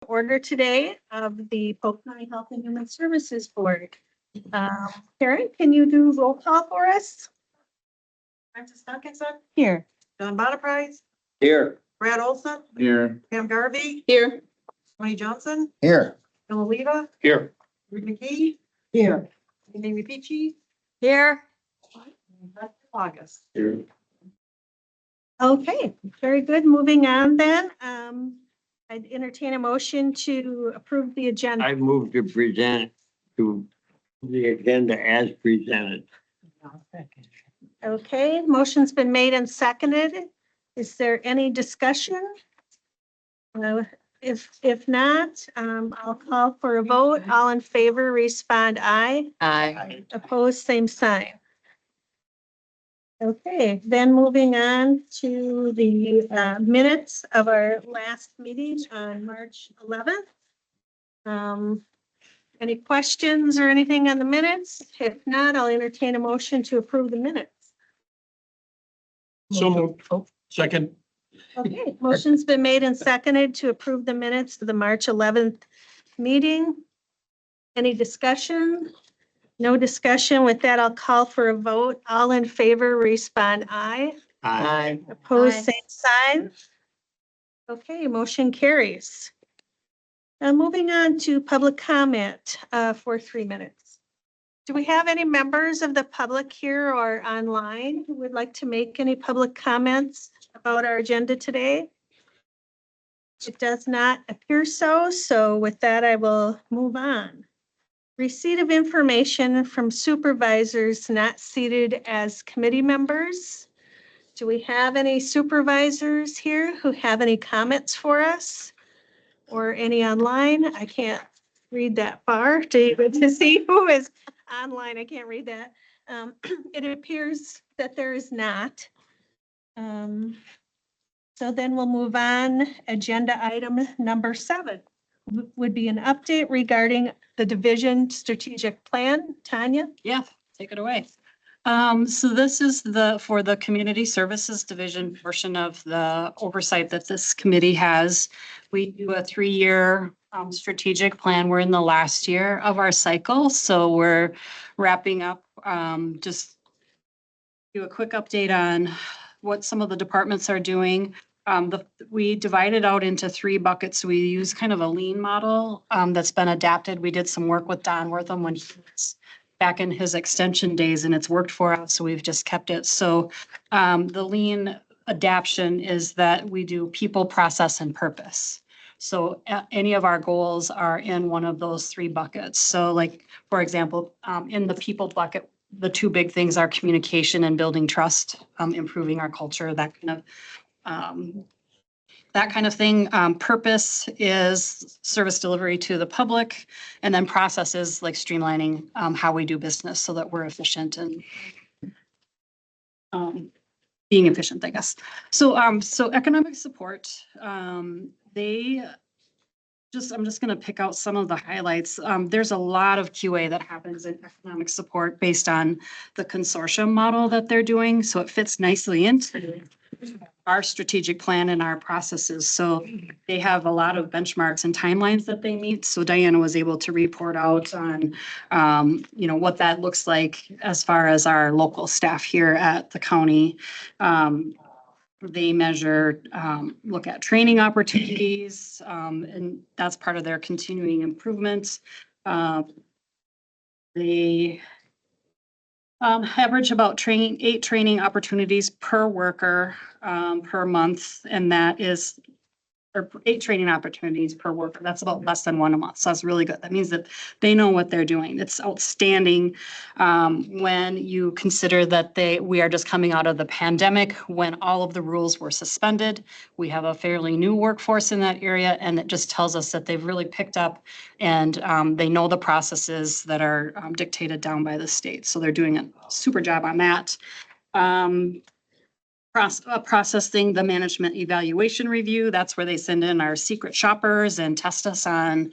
order today of the Polk County Health and Human Services Board. Karen, can you do roll call for us? Francis Duncanson, Here. John Bonaprise, Here. Brad Olson, Here. Pam Garvey, Here. Tony Johnson, Here. Bill Oliva, Here. Ruth McKee, Here. Amy Peachy, Here. August. Here. Okay, very good. Moving on then. I'd entertain a motion to approve the agenda. I move to present to the agenda as presented. Okay, motion's been made and seconded. Is there any discussion? If not, I'll call for a vote. All in favor, respond aye. Aye. Opposed, same sign. Okay, then moving on to the minutes of our last meeting on March 11th. Any questions or anything on the minutes? If not, I'll entertain a motion to approve the minutes. So moved. Second. Okay, motion's been made and seconded to approve the minutes of the March 11th meeting. Any discussion? No discussion. With that, I'll call for a vote. All in favor, respond aye. Aye. Opposed, Aye. same sign. Okay, motion carries. Now moving on to public comment for 3 minutes. Do we have any members of the public here or online who would like to make any public comments about our agenda today? It does not appear so. So with that, I will move on. Receipt of information from supervisors not seated as committee members. Do we have any supervisors here who have any comments for us? Or any online? I can't read that far to see who is online. I can't read that. It appears that there is not. So then we'll move on. Agenda item number 7 would be an update regarding the division strategic plan. Tanya? Yeah, take it away. So this is for the community services division portion of the oversight that this committee has. We do a 3-year strategic plan. We're in the last year of our cycle, so we're wrapping up. Just do a quick update on what some of the departments are doing. We divided out into 3 buckets. We use kind of a lean model that's been adapted. We did some work with Don Wortham when he was back in his extension days, and it's worked for us, so we've just kept it. So the lean adaption is that we do people, process, and purpose. So any of our goals are in one of those 3 buckets. So like, for example, in the people bucket, the 2 big things are communication and building trust, improving our culture, that kind of thing. Purpose is service delivery to the public, and then process is like streamlining how we do business so that we're efficient and being efficient, I guess. So economic support, I'm just going to pick out some of the highlights. There's a lot of QA that happens in economic support based on the consortium model that they're doing. So it fits nicely into our strategic plan and our processes. So they have a lot of benchmarks and timelines that they meet. So Diana was able to report out on, what that looks like as far as our local staff here at the county. They measure, look at training opportunities, and that's part of their continuing improvement. They average about 8 training opportunities per worker per month, and that is, or 8 training opportunities per worker. That's about less than 1 a month. So that's really good. That means that they know what they're doing. It's outstanding when you consider that we are just coming out of the pandemic when all of the rules were suspended. We have a fairly new workforce in that area, and it just tells us that they've really picked up and they know the processes that are dictated down by the state. So they're doing a super job on that. Processing the management evaluation review. That's where they send in our secret shoppers and test us on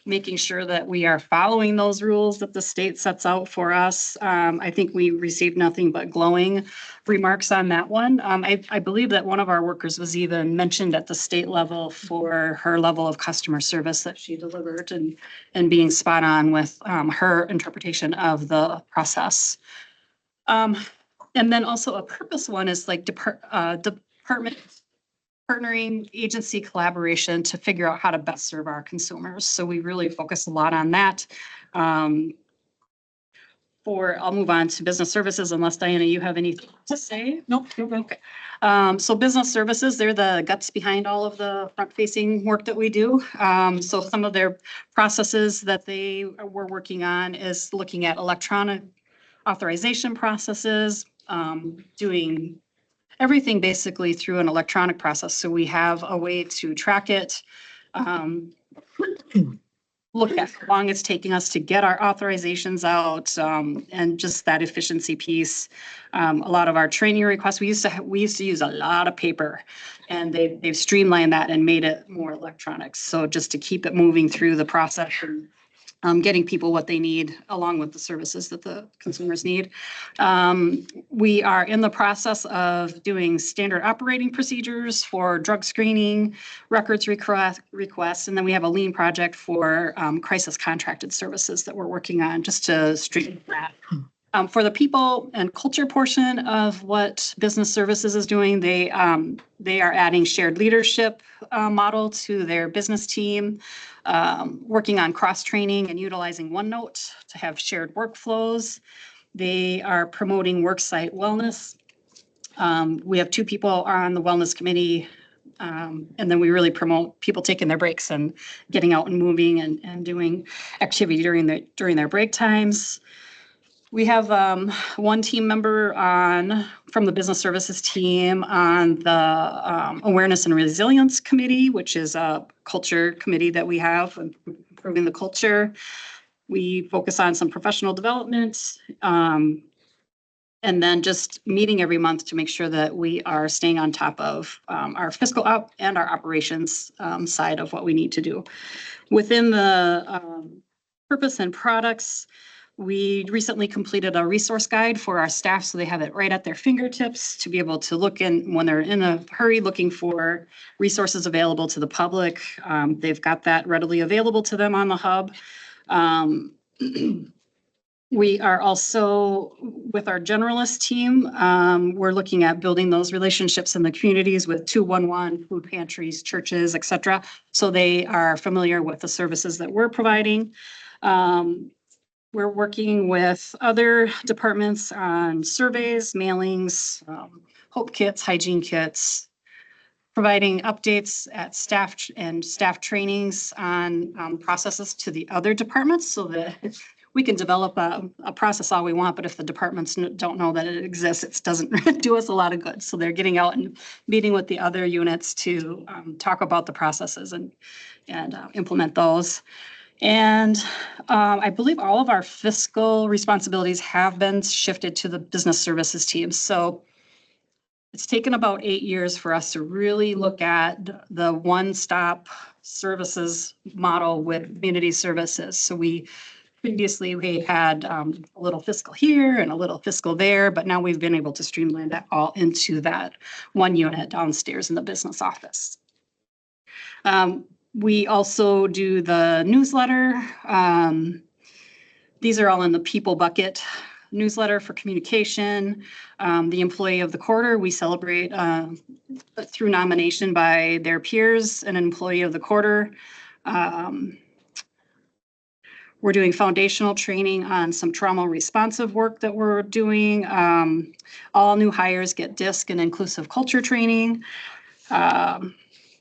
making sure that we are following those rules that the state sets out for us. I think we received nothing but glowing remarks on that one. I believe that one of our workers was even mentioned at the state level for her level of customer service that she delivered and being spot on with her interpretation of the process. And then also a purpose one is like department partnering agency collaboration to figure out how to best serve our consumers. So we really focus a lot on that. I'll move on to business services unless Diana, you have anything to say? Nope, you're good. Okay. So business services, they're the guts behind all of the front-facing work that we do. So some of their processes that they were working on is looking at electronic authorization processes, doing everything basically through an electronic process. So we have a way to track it, look at how long it's taking us to get our authorizations out, and just that efficiency piece. A lot of our training requests, we used to use a lot of paper, and they've streamlined that and made it more electronic. So just to keep it moving through the process and getting people what they need along with the services that the consumers need. We are in the process of doing standard operating procedures for drug screening, records requests, and then we have a lean project for crisis contracted services that we're working on just to straighten that. For the people and culture portion of what business services is doing, they are adding shared leadership model to their business team, working on cross-training and utilizing OneNote to have shared workflows. They are promoting worksite wellness. We have 2 people on the wellness committee, and then we really promote people taking their breaks and getting out and moving and doing activity during their break times. We have 1 team member from the business services team on the awareness and resilience committee, which is a culture committee that we have, improving the culture. We focus on some professional development, and then just meeting every month to make sure that we are staying on top of our fiscal and our operations side of what we need to do. Within the purpose and products, we recently completed a resource guide for our staff, so they have it right at their fingertips to be able to look in when they're in a hurry looking for resources available to the public. They've got that readily available to them on the hub. We are also, with our generalist team, we're looking at building those relationships in the communities with 211 food pantries, churches, et cetera, so they are familiar with the services that we're providing. We're working with other departments on surveys, mailings, hope kits, hygiene kits, providing updates at staff trainings on processes to the other departments so that we can develop a process all we want, but if the departments don't know that it exists, it doesn't do us a lot of good. So they're getting out and meeting with the other units to talk about the processes and implement those. And I believe all of our fiscal responsibilities have been shifted to the business services team. So it's taken about 8 years for us to really look at the one-stop services model with community services. So previously we had a little fiscal here and a little fiscal there, but now we've been able to streamline that all into that one unit downstairs in the business office. We also do the newsletter. These are all in the people bucket. Newsletter for communication. The employee of the quarter, we celebrate through nomination by their peers, an employee of the quarter. We're doing foundational training on some trauma responsive work that we're doing. All new hires get DISC and inclusive culture training.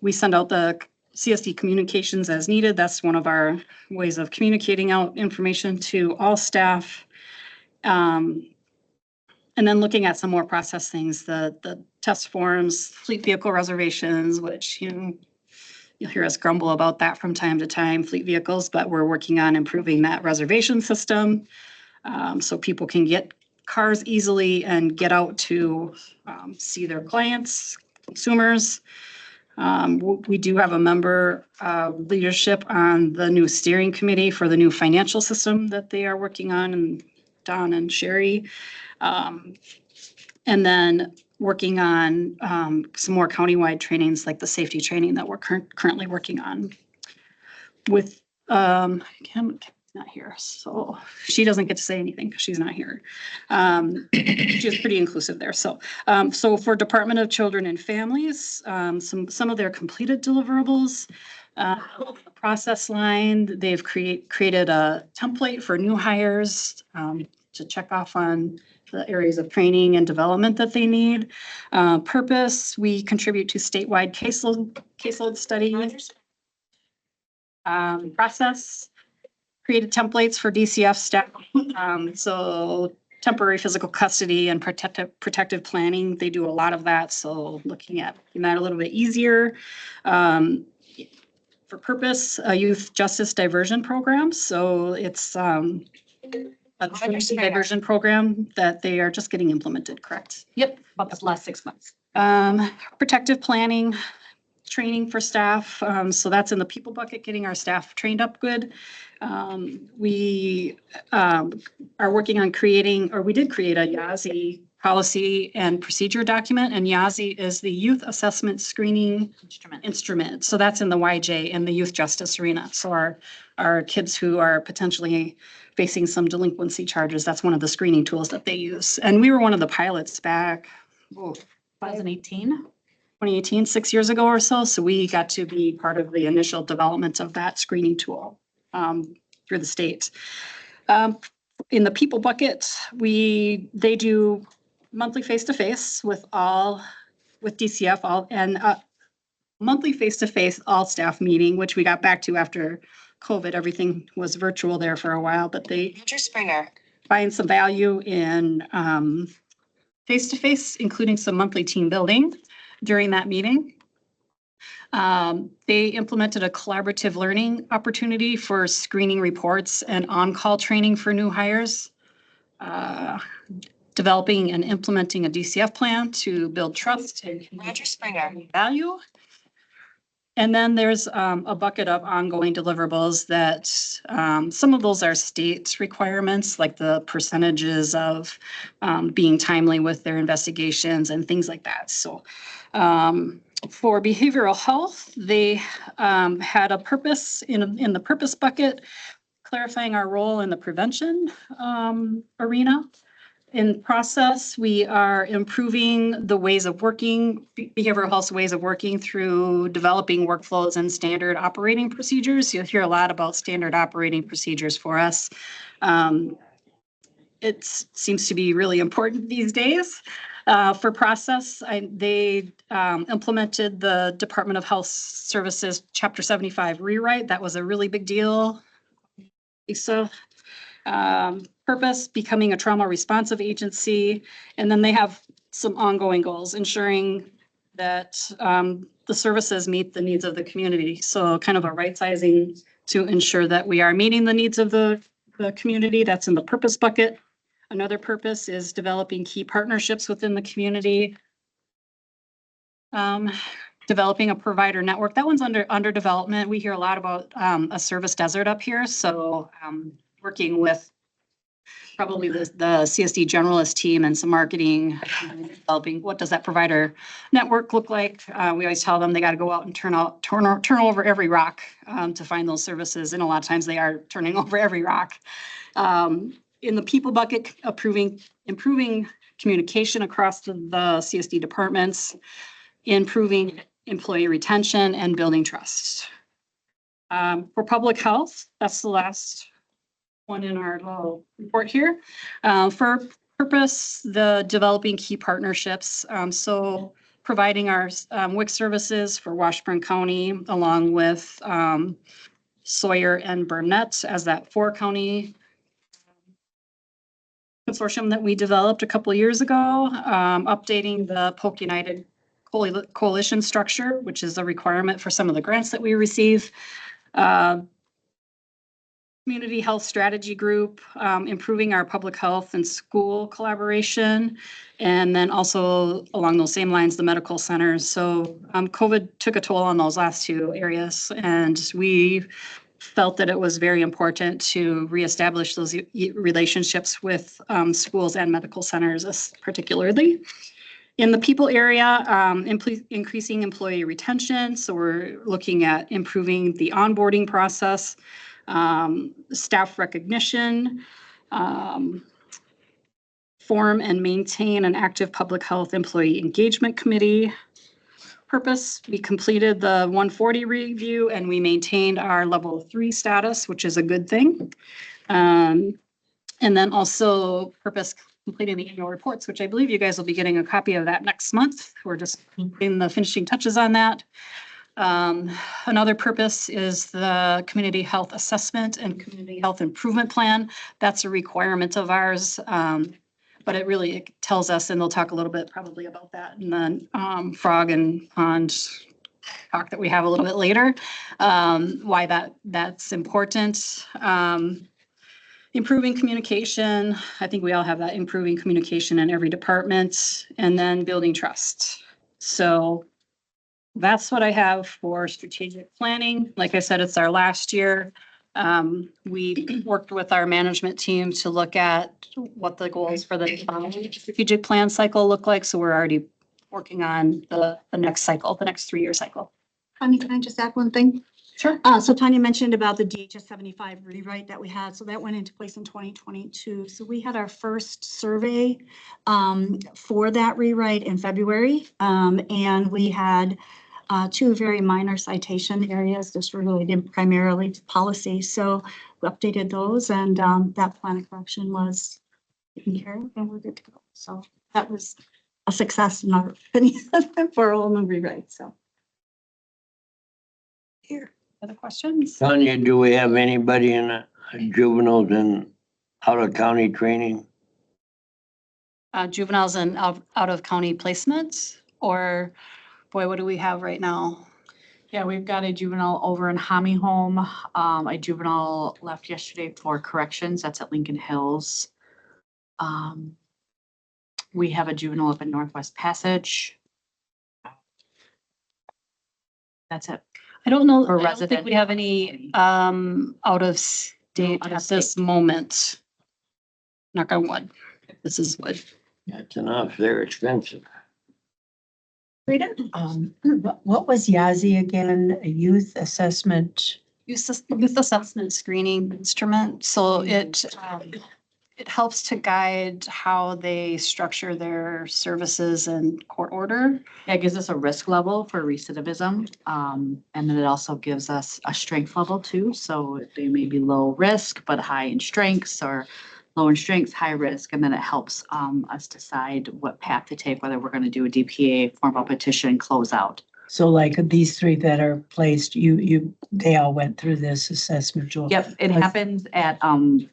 We send out the CSD communications as needed. That's one of our ways of communicating out information to all staff. And then looking at some more process things, the test forms, fleet vehicle reservations, which, you'll hear us grumble about that from time to time, fleet vehicles, but we're working on improving that reservation system so people can get cars easily and get out to see their clients, consumers. We do have a member of leadership on the new steering committee for the new financial system that they are working on, and Don and Sherry. And then working on some more countywide trainings, like the safety training that we're currently working on with, Kim not here, so she doesn't get to say anything because she's not here. She was pretty inclusive there. So for Department of Children and Families, some of their completed deliverables, process line, they've created a template for new hires to check off on the areas of training and development that they need. Purpose, we contribute to statewide caseload studies. Process, created templates for DCF staff. So temporary physical custody and protective planning, they do a lot of that. So looking at making that a little bit easier. For Purpose, a youth justice diversion program. So it's a diversion program that they are just getting implemented, correct? Yep, about the last 6 months. Protective planning, training for staff. So that's in the people bucket, getting our staff trained up good. We are working on creating, or we did create a YASI policy and procedure document, and YASI is the Youth Assessment Screening Instrument. So that's in the YJ and the youth justice arena. So our kids who are potentially facing some delinquency charges, that's one of the screening tools that they use. And we were one of the pilots back, 2018. 2018, 6 years ago or so. So we got to be part of the initial development of that screening tool through the state. In the people bucket, they do monthly face-to-face with DCF and monthly face-to-face all staff meeting, which we got back to after COVID. Everything was virtual there for a while, but they find some value in face-to-face, including some monthly team building during that meeting. They implemented a collaborative learning opportunity for screening reports and on-call training for new hires. Developing and implementing a DCF plan to build trust and value. And then there's a bucket of ongoing deliverables that some of those are state requirements, like the percentages of being timely with their investigations and things like that. So for behavioral health, they had a purpose in the purpose bucket, clarifying our role in the prevention arena. In process, we are improving the ways of working, behavioral health ways of working through developing workflows and standard operating procedures. You'll hear a lot about standard operating procedures for us. It seems to be really important these days. For process, they implemented the Department of Health Services Chapter 75 rewrite. That was a really big deal. So purpose, becoming a trauma responsive agency. And then they have some ongoing goals, ensuring that the services meet the needs of the community. So kind of a right sizing to ensure that we are meeting the needs of the community. That's in the purpose bucket. Another purpose is developing key partnerships within the community. Developing a provider network. That one's under development. We hear a lot about a service desert up here. So working with probably the CSD generalist team and some marketing, developing what does that provider network look like. We always tell them they got to go out and turn over every rock to find those services. And a lot of times they are turning over every rock. In the people bucket, improving communication across the CSD departments, improving employee retention and building trust. For public health, that's the last one in our little report here. For purpose, the developing key partnerships. So providing our WIC services for Washburn County, along with Sawyer and Burnett as that 4-county consortium that we developed a couple of years ago, updating the Polk United Coalition structure, which is a requirement for some of the grants that we receive. community health strategy group, improving our public health and school collaboration. And then also along those same lines, the medical centers. So COVID took a toll on those last two areas. And we felt that it was very important to reestablish those relationships with schools and medical centers particularly. In the people area, increasing employee retention. So we're looking at improving the onboarding process, staff recognition, form and maintain an active public health employee engagement committee. Purpose, we completed the 140 review and we maintained our level 3 status, which is a good thing. And then also purpose, completing the annual reports, which I believe you guys will be getting a copy of that next month. We're just putting the finishing touches on that. Another purpose is the community health assessment and community health improvement plan. That's a requirement of ours. But it tells us, and they'll talk a little bit probably about that in the frog and pond talk that we have a little bit later, why that's important. Improving communication. I think we all have that, improving communication in every department, and then building trust. So that's what I have for strategic planning. Like I said, it's our last year. We worked with our management team to look at what the goals for the strategic plan cycle look like. So we're already working on the next cycle, the next 3-year cycle. Tanya, can I just add one thing? Sure. So Tanya mentioned about the DHS 75 rewrite that we had. So that went into place in 2022. So we had our first survey for that rewrite in February. And we had 2 very minor citation areas just related primarily to policy. So we updated those and that plan of correction was taken care of and we're good to go. So that was a success in our opinion for a whole new rewrite. So. Here, other questions? Tanya, do we have anybody in juveniles in out of county training? Juveniles and out of county placements, or boy, what do we have right now? Yeah, we've got a juvenile over in Hommy Home. A juvenile left yesterday for corrections. That's at Lincoln Hills. We have a juvenile up in Northwest Passage. That's it. I don't know, Or I don't think resident. we have any out of state out of at this moment. Knock on wood. This is wood. That's enough. They're expensive. Rita? What was Yazi again? A youth assessment? Youth assessment screening instrument. So it helps to guide how they structure their services and court order. Yeah, it gives us a risk level for recidivism. And then it also gives us a strength level too. So they may be low risk, but high in strengths, or low in strengths, high risk. And then it helps us decide what path to take, whether we're going to do a DPA, formal petition, close out. So like these 3 that are placed, they all went through this assessment, Joel? Yep, it happens at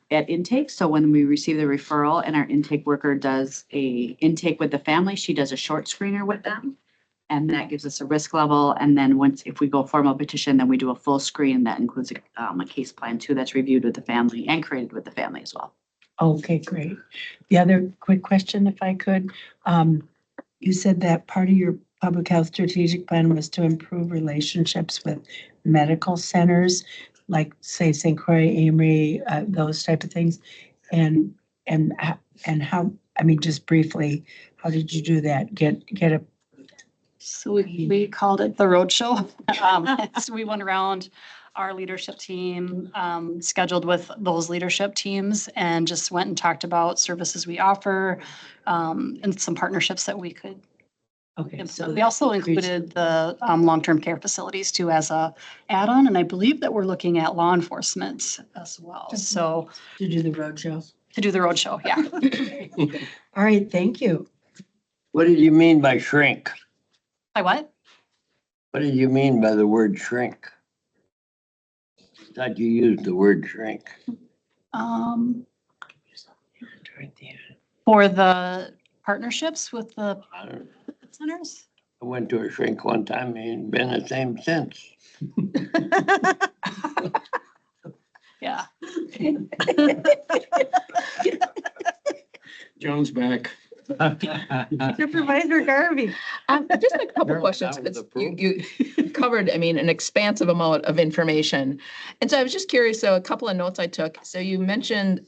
intake. So when we receive the referral and our intake worker does a intake with the family, she does a short screener with them. And that gives us a risk level. And then if we go formal petition, then we do a full screen that includes a case plan too, that's reviewed with the family and created with the family as well. Okay, great. The other quick question, if I could, you said that part of your public health strategic plan was to improve relationships with medical centers, like say St. Croix, Amory, those type of things. And how, I mean, just briefly, how did you do that? Get a. So we called it the roadshow. So we went around, our leadership team scheduled with those leadership teams and just went and talked about services we offer and some partnerships that we could. Okay. So We also included the long-term care facilities too as a add-on, and I believe that we're looking at law enforcement as well. So to do the roadshow. to do the roadshow, yeah. All right, thank you. What did you mean by shrink? By what? What did you mean by the word shrink? Thought you used the word shrink. For the partnerships with the I don't- centers? I went to a shrink one time and been the same since. Yeah. John's back. Supervisor Garvey. Just a couple Sure, questions, that was because approved. you covered, I mean, an expansive amount of information. And so I was just curious, so a couple of notes I took. So you mentioned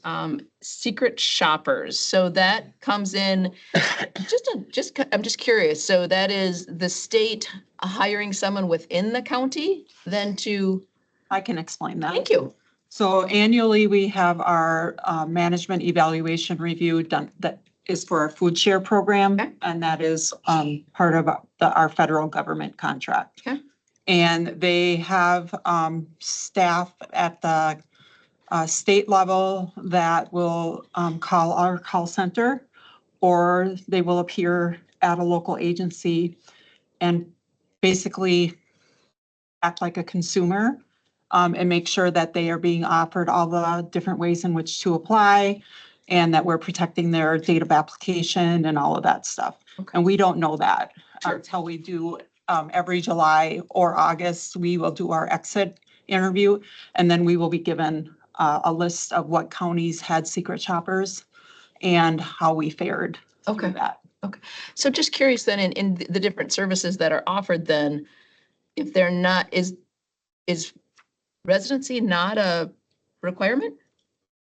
secret shoppers. So that comes in, I'm just curious. So that is the state hiring someone within the county then to, I can explain that. thank you. So annually, we have our management evaluation review done that is for our food share program. Okay. And that is part of our federal government contract. Okay. And they have staff at the state level that will call our call center, or they will appear at a local agency and basically act like a consumer and make sure that they are being offered all the different ways in which to apply and that we're protecting their date of application and all of that stuff. Okay. And we don't know that Sure. until we do every July or August, we will do our exit interview. And then we will be given a list of what counties had secret shoppers and how we fared through Okay. that. So just curious then, in the different services that are offered then, if they're not, is residency not a requirement?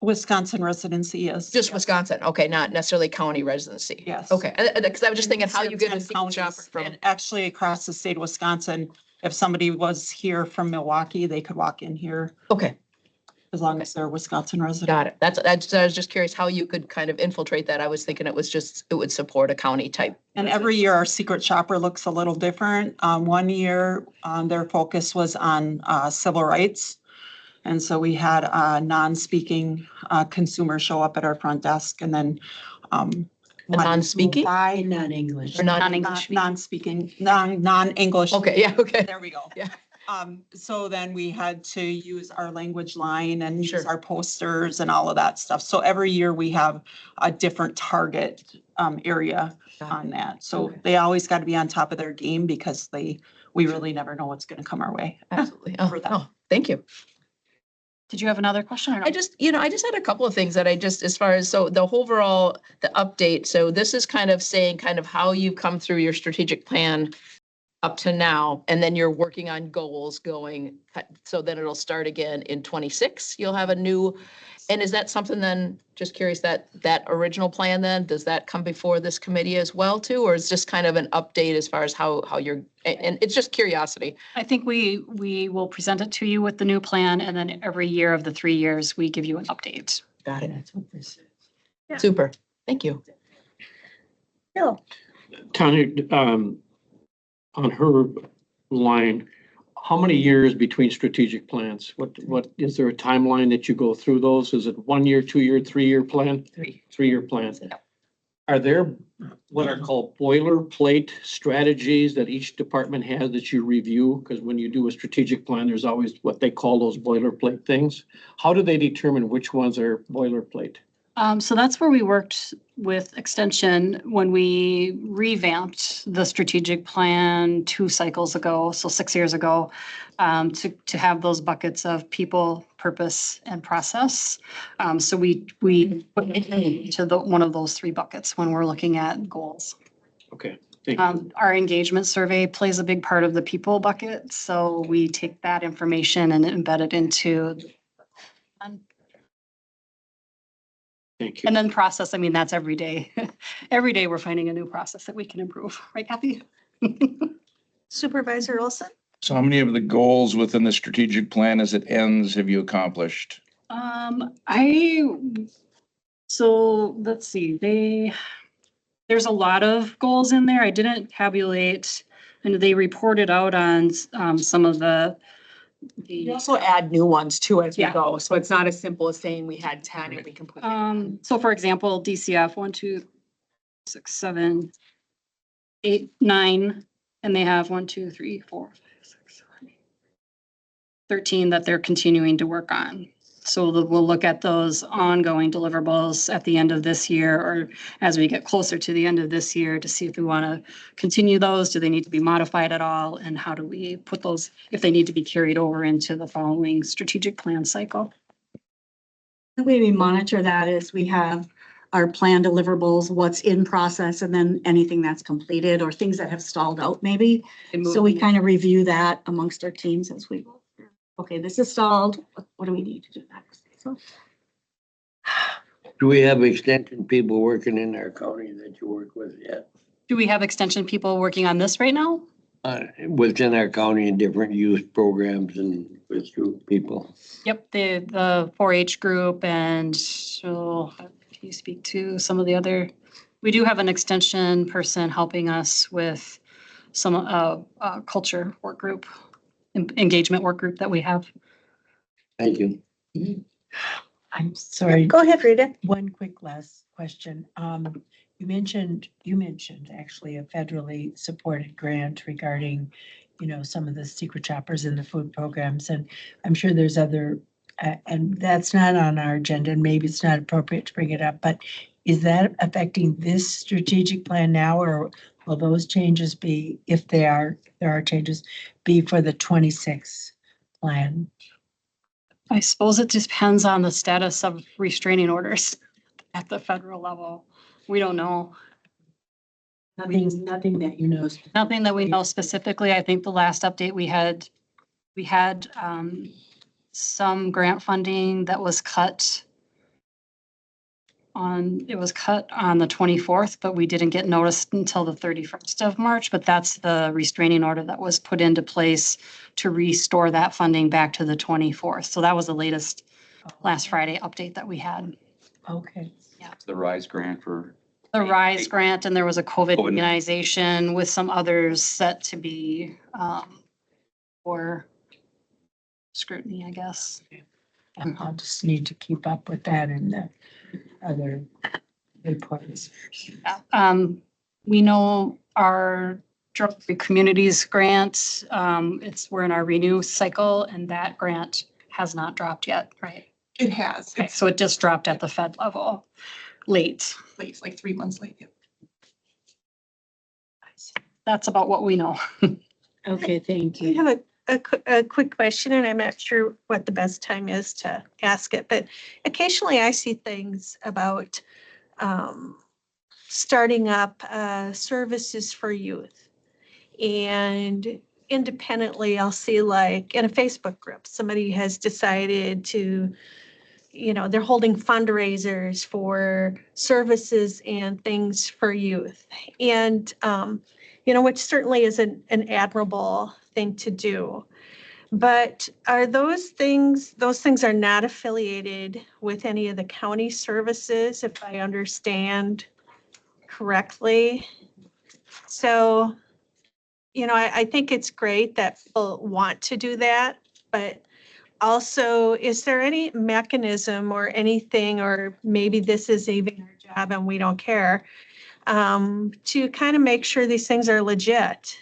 Wisconsin residency is. Just Wisconsin, okay, not necessarily county residency? Yes. Okay, because I was just thinking how you get a secret Counties, shopper from, and actually across the state of Wisconsin, if somebody was here from Milwaukee, they could walk in here okay, as long as they're a Wisconsin resident. got it. I was just curious how you could kind of infiltrate that. I was thinking it would support a county type. And every year our secret shopper looks a little different. One year, their focus was on civil rights. And so we had a non-speaking consumer show up at our front desk and then A non-speaking? Not English. Or not Non-English. Non-speaking, non-English. Okay, yeah, okay. There we go. Yeah. So then we had to use our language line and Sure. use our posters and all of that stuff. So every year we have a different target area Got on that. So Okay. they always got to be on top of their game because we really never know what's going to come our way. Absolutely. For that. Oh, thank you. Did you have another question or no? I just had a couple of things that as far as, so the overall, the update, so this is kind of saying kind of how you've come through your strategic plan up to now, and then you're working on goals going, so then it'll start again in 26. You'll have a new, and is that something then, just curious, that original plan then, does that come before this committee as well too? Or is just kind of an update as far as how you're, and it's just curiosity. I think we will present it to you with the new plan, and then every year of the 3 years, we give you an update. Got it. That's what this is. Yeah. Super. Thank you. Bill. Tanya, on her line, how many years between strategic plans? What, is there a timeline that you go through those? Is it 1 year, 2 year, 3 year plan? 3-year plan. Are there what are called boilerplate strategies that each department has that you review? Because when you do a strategic plan, there's always what they call those boilerplate things. How do they determine which ones are boilerplate? So that's where we worked with Extension when we revamped the strategic plan 2 cycles ago, so 6 years ago, to have those buckets of people, purpose, and process. So we put it into one of those 3 buckets when we're looking at goals. Okay, thank you. Our engagement survey plays a big part of the people bucket, so we take that information and embed it into. Thank you. And then process, I mean, that's every day. Every day we're finding a new process that we can improve, right, Kathy? Supervisor Olson. So how many of the goals within the strategic plan as it ends have you accomplished? So let's see, there's a lot of goals in there. I didn't tabulate, and they reported out on some of the. We also add new ones too as we Yeah. go. So it's not as simple as saying we had 10 and we completely. So for example, DCF 1, 2, 6, 7, 8, 9, and they have 1, 2, 3, 4, 5, 6, 7, 8, 13 that they're continuing to work on. So we'll look at those ongoing deliverables at the end of this year or as we get closer to the end of this year to see if we want to continue those. Do they need to be modified at all? And how do we put those, if they need to be carried over into the following strategic plan cycle? The way we monitor that is we have our plan deliverables, what's in process, and then anything that's completed or things that have stalled out maybe. So we kind of review that amongst our teams as we go through. Okay, this is stalled. What do we need to do next? So Do we have extension people working in our county that you work with yet? Do we have extension people working on this right now? Within our county in different youth programs and with youth people? Yep, the 4-H group and so can you speak to some of the other? We do have an extension person helping us with some culture work group, engagement work group that we have. Thank you. I'm sorry. Go ahead, Rita. One quick last question. You mentioned actually a federally supported grant regarding, some of the secret shoppers in the food programs. And I'm sure there's other, and that's not on our agenda, and maybe it's not appropriate to bring it up, but is that affecting this strategic plan now, or will those changes be, if there are changes, be for the 26 plan? I suppose it depends on the status of restraining orders at the federal level. We don't know. Nothing that you know. Nothing that we know specifically. I think the last update we had some grant funding that was cut on the 24th, but we didn't get noticed until the 31st of March. But that's the restraining order that was put into place to restore that funding back to the 24th. So that was the latest last Friday update that we had. Okay. The RISE grant for. The RISE grant, and there was a COVID immunization with some others set to be for scrutiny, I guess. I'll just need to keep up with that in the other reports. We know our drug-free communities grant, we're in our renew cycle, and that grant has not dropped yet, right? It has. Okay, so it just dropped at the Fed level late. It's like 3 months late. That's about what we know. Okay, thank I you. have a quick question, and I'm not sure what the best time is to ask it, but occasionally I see things about starting up services for youth. And independently, I'll see like in a Facebook group, somebody has decided to, they're holding fundraisers for services and things for youth. And, which certainly is an admirable thing to do. But are those things are not affiliated with any of the county services, if I understand correctly? So, I think it's great that people want to do that, but also, is there any mechanism or anything, or maybe this is even our job and we don't care, to kind of make sure these things are legit?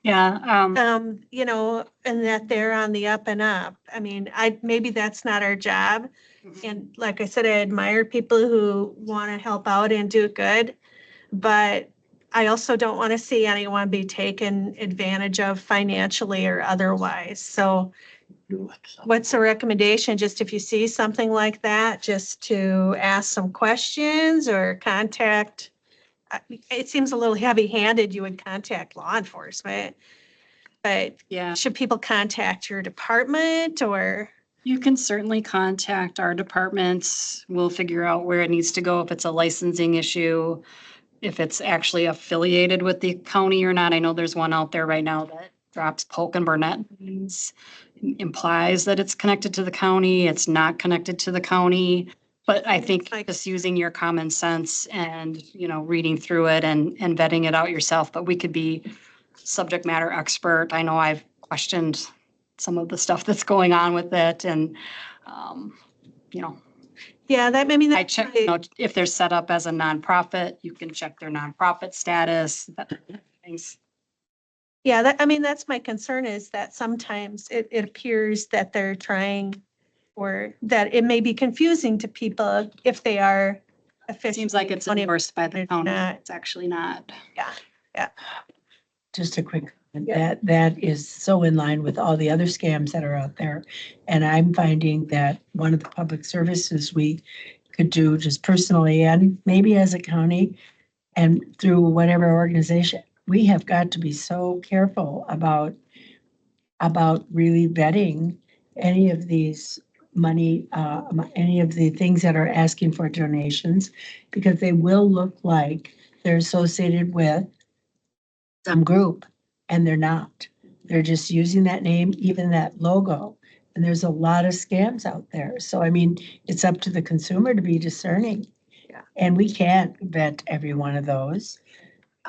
Yeah. And that they're on the up and up. I mean, maybe that's not our job. And like I said, I admire people who want to help out and do good, but I also don't want to see anyone be taken advantage of financially or otherwise. So what's the recommendation? Just if you see something like that, just to ask some questions or contact? It seems a little heavy-handed, you would contact law enforcement, but Yeah. should people contact your department or? You can certainly contact our departments. We'll figure out where it needs to go, if it's a licensing issue, if it's actually affiliated with the county or not. I know there's one out there right now that drops Polk and Burnett names, implies that it's connected to the county. It's not connected to the county. But I think just using your common sense and, reading through it and vetting it out yourself, but we could be subject matter expert. I know I've questioned some of the stuff that's going on with it and, Yeah, I check, if they're set up as a nonprofit, you can check their nonprofit status, things. Yeah, that's my concern, is that sometimes it appears that they're trying, or that it may be confusing to people if they are officially. Seems like it's endorsed by the It's county. not. It's actually not. Yeah. Just a quick, And Yeah. that is so in line with all the other scams that are out there. And I'm finding that one of the public services we could do just personally and maybe as a county and through whatever organization, we have got to be so careful about really vetting any of these money, any of the things that are asking for donations, because they will look like they're associated with some group, and they're not. They're just using that name, even that logo. And there's a lot of scams out there. So, I mean, it's up to the consumer to be discerning. Yeah. And we can't vet every one of those.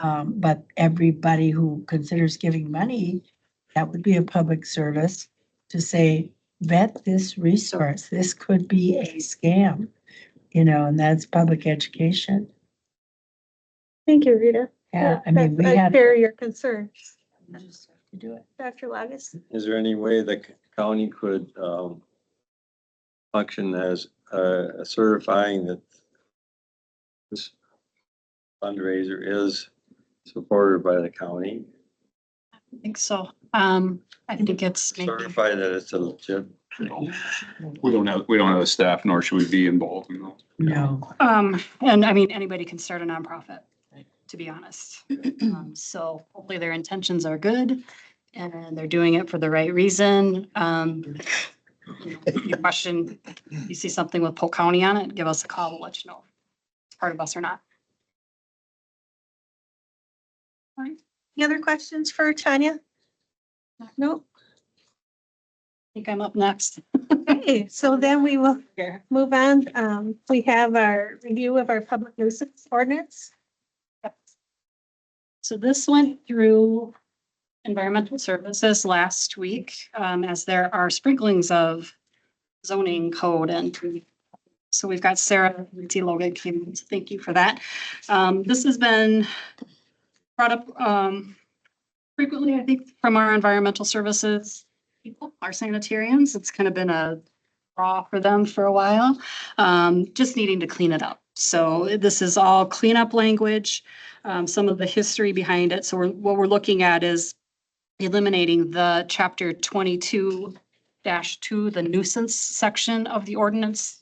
But everybody who considers giving money, that would be a public service to say, vet this resource. This could be a scam, and that's public education. Thank you, Rita. Yeah, I mean, we I have share your concern. to do it. Dr. Lagus? Is there any way the county could function as certifying that this fundraiser is supported by the county? I think so. I think it's maybe, Certify that it's a legit. We don't have the staff, nor should we be involved in those. No. and I mean, anybody can start a nonprofit, to be honest. So hopefully their intentions are good and they're doing it for the right reason. Your question, you see something with Polk County on it, give us a call, we'll let you know if it's part of us or not. Any other questions for Tanya? Nope. I think I'm up next. Okay, so then we will move on. We have our review of our public nuisance ordinance. So this went through environmental services last week, as there are sprinklings of zoning code, and so we've got Sarah T. Logan came, so thank you for that. This has been brought up frequently, I think, from our environmental services people, our sanitarians. It's kind of been a draw for them for a while, just needing to clean it up. So this is all cleanup language, some of the history behind it. So what we're looking at is eliminating the chapter 22-2, the nuisance section of the ordinance.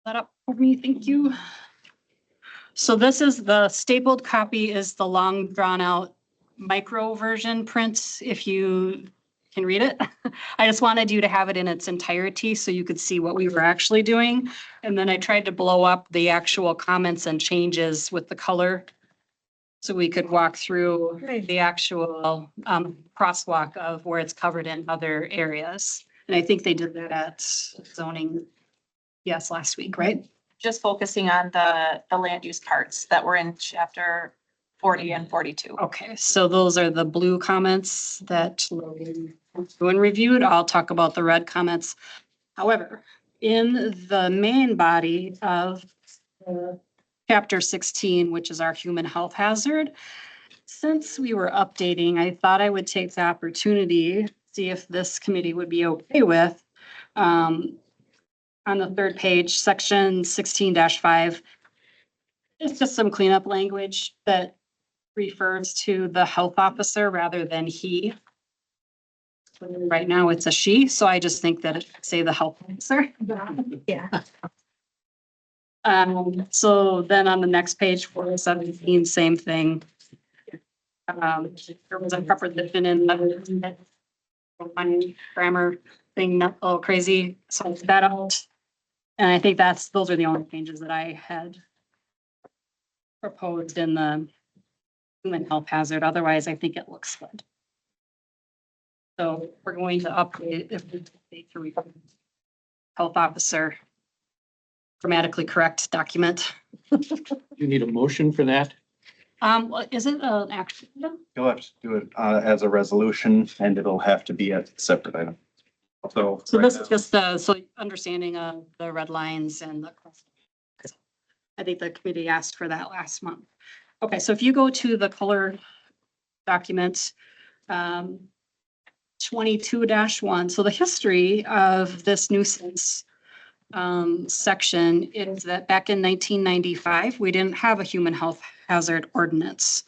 That up for me, thank you. So this is the stapled copy, is the long drawn out micro version print, if you can read it. I just wanted you to have it in its entirety so you could see what we were actually doing. And then I tried to blow up the actual comments and changes with the color so we could walk through the actual crosswalk of where it's covered in other areas. And I think they did that at zoning, yes, last week, right? Just focusing on the land use parts that were in chapter 40 and 42. Okay, so those are the blue comments that Logan reviewed. I'll talk about the red comments. However, in the main body of chapter 16, which is our human health hazard, since we were updating, I thought I would take the opportunity, see if this committee would be okay with, on the third page, section 16-5, it's just some cleanup language that refers to the health officer rather than he. Right now it's a she, so I just think that it should say the health officer. Yeah. So then on the next page, 417, same thing. There was a preposition in the grammar thing, not all crazy, so I took that out. And I think those are the only changes that I had proposed in the human health hazard. Otherwise, I think it looks good. So we're going to update if we update to health officer grammatically correct document. You need a motion for that? Well, is it an action item? You'll have to do it as a resolution, and it'll have to be a separate item. So So right this now- is just so understanding of the red lines and the. I think the committee asked for that last month. Okay, so if you go to the color document, 22-1, so the history of this nuisance section is that back in 1995, we didn't have a human health hazard ordinance.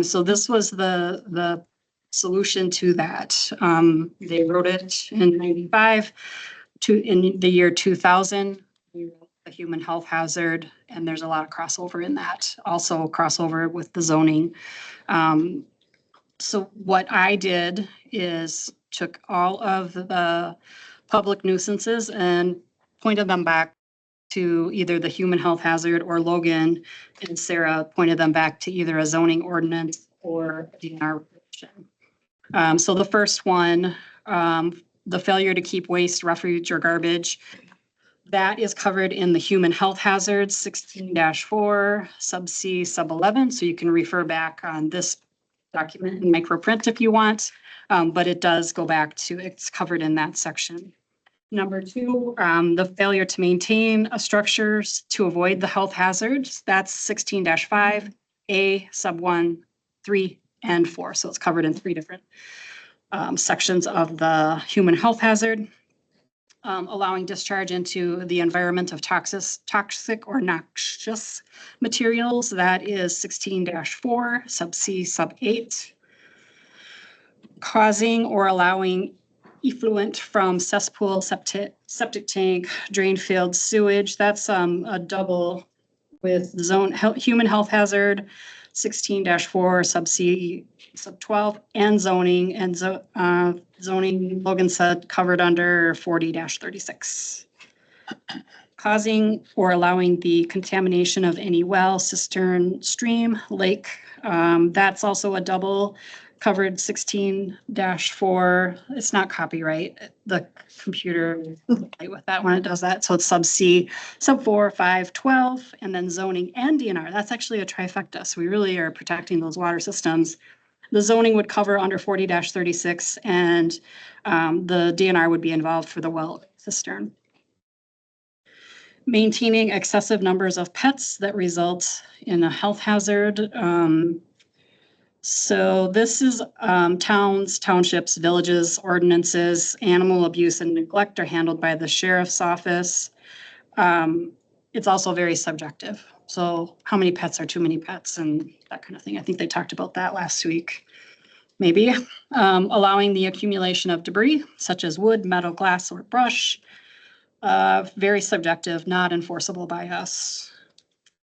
So this was the solution to that. They wrote it in 95 in the year 2000. We wrote the human health hazard, and there's a lot of crossover in that. Also crossover with the zoning. So what I did is took all of the public nuisances and pointed them back to either the human health hazard, or Logan and Sarah pointed them back to either a zoning ordinance or a DNR provision. So the first one, the failure to keep waste, refuge, or garbage, that is covered in the human health hazards 16-4 sub C sub 11. So you can refer back on this document in microprint if you want, but it does go back to, it's covered in that section. Number two, the failure to maintain a structures to avoid the health hazards, that's 16-5, A sub 1, 3, and 4. So it's covered in 3 different sections of the human health hazard. Allowing discharge into the environment of toxic or noxious materials, that is 16-4, sub C, sub 8. Causing or allowing effluent from cesspool, septic tank, drain field, sewage, that's a double with human health hazard, 16-4, sub C, sub 12, and zoning, and zoning, Logan said, covered under 40-36. Causing or allowing the contamination of any well, cistern, stream, lake, that's also a double, covered 16-4. It's not copyright. The computer with that when it does that. So it's sub C, sub 4, 5, 12, and then zoning and DNR. That's actually a trifecta. So we really are protecting those water systems. The zoning would cover under 40-36, and the DNR would be involved for the well cistern. Maintaining excessive numbers of pets that result in a health hazard. So this is towns, townships, villages, ordinances. Animal abuse and neglect are handled by the sheriff's office. It's also very subjective. So how many pets are too many pets and that kind of thing. I think they talked about that last week. Maybe allowing the accumulation of debris such as wood, metal, glass, or brush. Very subjective, not enforceable by us.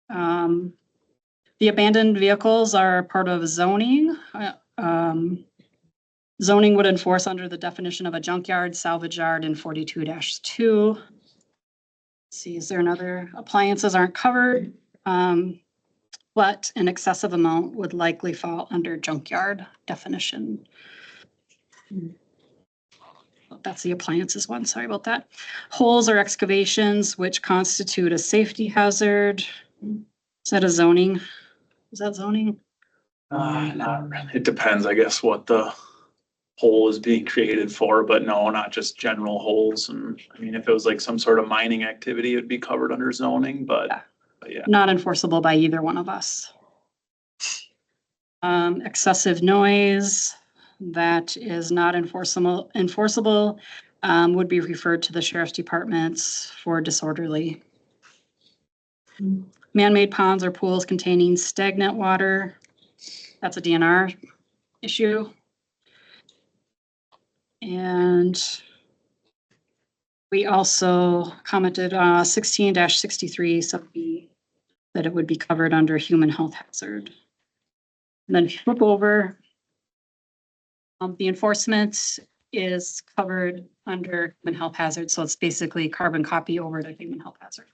The abandoned vehicles are part of zoning. Zoning would enforce under the definition of a junkyard, salvage yard in 42-2. See, is there another? Appliances aren't covered, but an excessive amount would likely fall under junkyard definition. That's the appliances one, sorry about that. Holes or excavations which constitute a safety hazard. Is that a zoning? Is that zoning? Not really. It depends, I guess, what the hole is being created for, but no, not just general holes. And I mean, if it was like some sort of mining activity, it'd be covered under zoning, but yeah. Not enforceable by either one of us. Excessive noise, that is not enforceable, would be referred to the sheriff's departments for disorderly. Man-made ponds or pools containing stagnant water, that's a DNR issue. And we also commented 16-63 sub B that it would be covered under human health hazard. And then if you flip over, the enforcement is covered under human health hazard. So it's basically carbon copy over to human health hazard.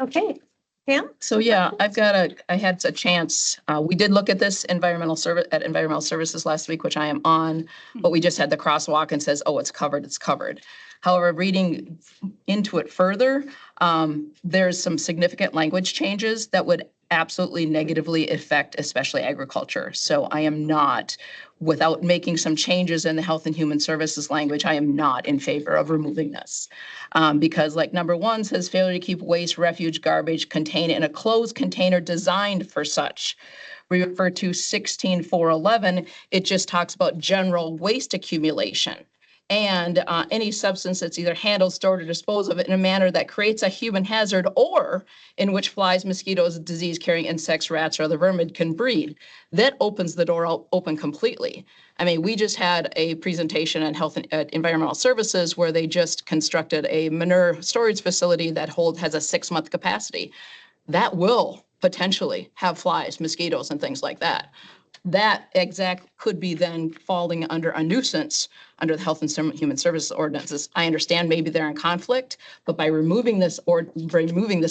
Okay, Pam? So yeah, I had a chance, we did look at this environmental services last week, which I am on, but we just had the crosswalk and says, oh, it's covered, it's covered. However, reading into it further, there's some significant language changes that would absolutely negatively affect especially agriculture. So I am not, without making some changes in the health and human services language, I am not in favor of removing this. Because like number 1 says failure to keep waste, refuge, garbage contained in a closed container designed for such. We refer to 16-411, it just talks about general waste accumulation. and any substance that's either handled, stored, or disposed of in a manner that creates a human hazard or in which flies, mosquitoes, disease-carrying insects, rats, or other vermin can breed. That opens the door open completely. I mean, we just had a presentation on health and environmental services where they just constructed a manure storage facility that has a 6-month capacity. That will potentially have flies, mosquitoes, and things like that. That exact could be then falling under a nuisance under the Health and Human Services ordinances. I understand maybe they're in conflict, but by removing this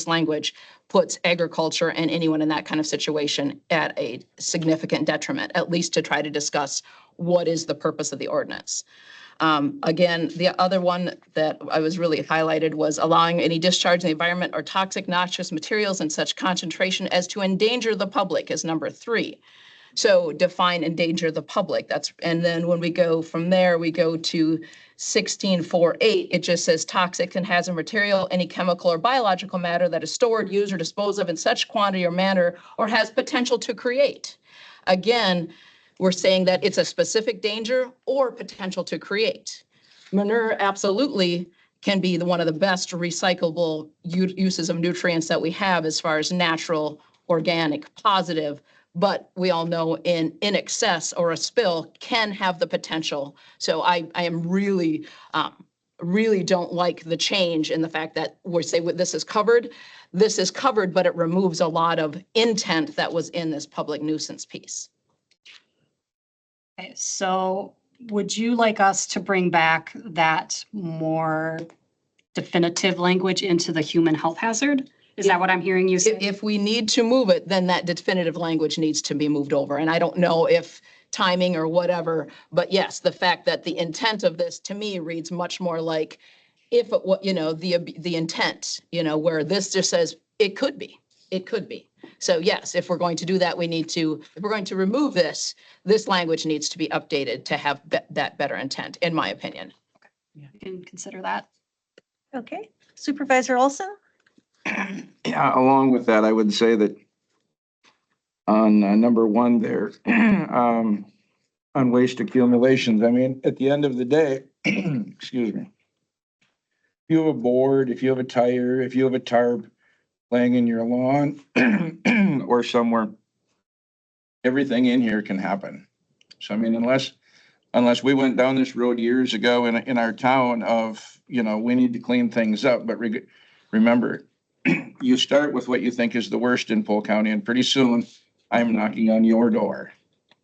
language puts agriculture and anyone in that kind of situation at a significant detriment, at least to try to discuss what is the purpose of the ordinance. Again, the other one that I was really highlighted was allowing any discharge in the environment or toxic noxious materials in such concentration as to endanger the public is number 3. So define endanger the public. And then when we go from there, we go to 16.4.8. It just says toxic and hazardous material, any chemical or biological matter that is stored, used, or disposed of in such quantity or manner or has potential to create. Again, we're saying that it's a specific danger or potential to create. Manure absolutely can be one of the best recyclable uses of nutrients that we have as far as natural, organic, positive. But we all know in excess or a spill can have the potential. So I am really don't like the change in the fact that we say this is covered. This is covered, but it removes a lot of intent that was in this public nuisance piece. Okay, so would you like us to bring back that more definitive language into the human health hazard? Is that what I'm hearing you say? If we need to move it, then that definitive language needs to be moved over. And I don't know if timing or whatever, but yes, the fact that the intent of this to me reads much more like if it, the intent, where this just says it could be. So yes, if we're going to do that, if we're going to remove this language needs to be updated to have that better intent, in my opinion. You can consider that. Okay, Supervisor Olson? Yeah, along with that, I would say that on number 1 there, on waste accumulations, I mean, at the end of the day, excuse me, if you have a board, if you have a tire, if you have a tarp laying in your lawn or somewhere, everything in here can happen. So, I mean, unless we went down this road years ago in our town of, we need to clean things up, but remember, you start with what you think is the worst in Polk County, and pretty soon I'm knocking on your door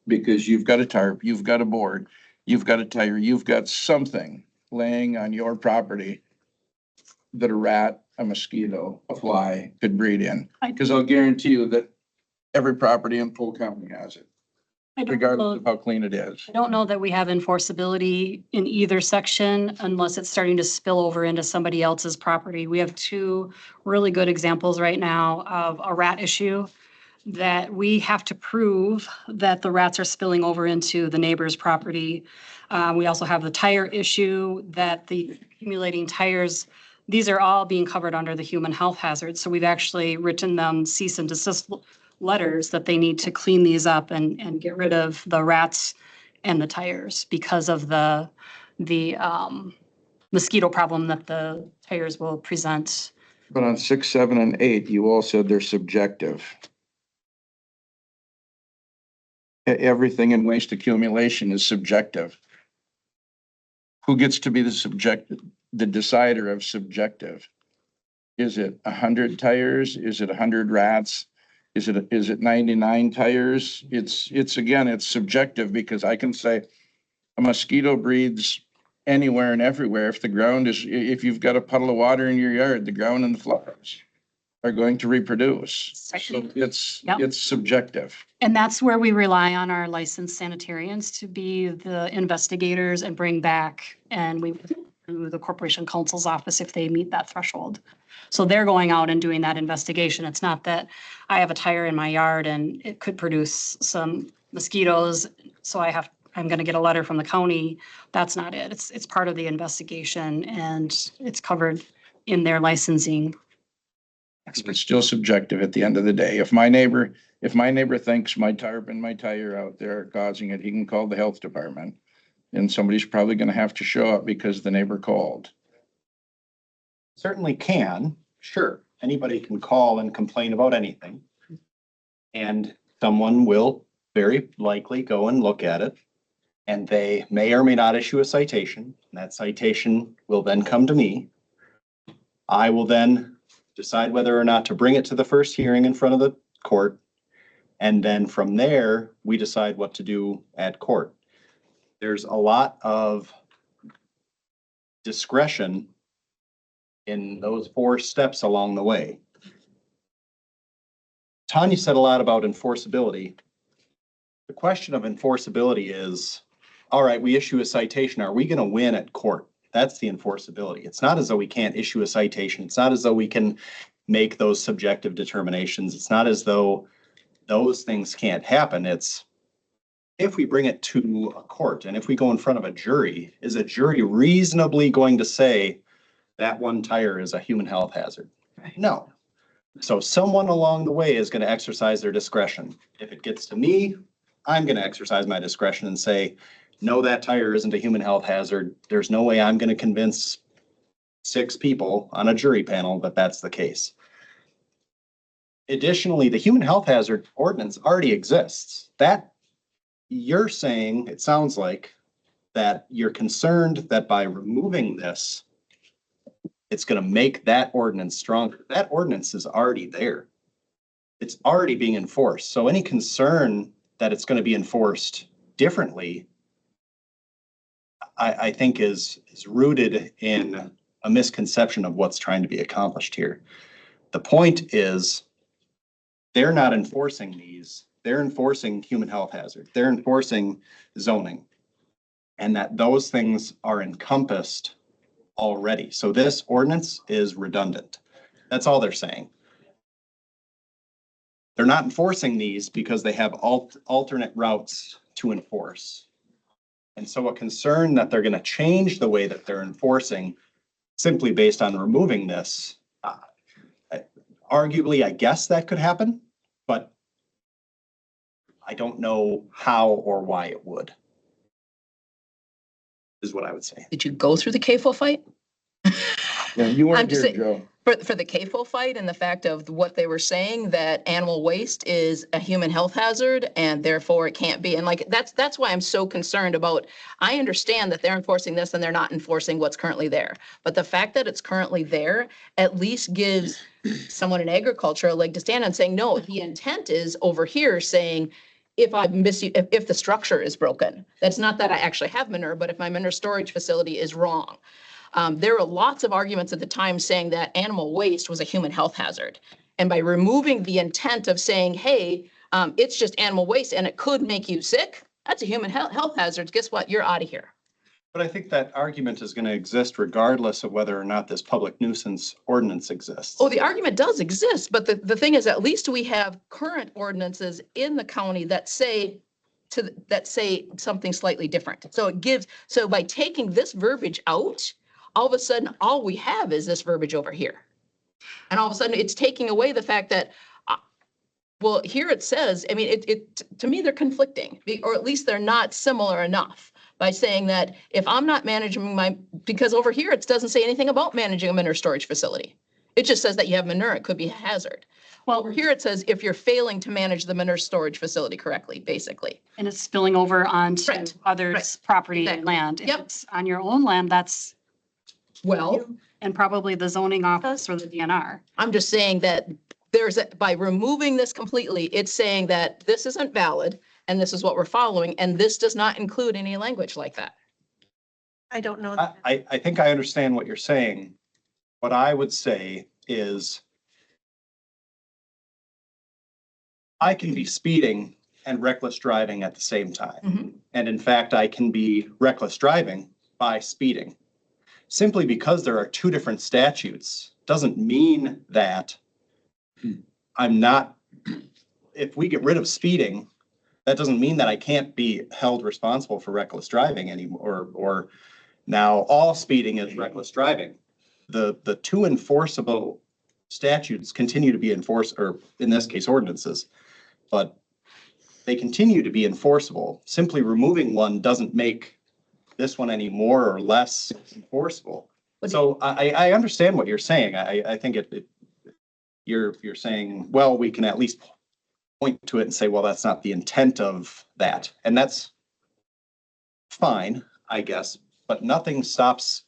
because you've got a tarp, you've got a board, you've got a tire, you've got something laying on your property that a rat, a mosquito, a fly could breed in. Because I'll guarantee you that every property in Polk County has it, regardless of how clean it is. I don't know that we have enforceability in either section unless it's starting to spill over into somebody else's property. We have 2 really good examples right now of a rat issue that we have to prove that the rats are spilling over into the neighbor's property. We also have the tire issue that the accumulating tires, these are all being covered under the human health hazard. So we've actually written them cease and desist letters that they need to clean these up and get rid of the rats and the tires because of the mosquito problem that the tires will present. But on 6, 7, and 8, you all said they're subjective. Everything in waste accumulation is subjective. Who gets to be the decider of subjective? Is it 100 tires? Is it 100 rats? Is it 99 tires? It's subjective because I can say a mosquito breeds anywhere and everywhere. If you've got a puddle of water in your yard, the ground and the flowers are going to reproduce. So it's subjective. And that's where we rely on our licensed sanitarians to be the investigators and bring back, and we through the Corporation Counsel's office if they meet that threshold. So they're going out and doing that investigation. It's not that I have a tire in my yard and it could produce some mosquitoes, so I'm going to get a letter from the county. That's not it. It's part of the investigation and it's covered in their licensing. It's still subjective at the end of the day. If my neighbor thinks my tarp and my tire out there are causing it, he can call the health department and somebody's probably gonna have to show up because the neighbor called. Certainly can, sure. Anybody can call and complain about anything. And someone will very likely go and look at it. And they may or may not issue a citation. That citation will then come to me. I will then decide whether or not to bring it to the first hearing in front of the court. And then from there, we decide what to do at court. There's a lot of discretion in those 4 steps along the way. Tanya said a lot about enforceability. The question of enforceability is, all right, we issue a citation. Are we going to win at court? That's the enforceability. It's not as though we can't issue a citation. It's not as though we can make those subjective determinations. It's not as though those things can't happen. It's if we bring it to a court and if we go in front of a jury, is a jury reasonably going to say that one tire is a human health hazard? No. So someone along the way is going to exercise their discretion. If it gets to me, I'm going to exercise my discretion and say, no, that tire isn't a human health hazard. There's no way I'm going to convince 6 people on a jury panel that that's the case. Additionally, the human health hazard ordinance already exists. That you're saying, it sounds like, that you're concerned that by removing this, it's going to make that ordinance stronger. That ordinance is already there. It's already being enforced. So any concern that it's going to be enforced differently, I think is rooted in a misconception of what's trying to be accomplished here. The point is, they're not enforcing these. They're enforcing human health hazard. They're enforcing zoning. And that those things are encompassed already. So this ordinance is redundant. That's all they're saying. They're not enforcing these because they have alternate routes to enforce. And so a concern that they're going to change the way that they're enforcing simply based on removing this, arguably, I guess that could happen, but I don't know how or why it would, is what I would say. Did you go through the CAFO fight? Yeah, you I'm weren't just here, saying- Joe. For the CAFO fight and the fact of what they were saying, that animal waste is a human health hazard and therefore it can't be. And like, that's why I'm so concerned about, I understand that they're enforcing this and they're not enforcing what's currently there. But the fact that it's currently there at least gives someone in agriculture a leg to stand on, saying, no, the intent is over here saying, if the structure is broken, that's not that I actually have manure, but if my manure storage facility is wrong. There were lots of arguments at the time saying that animal waste was a human health hazard. And by removing the intent of saying, hey, it's just animal waste and it could make you sick, that's a human health hazard. Guess what? You're out of here. But I think that argument is going to exist regardless of whether or not this public nuisance ordinance exists. Oh, the argument does exist, but the thing is, at least we have current ordinances in the county that say something slightly different. So by taking this verbiage out, all of a sudden, all we have is this verbiage over here. And all of a sudden, it's taking away the fact that, well, here it says, I mean, to me, they're conflicting, or at least they're not similar enough by saying that if I'm not managing because over here, it doesn't say anything about managing a manure storage facility. It just says that you have manure, it could be a hazard. Well, over here, it says if you're failing to manage the manure storage facility correctly, basically. And it's spilling over onto Right, others' property and land. If Yep. it's on your own land, that's, Well, and probably the zoning office or the DNR. I'm just saying that by removing this completely, it's saying that this isn't valid and this is what we're following, and this does not include any language like that. I don't know. that. I think I understand what you're saying. What I would say is I can be speeding and reckless driving at the same time. Mhm. And in fact, I can be reckless driving by speeding. Simply because there are 2 different statutes doesn't mean that I'm not, if we get rid of speeding, that doesn't mean that I can't be held responsible for reckless driving anymore, or now all speeding is reckless driving. The 2 enforceable statutes continue to be enforced, or in this case ordinances, but they continue to be enforceable. Simply removing one doesn't make this one any more or less enforceable. So I understand what you're saying. I think you're saying, well, we can at least point to it and say, well, that's not the intent of that. And that's fine, I guess, but nothing stops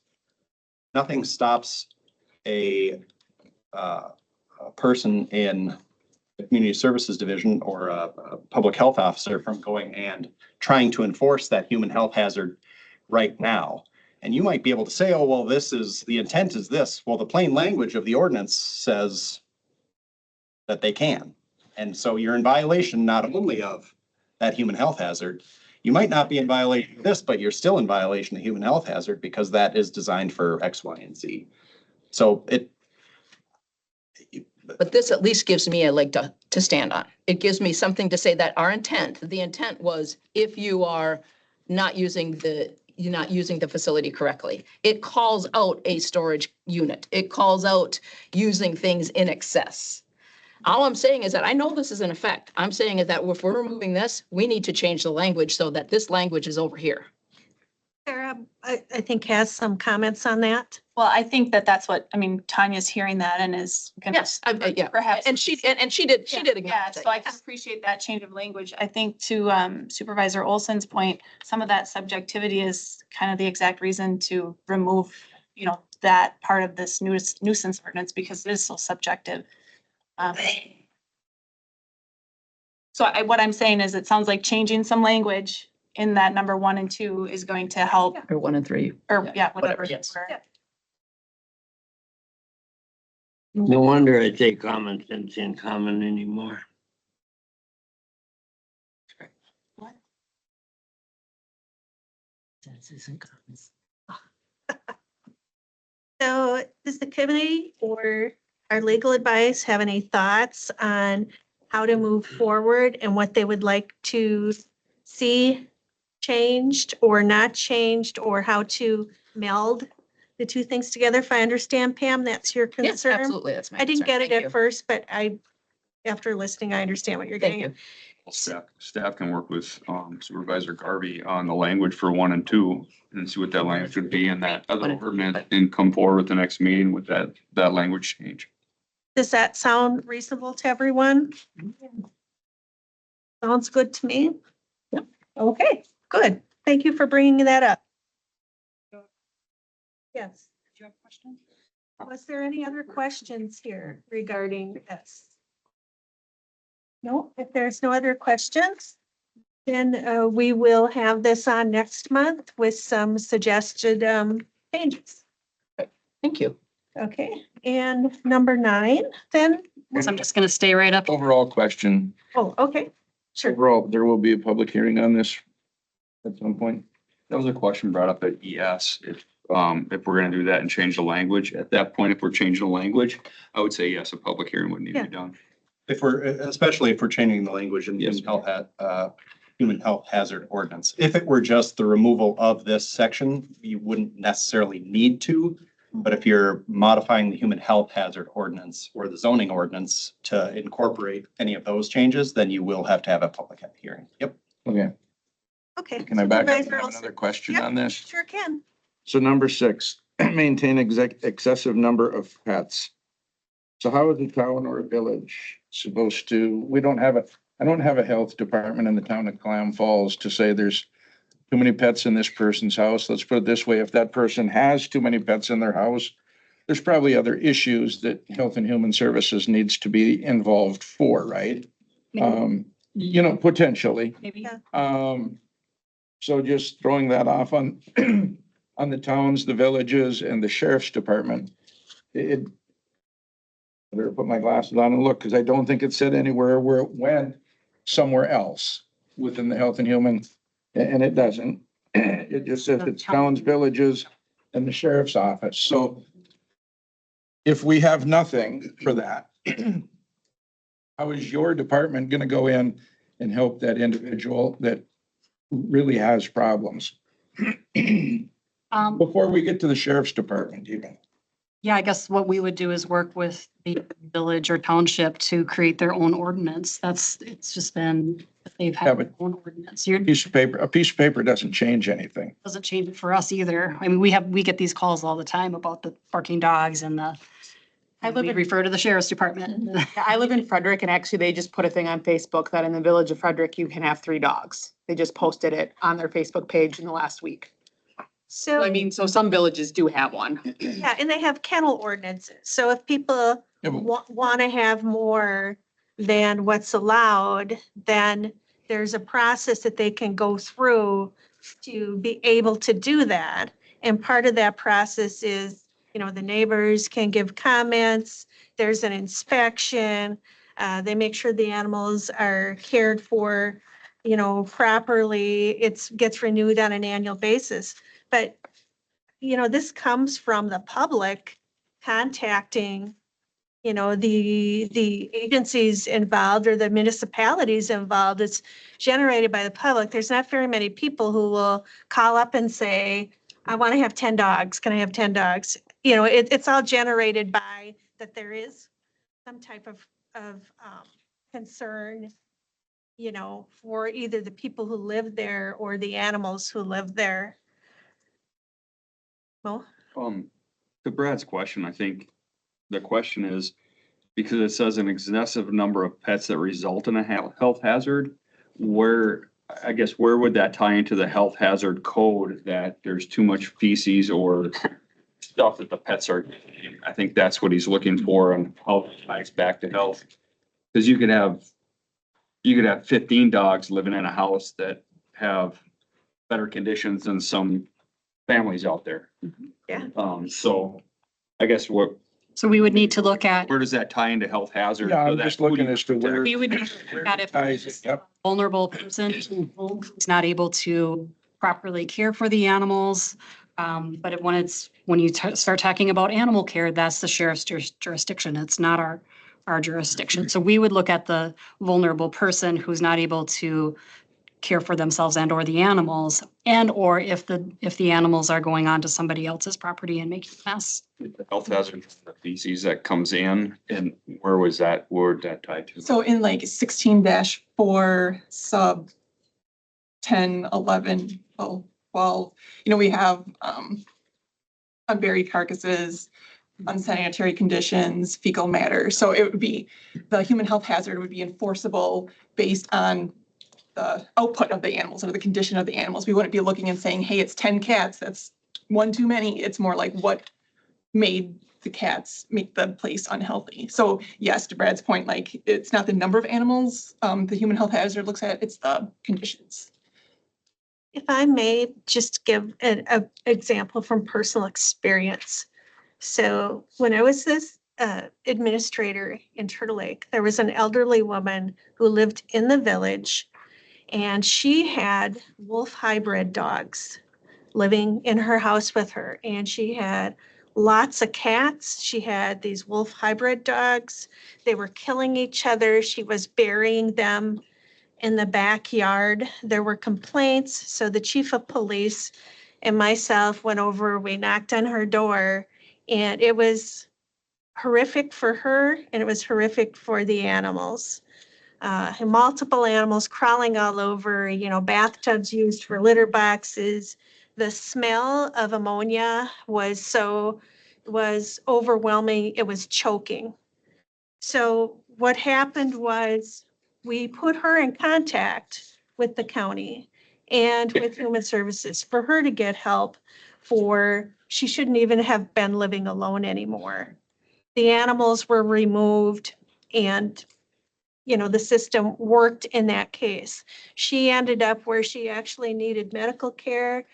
a person in the community services division or a public health officer from going and trying to enforce that human health hazard right now. And you might be able to say, oh, well, the intent is this. Well, the plain language of the ordinance says that they can. And so you're in violation not only of that human health hazard, you might not be in violation of this, but you're still in violation of human health hazard because that is designed for X, Y, and Z. So But this at least gives me a leg to stand on. It gives me something to say that the intent was if you are not using the facility correctly. It calls out a storage unit. It calls out using things in excess. All I'm saying is that I know this is in effect. I'm saying is that if we're removing this, we need to change the language so that this language is over here. Sarah, I think has some comments on that. Well, I think that that's what, I mean, Tanya's hearing that and is gonna. Yes, yeah. Perhaps. And she did Yeah, acknowledge yeah, it, so I can yes. appreciate that change of language. I think to Supervisor Olson's point, some of that subjectivity is kind of the exact reason to remove, that part of this nuisance ordinance because it is so subjective. So what I'm saying is it sounds like changing some language in that number 1 and 2 is going to help, Or 1 and 3. or whatever. yes. Or- No wonder I say common sense ain't common anymore. So does the committee or our legal advice have any thoughts on how to move forward and what they would like to see changed or not changed, or how to meld the two things together? If I understand, Pam, that's your Yes, concern. absolutely. That's my I didn't concern. get it Thank you. at first, but after listening, I understand what you're Thank getting at. you. Staff can work with Supervisor Garvey on the language for 1 and 2 and see what that language would be in that other ordinance and come forward with the next meeting with that language change. Does that sound reasonable to everyone? Sounds good to me. Yep. Okay, good. Thank you for bringing that up. Yes. Do you have a question? Was there any other questions here regarding this? No, if there's no other questions, then we will have this on next month with some suggested changes. Thank you. Okay, and number 9, then? So I'm just gonna stay right up. Overall question, Oh, okay, sure. overall, there will be a public hearing on this at some point. That was a question brought up at ES, if we're gonna do that and change the language. At that point, if we're changing the language, I would say yes, a public hearing would need to be done. especially if we're changing the language in the Yes. human health hazard ordinance. If it were just the removal of this section, you wouldn't necessarily need to. But if you're modifying the human health hazard ordinance or the zoning ordinance to incorporate any of those changes, then you will have to have a public hearing. Yep. Okay, Okay. can I back up and Supervisor have Olson. another question Yep. on this? Sure can. So number 6, maintain excessive number of pets. So how is a town or a village supposed to, I don't have a health department in the town of Clam Falls to say there's too many pets in this person's house. Let's put it this way, if that person has too many pets in their house, there's probably other issues that Health and Human Services needs to be involved for, right? Potentially. Maybe. So just throwing that off on, on the towns, the villages and the sheriff's department. I better put my glasses on and look, because I don't think it said anywhere where it went somewhere else within the Health and Human, and it doesn't. It just says it's towns, villages and the sheriff's office. So if we have nothing for that, how is your department gonna go in and help that individual that really has problems? Before we get to the sheriff's department even. Yeah, I guess what we would do is work with the village or township to create their own ordinance. It's just been, they've Yeah, had but- their own ordinance. You're, A piece of paper doesn't change anything. doesn't change it for us either. I mean, we get these calls all the time about the barking dogs and I live we in- refer to the sheriff's department. Yeah, I live in Frederick and actually they just put a thing on Facebook that in the village of Frederick, you can have 3 dogs. They just posted it on their Facebook page in the last week. So I So, mean, so some villages do have one. yeah, and they have kennel ordinances. So if people Yeah, but- want to have more than what's allowed, then there's a process that they can go through to be able to do that. And part of that process is, the neighbors can give comments, there's an inspection, they make sure the animals are cared for, properly. It gets renewed on an annual basis. But, this comes from the public contacting the agencies involved or the municipalities involved. It's generated by the public. There's not very many people who will call up and say, I want to have 10 dogs. Can I have 10 dogs? It's all generated by that there is some type of concern, for either the people who live there or the animals who live there. Well, To Brad's question, I think the question is, because it says an excessive number of pets that result in a health hazard, where would that tie into the health hazard code, that there's too much feces or stuff that the pets are getting? I think that's what he's looking for and how it ties back to health. Because you could have 15 dogs living in a house that have better conditions than some families out there. Yeah. So I guess So we would need to look at, where does that tie into health hazard? Yeah, So I'm that just looking food- as to where. we would need to look at if ties it. Yep. vulnerable person who's not able to properly care for the animals. But when you start talking about animal care, that's the sheriff's jurisdiction. It's not our jurisdiction. So we would look at the vulnerable person who's not able to care for themselves and or the animals, and or if the animals are going on to somebody else's property and making a mess. The health hazard, the feces that comes in, and where would that tie to? So in like 16-4 sub 10, 11, 12, we have unburied carcasses, unsanitary conditions, fecal matter. So it would be, the human health hazard would be enforceable based on the output of the animals or the condition of the animals. We wouldn't be looking and saying, hey, it's 10 cats, that's one too many. It's more like what made the cats make the place unhealthy. So yes, to Brad's point, like it's not the number of animals the human health hazard looks at, it's the conditions. if I may just give an example from personal experience. So when I was this administrator in Turtle Lake, there was an elderly woman who lived in the village, and she had wolf hybrid dogs living in her house with her. And she had lots of cats. She had these wolf hybrid dogs. They were killing each other. She was burying them in the backyard. There were complaints. So the chief of police and myself went over, we knocked on her door, and it was horrific for her and it was horrific for the animals. And multiple animals crawling all over, bathtubs used for litter boxes. The smell of ammonia was overwhelming. It was choking. So what happened was we put her in contact with the county and with Human Services for her to get help she shouldn't even have been living alone anymore. The animals were removed and the system worked in that case. She ended up where she actually needed medical care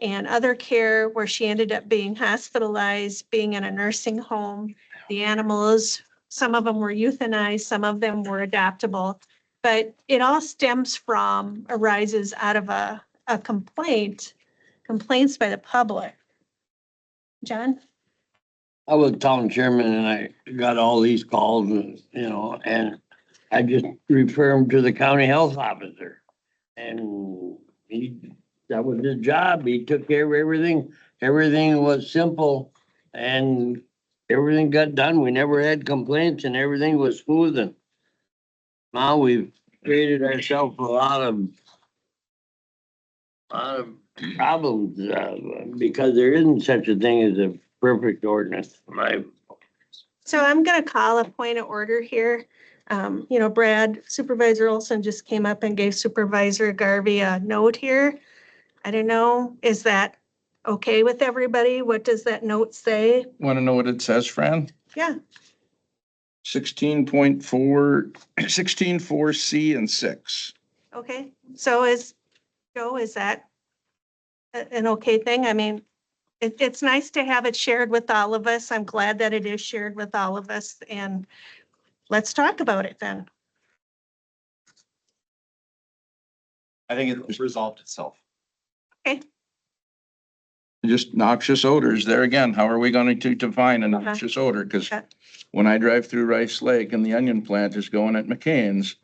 and other care, where she ended up being hospitalized, being in a nursing home. The animals, some of them were euthanized, some of them were adoptable, but it all arises out of a complaints by the public. John? I was town chairman and I got all these calls and, and I just refer them to the county health officer. And that was his job. He took care of everything. Everything was simple. And everything got done. We never had complaints and everything was smooth and now we've created ourselves a lot of problems, because there isn't such a thing as a perfect ordinance. So I'm gonna call a point of order here. Brad, Supervisor Olson just came up and gave Supervisor Garvey a note here. I don't know, is that okay with everybody? What does that note say? Want to know what it says, Fran? Yeah, 16.4, 16.4C and 6. okay. So Joe, is that an okay thing? I mean, it's nice to have it shared with all of us. I'm glad that it is shared with all of us, and let's talk about it then. I think it resolved itself. Just noxious odors. There again, how are we going to define a noxious odor? Because Okay. when I drive through Rice Lake and the onion plant is going at McCain's,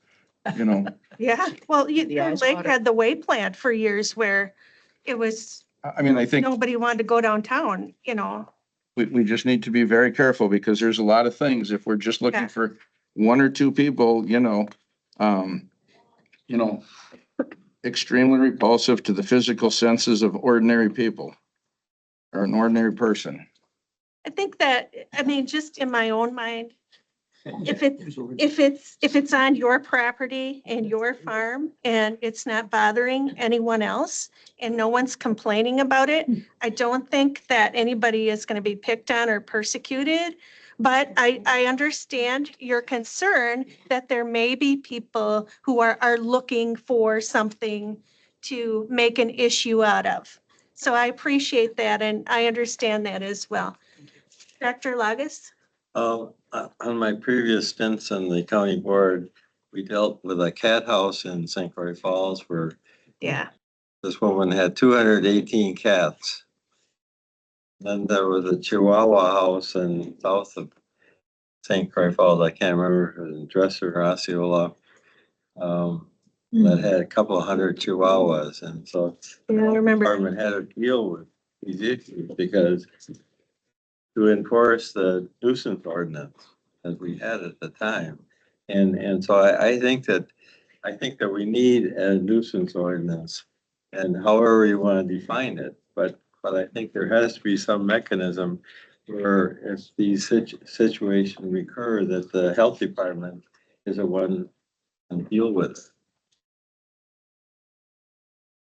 Yeah, well, Yeah, it's Lake water. had the way plant for years where it was, I mean, I think nobody wanted to go downtown, we just need to be very careful because there's a lot of things. If we're just Yeah. looking for one or two people, extremely repulsive to the physical senses of ordinary people or an ordinary person. I think that, I mean, just in my own mind, if it's on your property and your farm and it's not bothering anyone else and no one's complaining about it, I don't think that anybody is going to be picked on or persecuted. But I understand your concern that there may be people who are looking for something to make an issue out of. So I appreciate that and I understand that as well. Dr. Lagus? On my previous stints on the county board, we dealt with a cat house in St. Croix Falls where Yeah. this woman had 218 cats. Then there was a Chihuahua house in south of St. Croix Falls. I can't remember if it was in Dresser or Osceola. That had a couple of hundred Chihuahuas. And so Yeah, I remember. department had to deal with these issues because to enforce the nuisance ordinance as we had at the time. And so I think that we need a nuisance ordinance and however you want to define it, but I think there has to be some mechanism where if these situations recur, that the health department is the one to deal with it.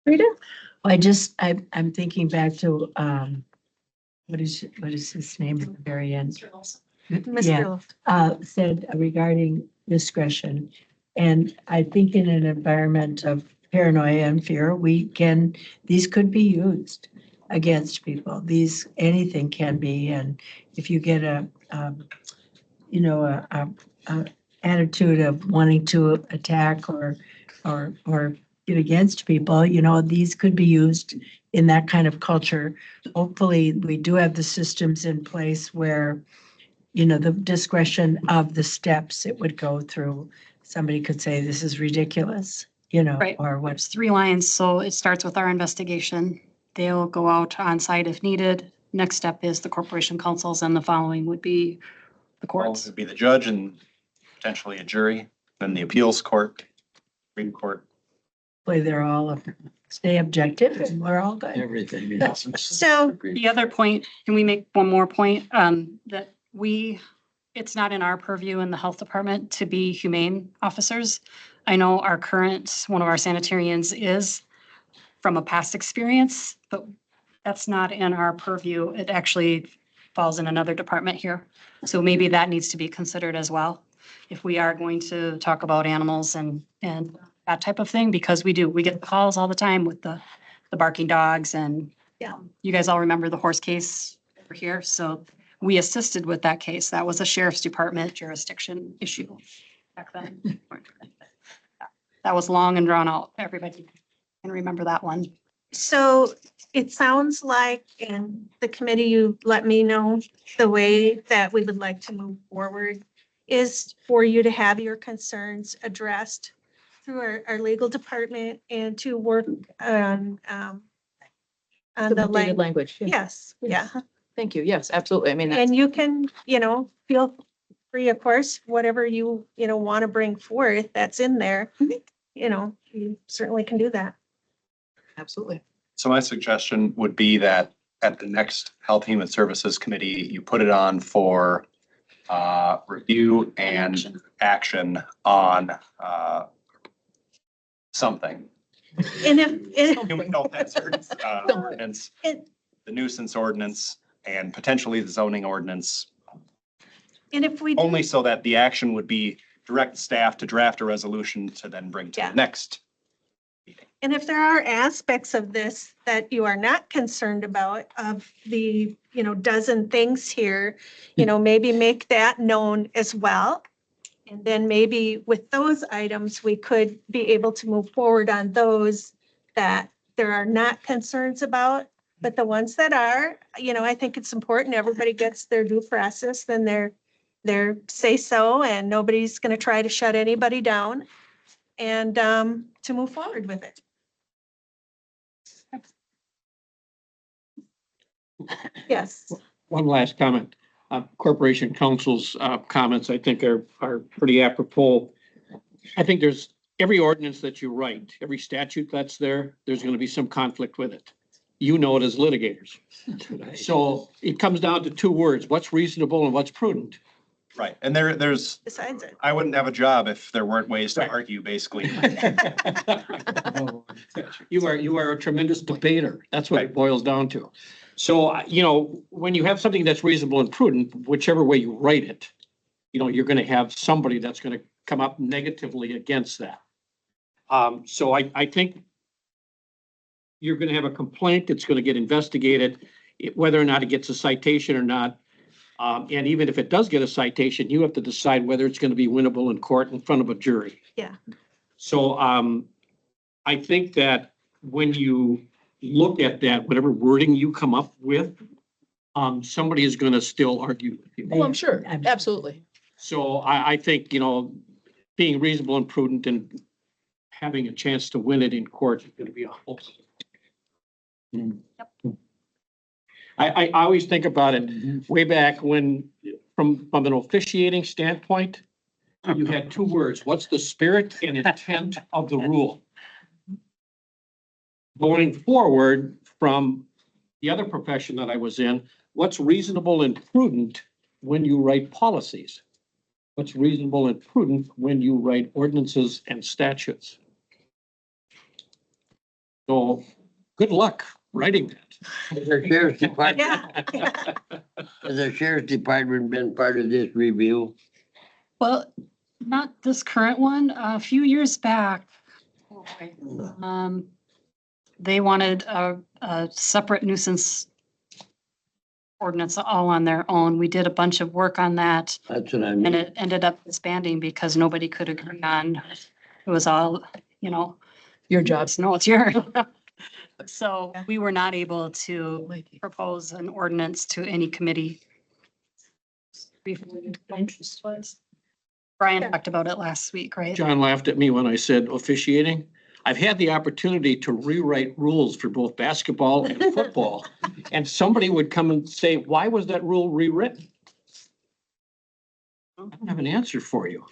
Rita? I'm thinking back to, what is his name at the very end? Mr. Said regarding discretion. And I think in an environment of paranoia and fear, these could be used against people. Anything can be. And if you get a attitude of wanting to attack or get against people, these could be used in that kind of culture. Hopefully, we do have the systems in place where, the discretion of the steps it would go through. Somebody could say, this is ridiculous, Right. or It's what's, 3 lines, so it starts with our investigation. They'll go out on site if needed. Next step is the corporation councils, and the following would be the Well, courts. it'd be the judge and potentially a jury, then the appeals court, Supreme Court. hopefully they're all stay objective and we're all good. Everything. So, The other point, can we make one more point? That it's not in our purview in the health department to be humane officers. I know one of our sanitarians is from a past experience, but that's not in our purview. It actually falls in another department here. So maybe that needs to be considered as well. If we are going to talk about animals and that type of thing, because we get calls all the time with the barking dogs and you guys all remember the horse case over here. So we assisted with that case. That was a sheriff's department jurisdiction issue back then. That was long and drawn out. Everybody can remember that one. so it sounds like in the committee, you let me know the way that we would like to move forward is for you to have your concerns addressed through our legal department and to work on the language. language. Yes, yeah. Thank you. Yes, absolutely. I mean, that's, And you can, feel free, of course, whatever you, want to bring forth that's in there, you certainly can do that. absolutely. So my suggestion would be that at the next Health and Human Services Committee, you put it on for review and action on something. And if, Human health hazards ordinance, and the nuisance ordinance, and potentially the zoning ordinance, if we do, only so that the action would be direct staff to draft a resolution to then bring to Yeah. the next. and if there are aspects of this that you are not concerned about, of the, dozen things here, maybe make that known as well. And then maybe with those items, we could be able to move forward on those that there are not concerns about. But the ones that are, I think it's important everybody gets their due process, then their say so, and nobody's going to try to shut anybody down, and to move forward with it. Yes. One last comment. Corporation Council's comments, I think, are pretty apropos. I think there's every ordinance that you write, every statute that's there's going to be some conflict with it. You know it as litigators. So it comes down to two words: what's reasonable and what's prudent. Right. And there's, Besides it. I wouldn't have a job if there weren't ways to argue, basically. You are a tremendous debater. That's what it boils down to. So, when you have something that's reasonable and prudent, whichever way you write it, you're going to have somebody that's going to come up negatively against that. So I think you're going to have a complaint that's going to get investigated, whether or not it gets a citation or not. And even if it does get a citation, you have to decide whether it's going to be winnable in court in front of a jury. Yeah. So I think that when you look at that, whatever wording you come up with, somebody is going to still argue with you. Well, I'm sure. Absolutely. So I think, being reasonable and prudent and having a chance to win it in court is going to be a whole. I always think about it way back when, from an officiating standpoint, you had two words: what's the spirit and intent of the rule? Going forward from the other profession that I was in, what's reasonable and prudent when you write policies? What's reasonable and prudent when you write ordinances and statutes? So good luck writing that. Has the sheriff's department, Yeah. has the sheriff's department been part of this review? Well, not this current one. A few years back, oh boy, they wanted a separate nuisance ordinance all on their own. We did a bunch of work on that, That's what I and mean. it ended up disbanding because nobody could agree on, it was all, Your job. no, it's yours. So we were not able to propose an ordinance to any committee. Brian talked about it last week, right? John laughed at me when I said officiating. I've had the opportunity to rewrite rules for both basketball and football. And somebody would come and say, why was that rule rewritten? I don't have an answer for you.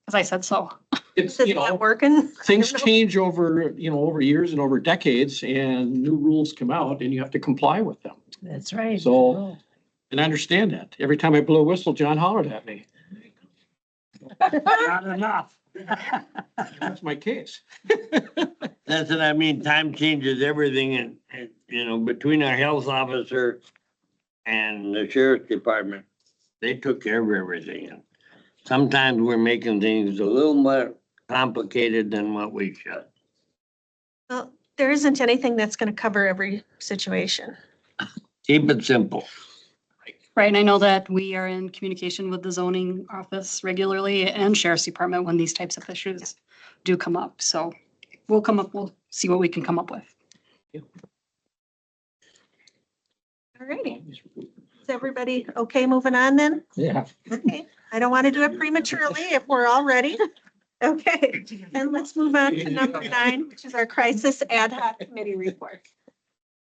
Because I said so. It's, Is it not working? things change over years and over decades, and new rules come out and you have to comply with them. That's right. So, and I understand that. Every time I blew a whistle, John hollered at me. Not enough. That's my case. That's what I mean. Time changes everything and, between our health officer and the sheriff's department, they took care of everything. And sometimes we're making things a little more complicated than what we should. Well, there isn't anything that's going to cover every situation. Keep it simple. Right, and I know that we are in communication with the zoning office regularly and sheriff's department when these types of issues do come up. So we'll see what we can come up with. All righty. Is everybody okay moving on then? Yeah. Okay, I don't want to do it prematurely if we're all ready. Okay, and let's move on to number 9, which is our crisis ad hoc committee report.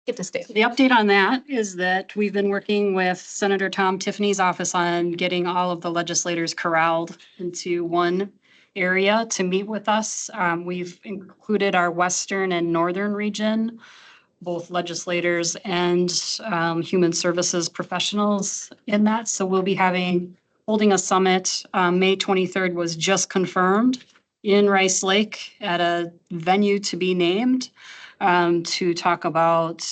Get to stay. The update on that is that we've been working with Senator Tom Tiffany's office on getting all of the legislators corralled into one area to meet with us. We've included our western and northern region, both legislators and human services professionals in that. So we'll be holding a summit. May 23rd was just confirmed in Rice Lake at a venue to be named to talk about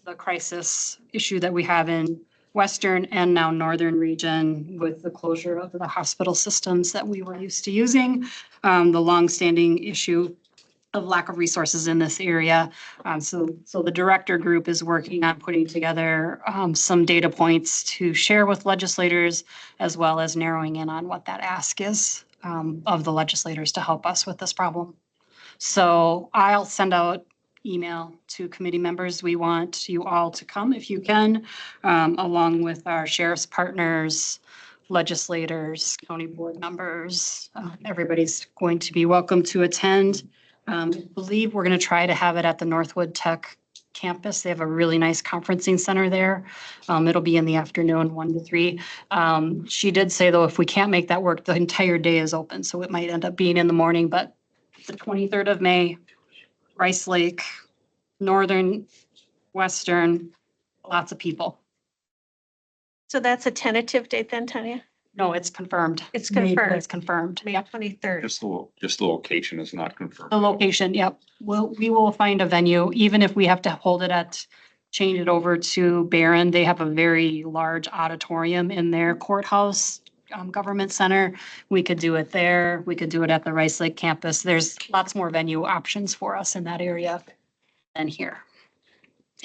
the crisis issue that we have in western and now northern region with the closure of the hospital systems that we were used to using, the longstanding issue of lack of resources in this area. So the director group is working on putting together some data points to share with legislators, as well as narrowing in on what that ask is of the legislators to help us with this problem. So I'll send out email to committee members. We want you all to come if you can, along with our sheriff's partners, legislators, county board members. Everybody's going to be welcome to attend. I believe we're going to try to have it at the Northwood Tech campus. They have a really nice conferencing center there. It'll be in the afternoon, 1 to 3. She did say, though, if we can't make that work, the entire day is open. So it might end up being in the morning, but the 23rd of May, Rice Lake, northern, western, lots of people. So that's a tentative date then, Tanya? No, it's confirmed. It's It's confirmed, confirmed. May Yep. 23rd. Just the location is not confirmed. The location, yep. We will find a venue, even if we have to hold it change it over to Barron. They have a very large auditorium in their courthouse, government center. We could do it there. We could do it at the Rice Lake campus. There's lots more venue options for us in that area than here.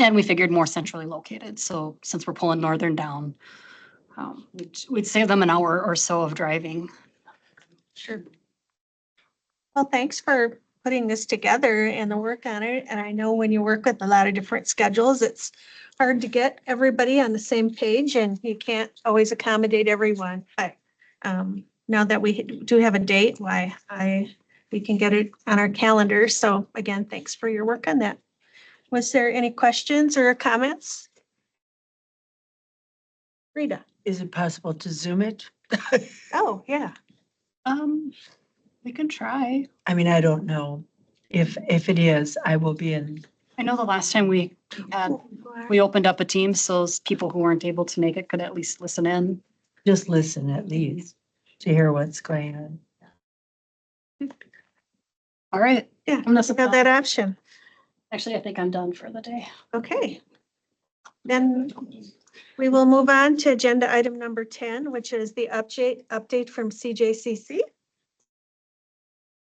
And we figured more centrally located. So since we're pulling northern down, we'd save them an hour or so of driving. Sure. Well, thanks for putting this together and the work on it. And I know when you work with a lot of different schedules, it's hard to get everybody on the same page and you can't always accommodate everyone. But now that we do have a date, we can get it on our calendar. So again, thanks for your work on that. Was there any questions or comments? Rita? Is it possible to Zoom it? Oh, yeah. We can try. I mean, I don't know. If it is, I will be in. I know the last time we opened up a team, so people who weren't able to make it could at least listen in. Just listen at least to hear what's going on. All right. Yeah, I'm gonna have that option. Actually, I think I'm done for the day. Okay. Then we will move on to agenda item number 10, which is the update from CJCC.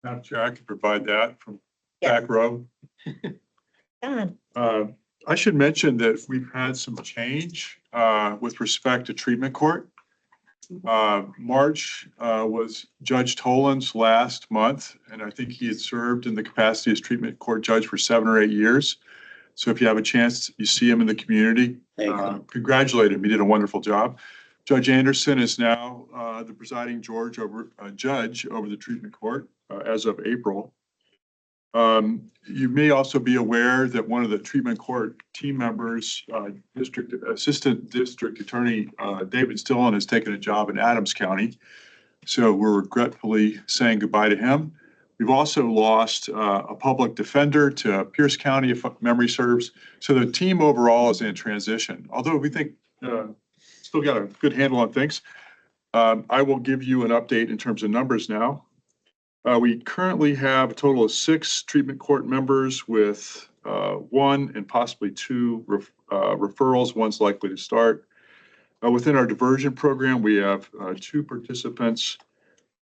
Madam Chair, I can provide that from back row. Don. I should mention that we've had some change with respect to treatment court. March was Judge Toland's last month, and I think he had served in the capacity as treatment court judge for 7 or 8 years. So if you have a chance, you see him in the community, congratulate him. He did a wonderful job. Judge Anderson is now the presiding judge over the treatment court as of April. You may also be aware that one of the treatment court team members, Assistant District Attorney David Stillen, has taken a job in Adams County. So we're regretfully saying goodbye to him. We've also lost a public defender to Pierce County, if memory serves. So the team overall is in transition. Although we think still got a good handle on things. I will give you an update in terms of numbers now. We currently have a total of 6 treatment court members with 1 and possibly 2 referrals. One's likely to start. Within our diversion program, we have 2 participants,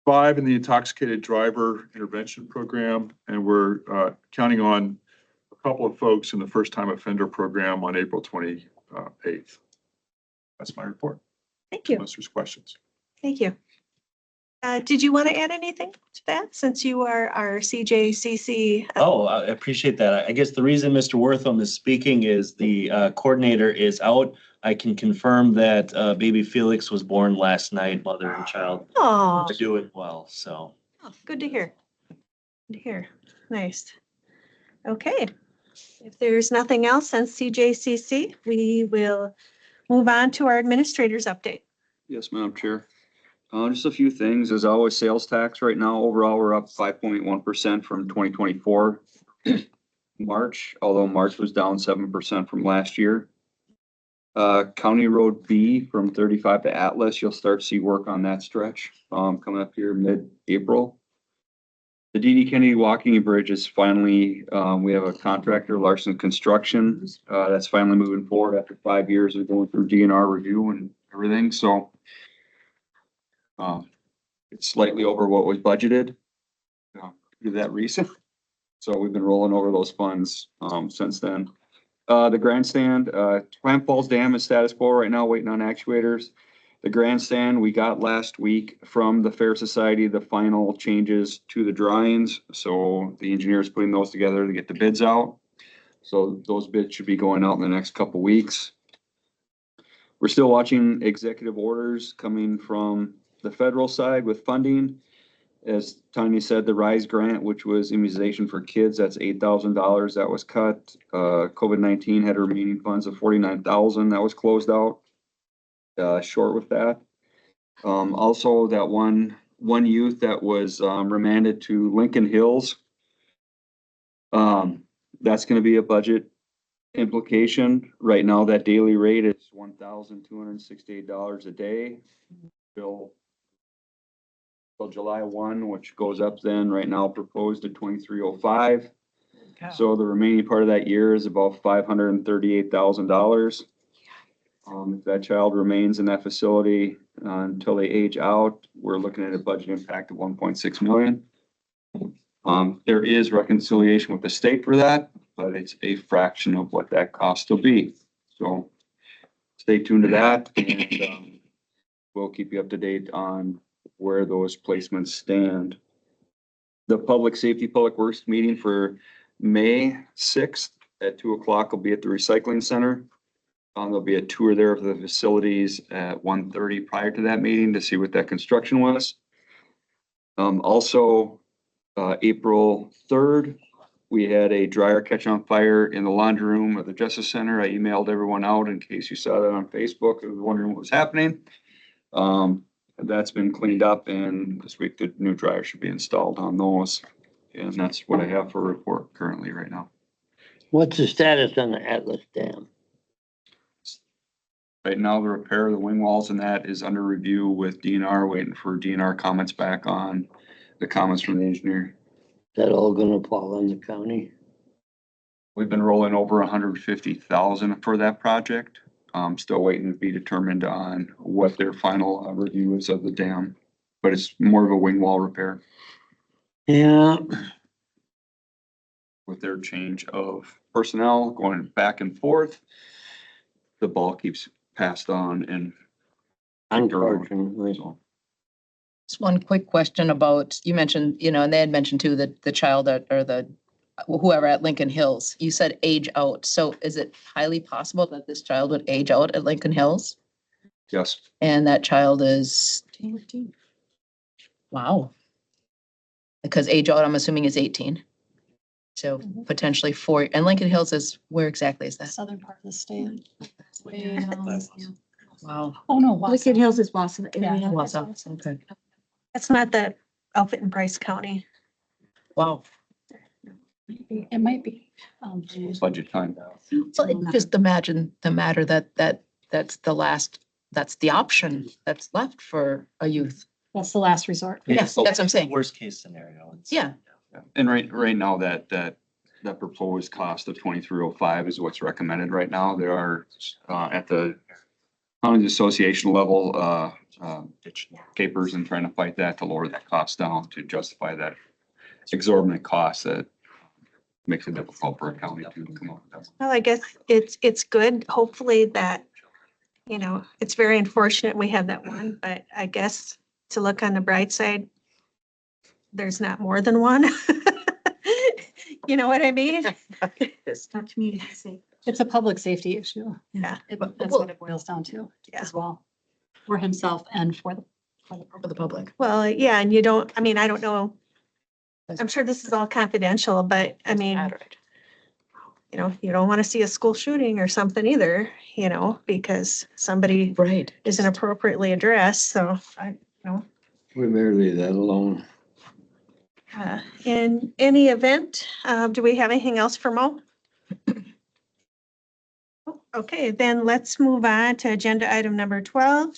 5 in the intoxicated driver intervention program, and we're counting on a couple of folks in the first time offender program on April 28th. That's my report. Thank you. Unless there's questions. Thank you. Did you want to add anything to that since you are our CJCC? Oh, I appreciate that. I guess the reason Mr. Wortham is speaking is the coordinator is out. I can confirm that baby Felix was born last night, mother and child. Oh, Are doing well, so. good to hear. Good to hear. Nice. Okay. If there's nothing else on CJCC, we will move on to our administrator's update. Yes, Madam Chair. Just a few things. As always, sales tax right now, overall, we're up 5.1% from 2024 March, although March was down 7% from last year. County Road B from 35 to Atlas, you'll start to see work on that stretch, coming up here mid-April. The D.D. Kennedy Walking Bridge is finally, we have a contractor, Larson Construction, that's finally moving forward after 5 years of going through DNR review and everything, so it's slightly over what was budgeted, to that reason. So we've been rolling over those funds, since then. The grandstand, Clam Falls Dam is status quo right now, waiting on actuators. The grandstand, we got last week from the Fair Society, the final changes to the drawings. So the engineer's putting those together to get the bids out. So those bids should be going out in the next couple weeks. We're still watching executive orders coming from the federal side with funding. As Tanya said, the RISE grant, which was immunization for kids, that's $8,000. That was cut. COVID-19 had remaining funds of $49,000. That was closed out. Short with that. Also, that one youth that was remanded to Lincoln Hills. That's going to be a budget implication. Right now, that daily rate is $1,268 a day. Bill July 1, which goes up then right now proposed at 2305. So the remaining part of that year is about $538,000. If that child remains in that facility until they age out, we're looking at a budget impact of 1.6 million. There is reconciliation with the state for that, but it's a fraction of what that cost will be. So stay tuned to that, and we'll keep you up to date on where those placements stand. The Public Safety Public Works meeting for May 6th at 2:00 will be at the Recycling Center. There'll be a tour there of the facilities at 1:30 prior to that meeting to see what that construction was. Also, April 3rd, we had a dryer catch on fire in the laundry room of the Justice Center. I emailed everyone out in case you saw that on Facebook and was wondering what was happening. That's been cleaned up, and this week the new dryer should be installed on those. And that's what I have for report currently right now. What's the status on the Atlas Dam? Right now, the repair of the wing walls and that is under review with DNR, waiting for DNR comments back on the comments from the engineer. Is that all gonna fall on the county? We've been rolling over 150,000 for that project. Still waiting to be determined on what their final review is of the dam, but it's more of a wing wall repair. Yeah. With their change of personnel going back and forth, the ball keeps passed on and. Unfortunately. Just one quick question about, you mentioned, and they had mentioned too, that the child or the whoever at Lincoln Hills, you said age out. So is it highly possible that this child would age out at Lincoln Hills? Yes. And that child is 18. Wow. Because age out, I'm assuming, is 18. So potentially 4, and Lincoln Hills is, where exactly is that? Southern part of the state. Wow. Oh, no. Lincoln Hills is Wausau. Yeah. Wausau, okay. That's not the outfit in Bryce County. Wow. It might be. Budget time. So just imagine the matter that's the option that's left for a youth. That's the last resort. Yes, that's what I'm saying. Worst case scenario. Yeah. And right now that proposed cost of 2305 is what's recommended right now. There are at the county association level capers and trying to fight that to lower that cost down to justify that exorbitant cost that makes it difficult for a county to come up with that. Well, I guess it's good. Hopefully that, it's very unfortunate we have that one, but I guess to look on the bright side, there's not more than one. You know what I mean? It's not community safe. It's a public safety issue. Yeah. That's what it boils down to as well. For himself and for the public. Well, yeah, and I don't know. I'm sure this is all confidential, but I mean, you know, you don't want to see a school shooting or something either, you know, because somebody Right. isn't appropriately addressed. So I, you know, We better leave that alone. in any event, do we have anything else for Mo? Okay, then let's move on to agenda item number 12,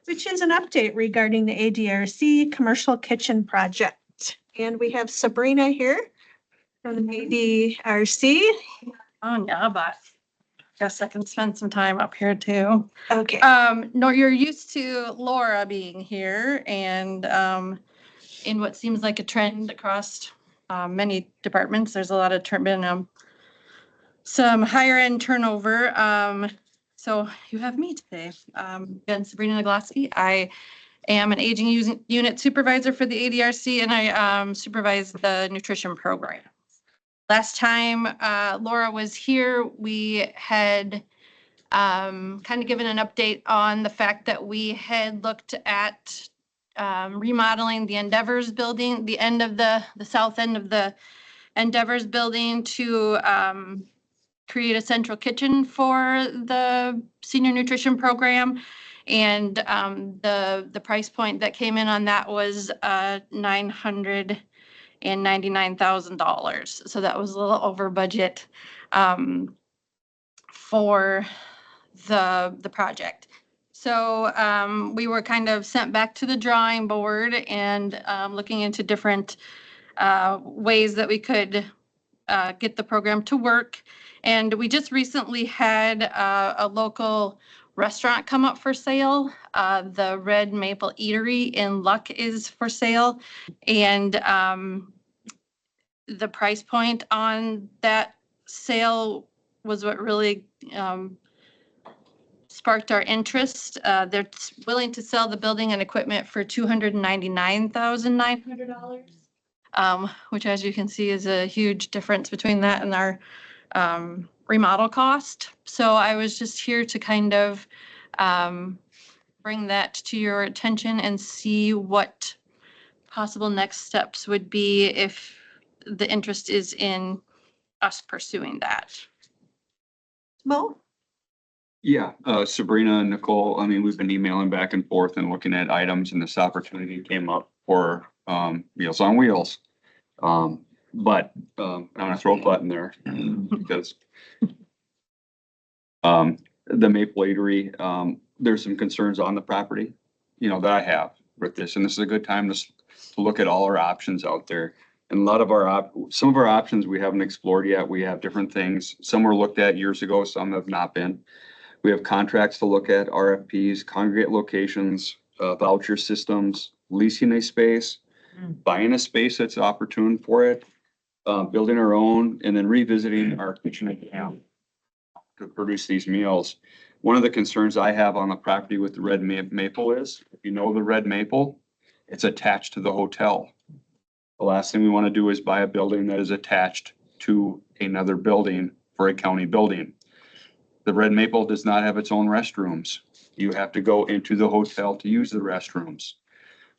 which is an update regarding the ADRC commercial kitchen project. And we have Sabrina here from the ADRC. Oh, yeah, but guess I can spend some time up here too. Okay. No, you're used to Laura being here and, in what seems like a trend across, many departments, there's a lot of been, some higher end turnover. So you have me today. Again, Sabrina Nagloski. I am an aging unit supervisor for the ADRC and I, supervise the nutrition program. Last time, Laura was here, we had, kind of given an update on the fact that we had looked at, remodeling the Endeavors building, the end of the south end of the Endeavors building to, create a central kitchen for the senior nutrition program. And the price point that came in on that was $999,000. So that was a little over budget for the project. So we were kind of sent back to the drawing board and looking into different ways that we could get the program to work. And we just recently had a local restaurant come up for sale. The Red Maple Eatery in Luck is for sale. And the price point on that sale was what really sparked our interest. They're willing to sell the building and equipment for $299,900. Which as you can see is a huge difference between that and our remodel cost. So I was just here to kind of bring that to your attention and see what possible next steps would be if the interest is in us pursuing that. Mo? Yeah, Sabrina and Nicole, I mean, we've been emailing back and forth and looking at items and this opportunity came up for Meals on Wheels. But I'm gonna throw a button there because the Maple Eatery, there's some concerns on the property, you know, that I have with this, and this is a good time to look at all our options out there. And a lot of some of our options we haven't explored yet. We have different things. Some were looked at years ago, some have not been. We have contracts to look at, RFPs, congregate locations, voucher systems, leasing a space, buying a space that's opportune for it, building our own, and then revisiting our kitchen and camp to produce these meals. One of the concerns I have on the property with the Red Maple is, if you know the Red Maple, it's attached to the hotel. The last thing we want to do is buy a building that is attached to another building for a county building. The Red Maple does not have its own restrooms. You have to go into the hotel to use the restrooms,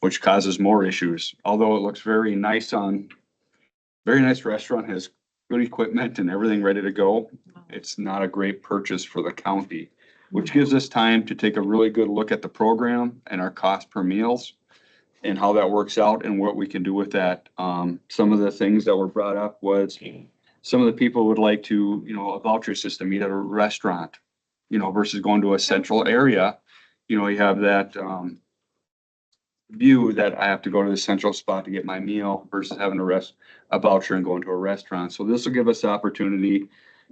which causes more issues. Although it looks very nice very nice restaurant, has good equipment and everything ready to go. It's not a great purchase for the county, which gives us time to take a really good look at the program and our cost per meals and how that works out and what we can do with that. Some of the things that were brought up was some of the people would like to, you know, a voucher system, eat at a restaurant, you know, versus going to a central area. You know, you have that, view that I have to go to the central spot to get my meal versus having a voucher and going to a restaurant. So this will give us the opportunity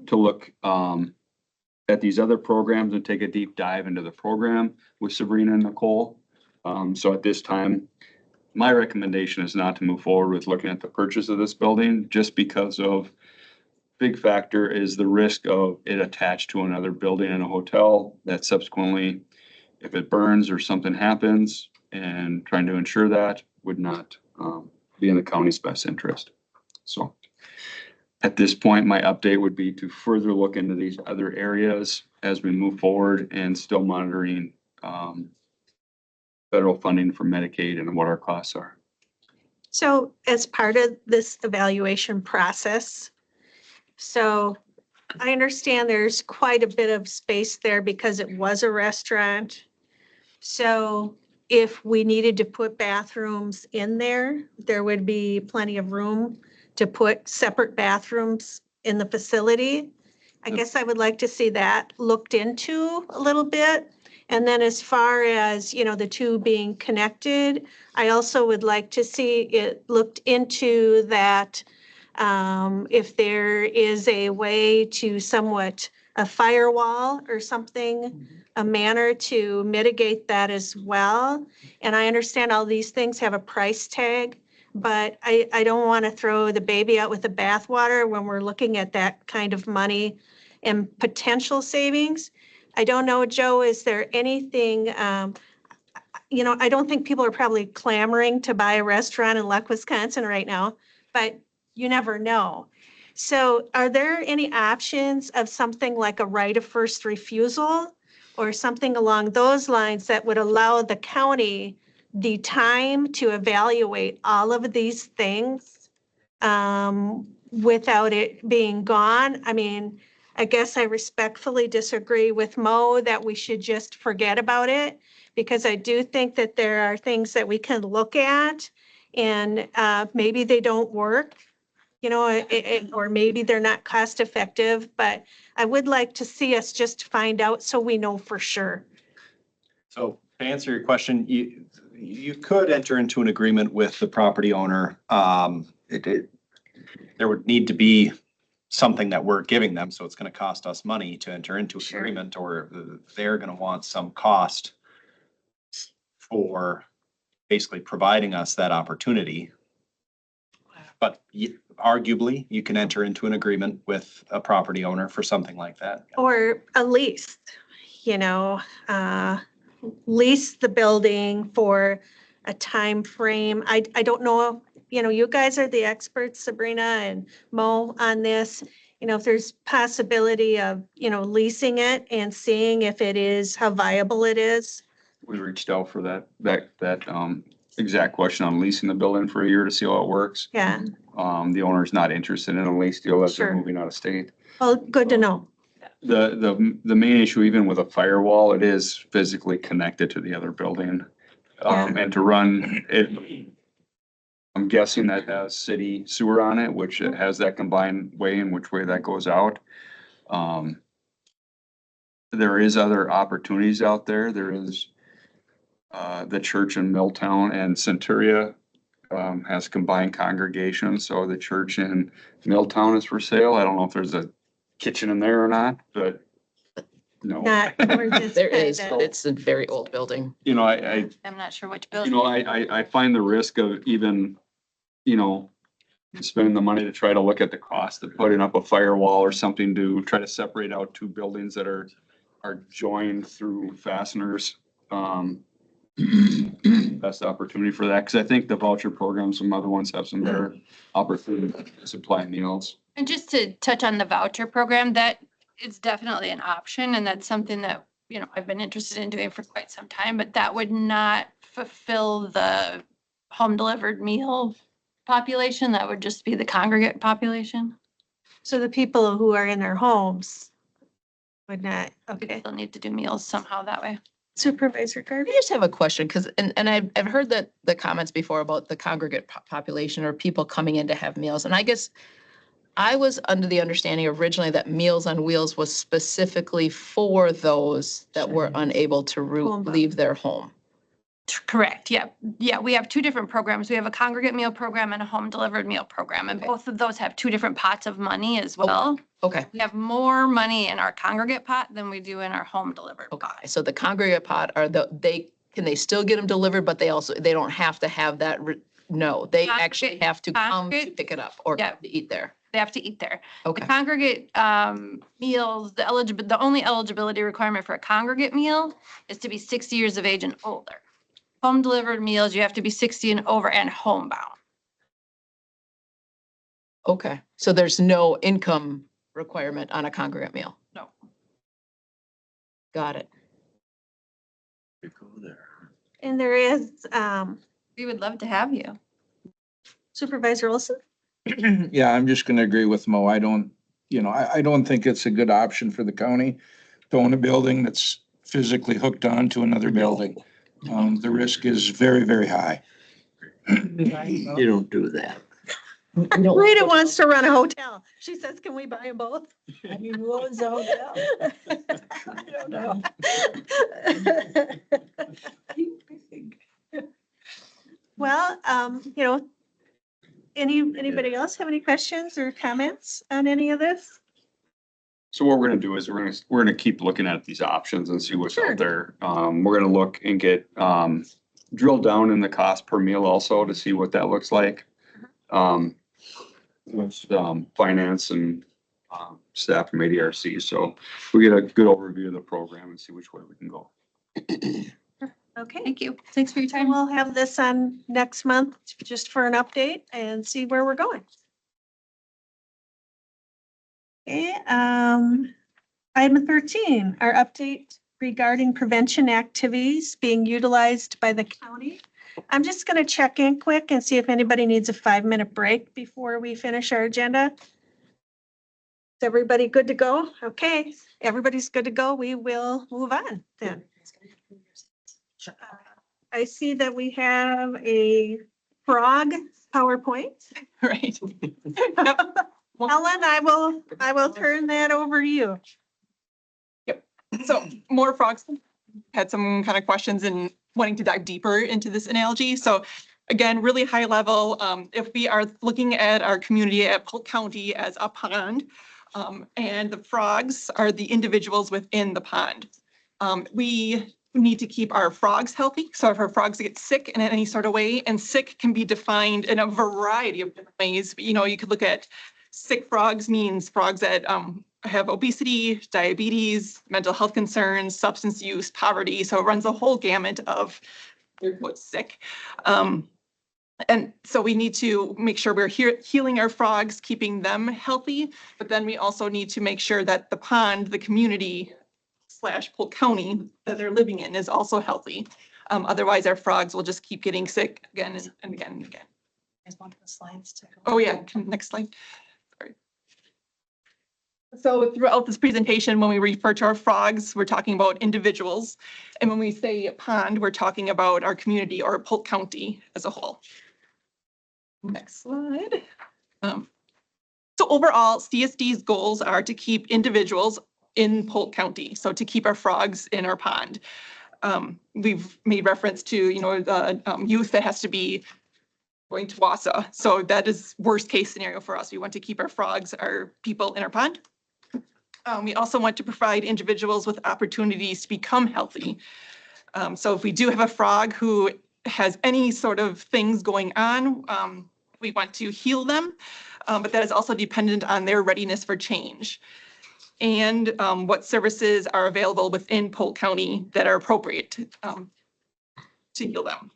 to look at these other programs and take a deep dive into the program with Sabrina and Nicole. So at this time, my recommendation is not to move forward with looking at the purchase of this building just because of big factor is the risk of it attached to another building in a hotel that subsequently, if it burns or something happens, and trying to ensure that would not be in the county's best interest. So at this point, my update would be to further look into these other areas as we move forward and still monitoring federal funding for Medicaid and what our costs are. So as part of this evaluation process, so I understand there's quite a bit of space there because it was a restaurant. So if we needed to put bathrooms in there, there would be plenty of room to put separate bathrooms in the facility. I guess I would like to see that looked into a little bit. And then as far as, the two being connected, I also would like to see it looked into that if there is a way to somewhat a firewall or something, a manner to mitigate that as well. And I understand all these things have a price tag, but I don't want to throw the baby out with the bathwater when we're looking at that kind of money and potential savings. I don't know, Joe, is there anything, I don't think people are probably clamoring to buy a restaurant in Luck, Wisconsin right now, but you never know. So are there any options of something like a right of first refusal or something along those lines that would allow the county the time to evaluate all of these things without it being gone? I mean, I guess I respectfully disagree with Mo that we should just forget about it, because I do think that there are things that we can look at and maybe they don't work, or maybe they're not cost effective, but I would like to see us just find out so we know for sure. So to answer your question, you could enter into an agreement with the property owner. There would need to be something that we're giving them, so it's gonna cost us money to enter into an agreement, or they're gonna want some cost for basically providing us that opportunity. But arguably, you can enter into an agreement with a property owner for something like that. Or a lease, lease the building for a time frame. I don't know, you guys are the experts, Sabrina and Mo, on this. If there's possibility of, leasing it and seeing if it is, how viable it is. We reached out for that exact question on leasing the building for a year to see how it works. Yeah, The owner's not interested in a lease deal as they're Sure. moving out of state. well, good to know. The main issue, even with a firewall, it is physically connected to the other building. And to run it, I'm guessing that has city sewer on it, which it has that combined way in which way that goes out. There is other opportunities out there. There is the church in Milltown and Centuria has combined congregations, so the church in Milltown is for sale. I don't know if there's a kitchen in there or not, but no. Not, we're just There is, kinda- but it's a very old building. I I'm not sure which you building. know, I find the risk of even, spending the money to try to look at the cost of putting up a firewall or something to try to separate out two buildings that are joined through fasteners. Best opportunity for that, because I think the voucher program, some other ones have some better opportunity to supply meals. And just to touch on the voucher program, that is definitely an option, and that's something that, I've been interested in doing for quite some time, but that would not fulfill the home delivered meal population. That would just be the congregate population. So the people who are in their homes would not, We'd okay. still need to do meals somehow that way. Supervisor I Garvey? just have a question, because, and I've heard that the comments before about the congregate population or people coming in to have meals. And I guess I was under the understanding originally that Meals on Wheels was specifically for those that were unable to Homebound. leave their home. Correct, yeah. Yeah, we have two different programs. We have a congregate meal program and a home delivered meal program, and both of those have two different pots of money as well. Okay. We have more money in our congregate pot than we do in our home delivered pot. Okay, so the congregate pot can they still get them delivered, but they don't have to have that, no, they actually have to come to pick it up or Yeah. to eat there. They have to eat there. The Okay, congregate meals, the only eligibility requirement for a congregate meal is to be 60 years of age and older. Home delivered meals, you have to be 60 and over and homebound. okay. So there's no income requirement on a congregate meal? No. Got it. You go there. And there is We would love to have you. Supervisor Olson? Yeah, I'm just gonna agree with Mo. I don't, you know, I don't think it's a good option for the county to own a building that's physically hooked on to another building. The risk is very, very high. You don't do that. Rita wants to run a hotel. She says, can we buy them both? I mean, who owns a hotel? I don't know. Well, anybody else have any questions or comments on any of this? So what we're gonna do is we're gonna keep looking at these options and see what's Sure. out there. We're gonna look and get, drill down in the cost per meal also to see what that looks like. With, finance and, staff from ADRC. So we get a good overview of the program and see which way we can go. Okay. Thank you. Thanks for your And time. we'll have this on next month just for an update and see where we're going. Okay, item 13, our update regarding prevention activities being utilized by the county. I'm just going to check in quick and see if anybody needs a 5-minute break before we finish our agenda. Is everybody good to go? Okay, everybody's good to go. We will move on then. I see that we have a frog PowerPoint. Right. Ellen, I will turn that over to you. So more frogs had some kind of questions and wanting to dive deeper into this analogy. So again, really high level, if we are looking at our community at Polk County as a pond, and the frogs are the individuals within the pond. We need to keep our frogs healthy. So if our frogs get sick in any sort of way, and sick can be defined in a variety of different ways. You know, you could look at sick frogs means frogs that have obesity, diabetes, mental health concerns, substance use, poverty. So it runs a whole gamut of what's sick. And so we need to make sure we're healing our frogs, keeping them healthy, but then we also need to make sure that the pond, the community / Polk County that they're living in is also healthy. Otherwise our frogs will just keep getting sick again and again and again. Guys want the slides to go? Oh yeah, next slide. Sorry. So throughout this presentation, when we refer to our frogs, we're talking about individuals. And when we say pond, we're talking about our community or Polk County as a whole. Next slide. So overall, CSD's goals are to keep individuals in Polk County. So to keep our frogs in our pond. We've made reference to, you know, the youth that has to be going to WASA. So that is worst case scenario for us. We want to keep our frogs, our people in our pond. We also want to provide individuals with opportunities to become healthy. So if we do have a frog who has any sort of things going on, we want to heal them, but that is also dependent on their readiness for change. And what services are available within Polk County that are appropriate to heal them.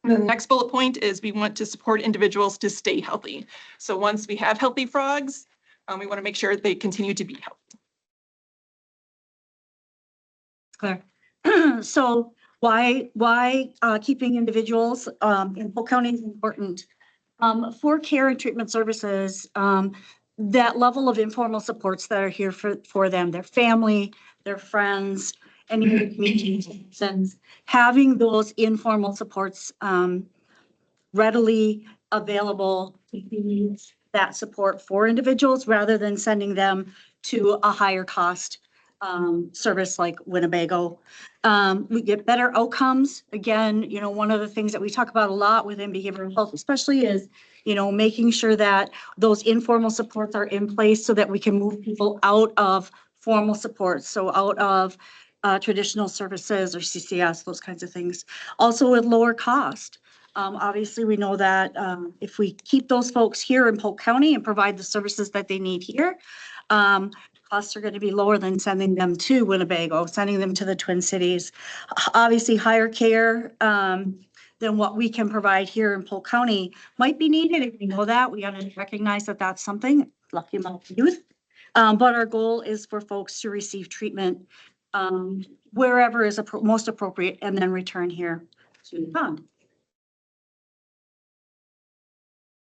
The next bullet point is we want to support individuals to stay healthy. So once we have healthy frogs, we want to make sure they continue to be healthy. Claire. So why keeping individuals in Polk County is important? For care and treatment services, that level of informal supports that are here for them, their family, their friends, any of the community citizens, having those informal supports readily available to be that support for individuals rather than sending them to a higher cost service like Winnebago. We get better outcomes. Again, you know, one of the things that we talk about a lot within behavioral health, especially is, you know, making sure that those informal supports are in place so that we can move people out of formal supports. So out of traditional services or CCS, those kinds of things. Also with lower cost. Obviously, we know that if we keep those folks here in Polk County and provide the services that they need here, costs are going to be lower than sending them to Winnebago, sending them to the Twin Cities. Obviously, higher care than what we can provide here in Polk County might be needed. If we know that, we got to recognize that that's something. Lucky amount of youth. But our goal is for folks to receive treatment wherever is most appropriate and then return here to the pond.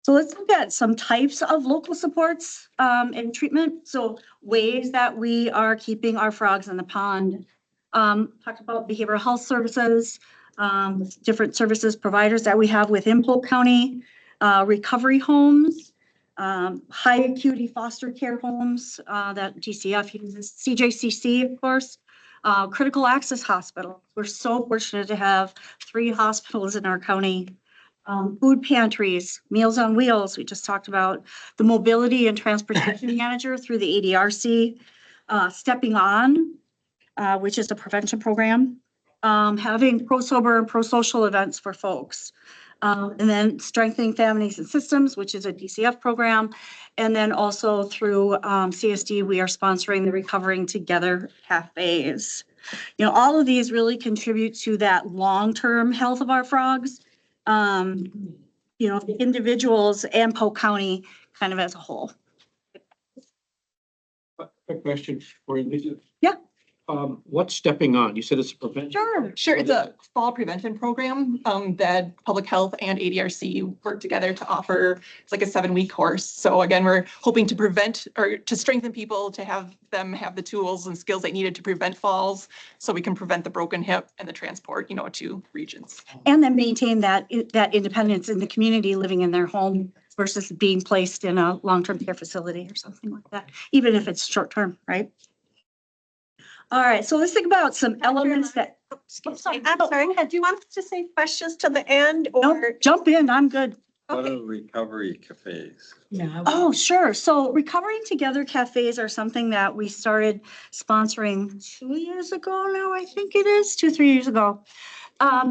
So let's look at some types of local supports and treatment. So ways that we are keeping our frogs in the pond. Talked about behavioral health services, different services providers that we have within Polk County, recovery homes, high acuity foster care homes that DCF uses, CJCC, of course, critical access hospital. We're so fortunate to have 3 hospitals in our county. Food pantries, Meals on Wheels, we just talked about, the mobility and transportation manager through the ADRC, Stepping On, which is a prevention program, having pro-sober and pro-social events for folks. And then Strengthening Families and Systems, which is a DCF program. And then also through CSD, we are sponsoring the Recovering Together cafes. You know, all of these really contribute to that long-term health of our frogs. You know, the individuals and Polk County kind of as a whole. Quick question for you, Lisa. Yeah. What's Stepping On? You said it's a prevention. Sure. It's a fall prevention program that Public Health and ADRC work together to offer. It's like a 7-week course. So again, we're hoping to prevent or to strengthen people, to have them have the tools and skills they needed to prevent falls, so we can prevent the broken hip and the transport, you know, to regions. And then maintain that independence in the community, living in their home versus being placed in a long-term care facility or something like that, even if it's short-term, right? All right, so let's think about some elements that. I'm sorry, do you want to say questions to the end No, or? jump in, I'm good. What are recovery cafes? Yeah. Oh, sure. So Recovering Together cafes are something that we started sponsoring 2 years ago now, I think it is, 2-3 years ago.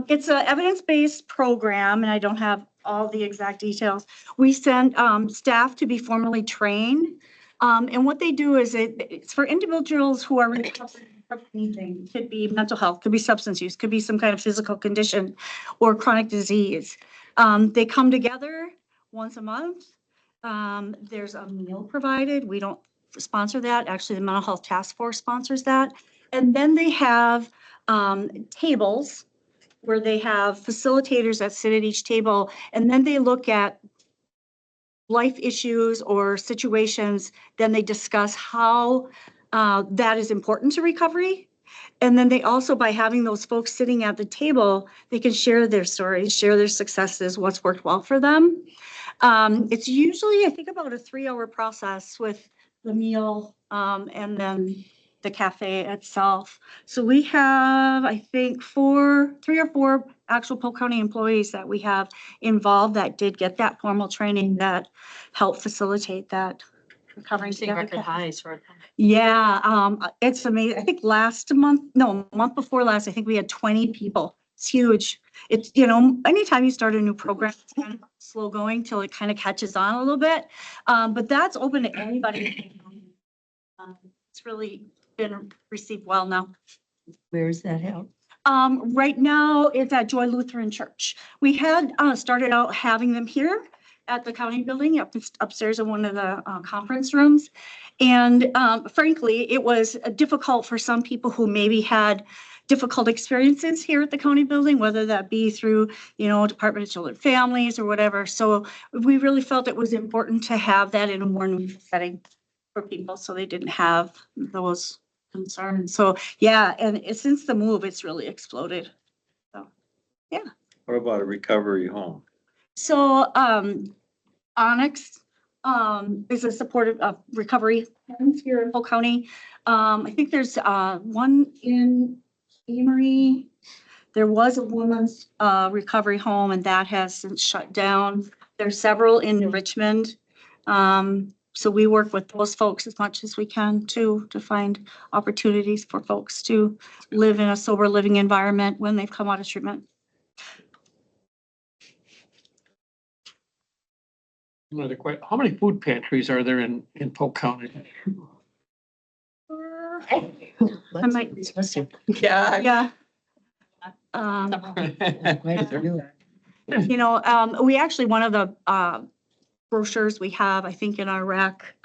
It's an evidence-based program, and I don't have all the exact details. We send staff to be formally trained. And what they do is it's for individuals who are recovering from anything. Could be mental health, could be substance use, could be some kind of physical condition or chronic disease. They come together once a month. There's a meal provided. We don't sponsor that. Actually, the Mental Health Task Force sponsors that. And then they have tables where they have facilitators that sit at each table, and then they look at life issues or situations. Then they discuss how that is important to recovery. And then they also, by having those folks sitting at the table, they can share their stories, share their successes, what's worked well for them. It's usually, I think, about a 3-hour process with the meal and then the cafe itself. So we have, I think, 3 or 4 actual Polk County employees that we have involved that did get that formal training that helped facilitate that Recovering Together. Record highs for. Yeah, it's amazing. I think month before last, I think we had 20 people. It's huge. It's, you know, anytime you start a new program, it's kind of slow going till it kind of catches on a little bit. But that's open to anybody. It's really been received well now. Where is that held? Right now, it's at Joy Lutheran Church. We had started out having them here at the county building upstairs in one of the conference rooms. And frankly, it was difficult for some people who maybe had difficult experiences here at the county building, whether that be through, you know, Department of Children and Families or whatever. So we really felt it was important to have that in a more neutral setting for people, so they didn't have those concerns. So yeah, and since the move, it's really exploded. So yeah. What about a recovery home? So Onyx is a supportive of recovery homes here in Polk County. I think there's one in Emery. There was a woman's recovery home, and that has since shut down. There's several in Richmond. So we work with those folks as much as we can to find opportunities for folks to live in a sober living environment when they've come out of treatment. Another question. How many food pantries are there in Polk County? I might. Yeah. Yeah. You know, we actually, one of the brochures we have, I think in our rack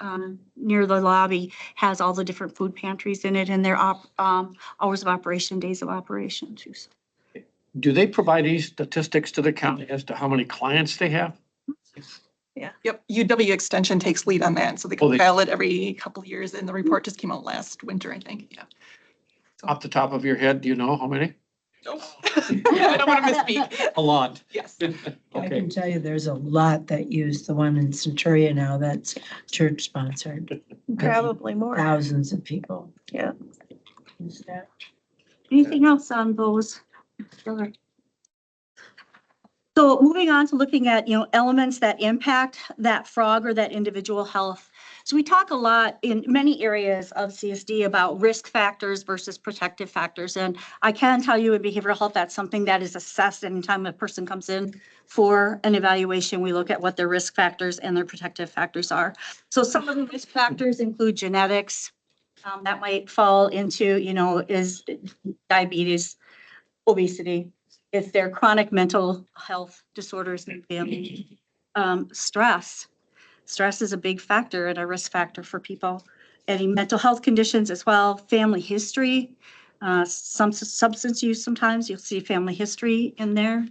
near the lobby, has all the different food pantries in it and their hours of operation, days of operation too. So. Do they provide these statistics to the county as to how many clients they have? Yep, UW Extension takes lead on that, so they Oh, they- compile it every couple of years, and the report just came out last winter, I think, yeah. Off the top of your head, do you know how many? I don't want to misspeak. A lot. Yes. I Okay. can tell you, there's a lot that use the one in Centuria now that's church sponsored. Probably more. Thousands of people. Yeah. use that. Anything else on those? So moving on to looking at, elements that impact that frog or that individual health. So we talk a lot in many areas of CSD about risk factors versus protective factors. And I can tell you in behavioral health, that's something that is assessed anytime a person comes in for an evaluation. We look at what their risk factors and their protective factors are. So some of the risk factors include genetics. That might fall into, is diabetes, obesity, if they're chronic mental health disorders in the family. Stress. Stress is a big factor and a risk factor for people. Any mental health conditions as well, family history, some substance use, sometimes you'll see family history in there.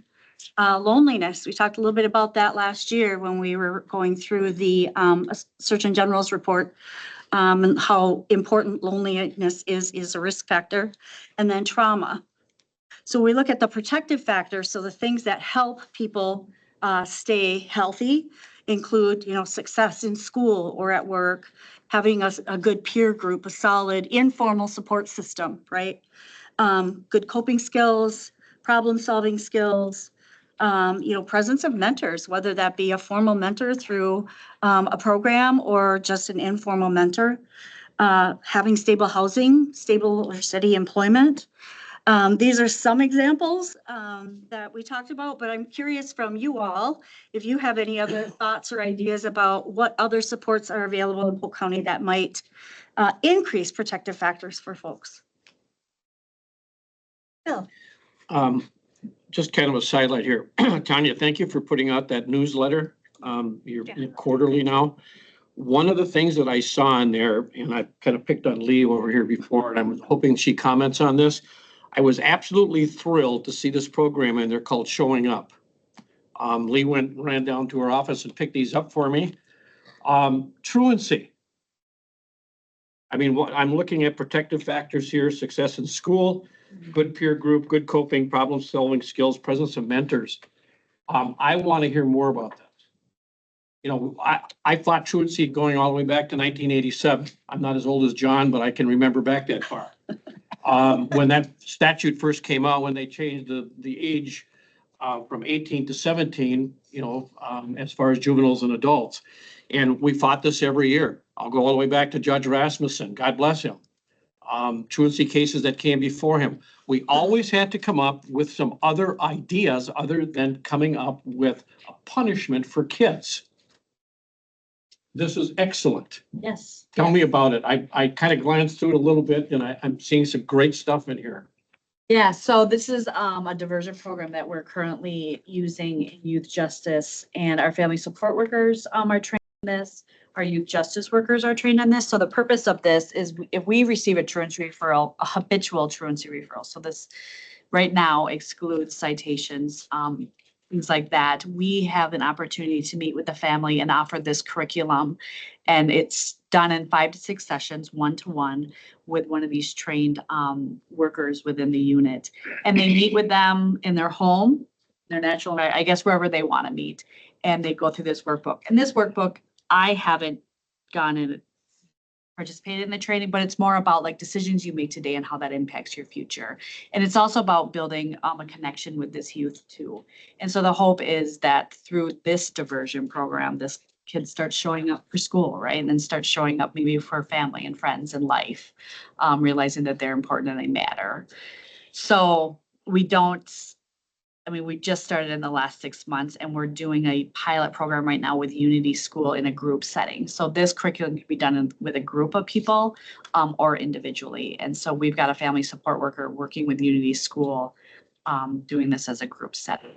Loneliness, we talked a little bit about that last year when we were going through the Surgeon General's report, and how important loneliness is a risk factor. And then trauma. So we look at the protective factors. So the things that help people stay healthy include, success in school or at work, having a good peer group, a solid informal support system, right? Good coping skills, problem solving skills, presence of mentors, whether that be a formal mentor through a program or just an informal mentor, having stable housing, stable or steady employment. These are some examples that we talked about, but I'm curious from you all, if you have any other thoughts or ideas about what other supports are available in Polk County that might increase protective factors for folks. Bill. Just kind of a sidelight here. Tanya, thank you for putting out that newsletter. You're quarterly now. One of the things that I saw in there, and I kind of picked on Lee over here before, and I'm hoping she comments on this. I was absolutely thrilled to see this program in there called Showing Up. Lee ran down to her office and picked these up for me. Truancy. I mean, I'm looking at protective factors here, success in school, good peer group, good coping, problem solving skills, presence of mentors. I want to hear more about that. I fought truancy going all the way back to 1987. I'm not as old as John, but I can remember back that far. When that statute first came out, when they changed the age from 18 to 17, as far as juveniles and adults. And we fought this every year. I'll go all the way back to Judge Rasmussen, God bless him. Truancy cases that came before him. We always had to come up with some other ideas other than coming up with a punishment for kids. This is excellent. Yes. Tell me about it. I kind of glanced through it a little bit and I'm seeing some great stuff in here. Yeah, so this is a diversion program that we're currently using in youth justice, and our family support workers are trained in this. Our youth justice workers are trained on this. So the purpose of this is if we receive a truancy referral, a habitual truancy referral. So this right now excludes citations, things like that. We have an opportunity to meet with the family and offer this curriculum. And it's done in 5 to 6 sessions, 1-to-1, with one of these trained workers within the unit. And they meet with them in their home, their natural, I guess, wherever they want to meet. And they go through this workbook. And this workbook, I haven't gone and participated in the training, but it's more about like decisions you make today and how that impacts your future. And it's also about building a connection with this youth too. And so the hope is that through this diversion program, this kid starts showing up for school, right? And then starts showing up maybe for family and friends and life, realizing that they're important and they matter. So we just started in the last 6 months, and we're doing a pilot program right now with Unity School in a group setting. So this curriculum can be done with a group of people or individually. And so we've got a family support worker working with Unity School doing this as a group setting.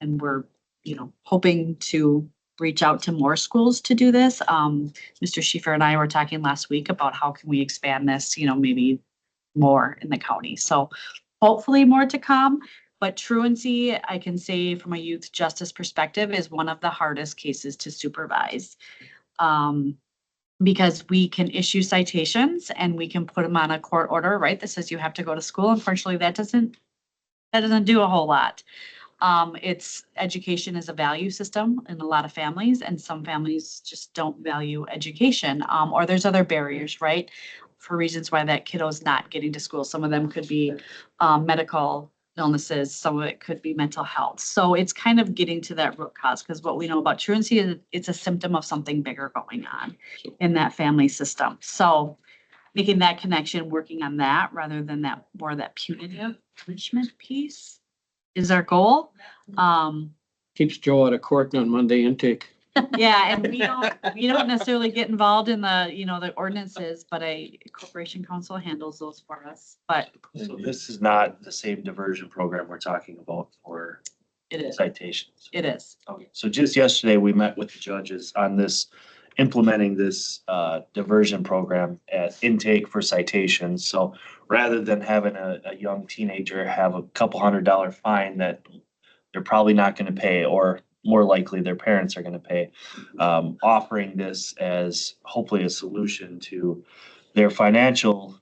And we're, hoping to reach out to more schools to do this. Mr. Schiefer and I were talking last week about how can we expand this, maybe more in the county. So hopefully more to come. But truancy, I can say from a youth justice perspective, is one of the hardest cases to supervise. Because we can issue citations and we can put them on a court order, right? That says you have to go to school. Unfortunately, that doesn't do a whole lot. It's education is a value system in a lot of families, and some families just don't value education. Or there's other barriers, right? For reasons why that kiddo's not getting to school. Some of them could be medical illnesses, some of it could be mental health. So it's kind of getting to that root cause, because what we know about truancy is it's a symptom of something bigger going on in that family system. So making that connection, working on that rather than that more that punitive punishment piece is our goal. Keeps Joe out of court on Monday intake. Yeah, and we don't necessarily get involved in the, the ordinances, but a corporation council handles those for us, but So this is not the same diversion program we're talking about for it is, citations. it is. Okay, so just yesterday, we met with the judges on this, implementing this diversion program at intake for citations. So rather than having a young teenager have a couple $100 fine that they're probably not gonna pay, or more likely their parents are gonna pay, offering this as hopefully a solution to their financial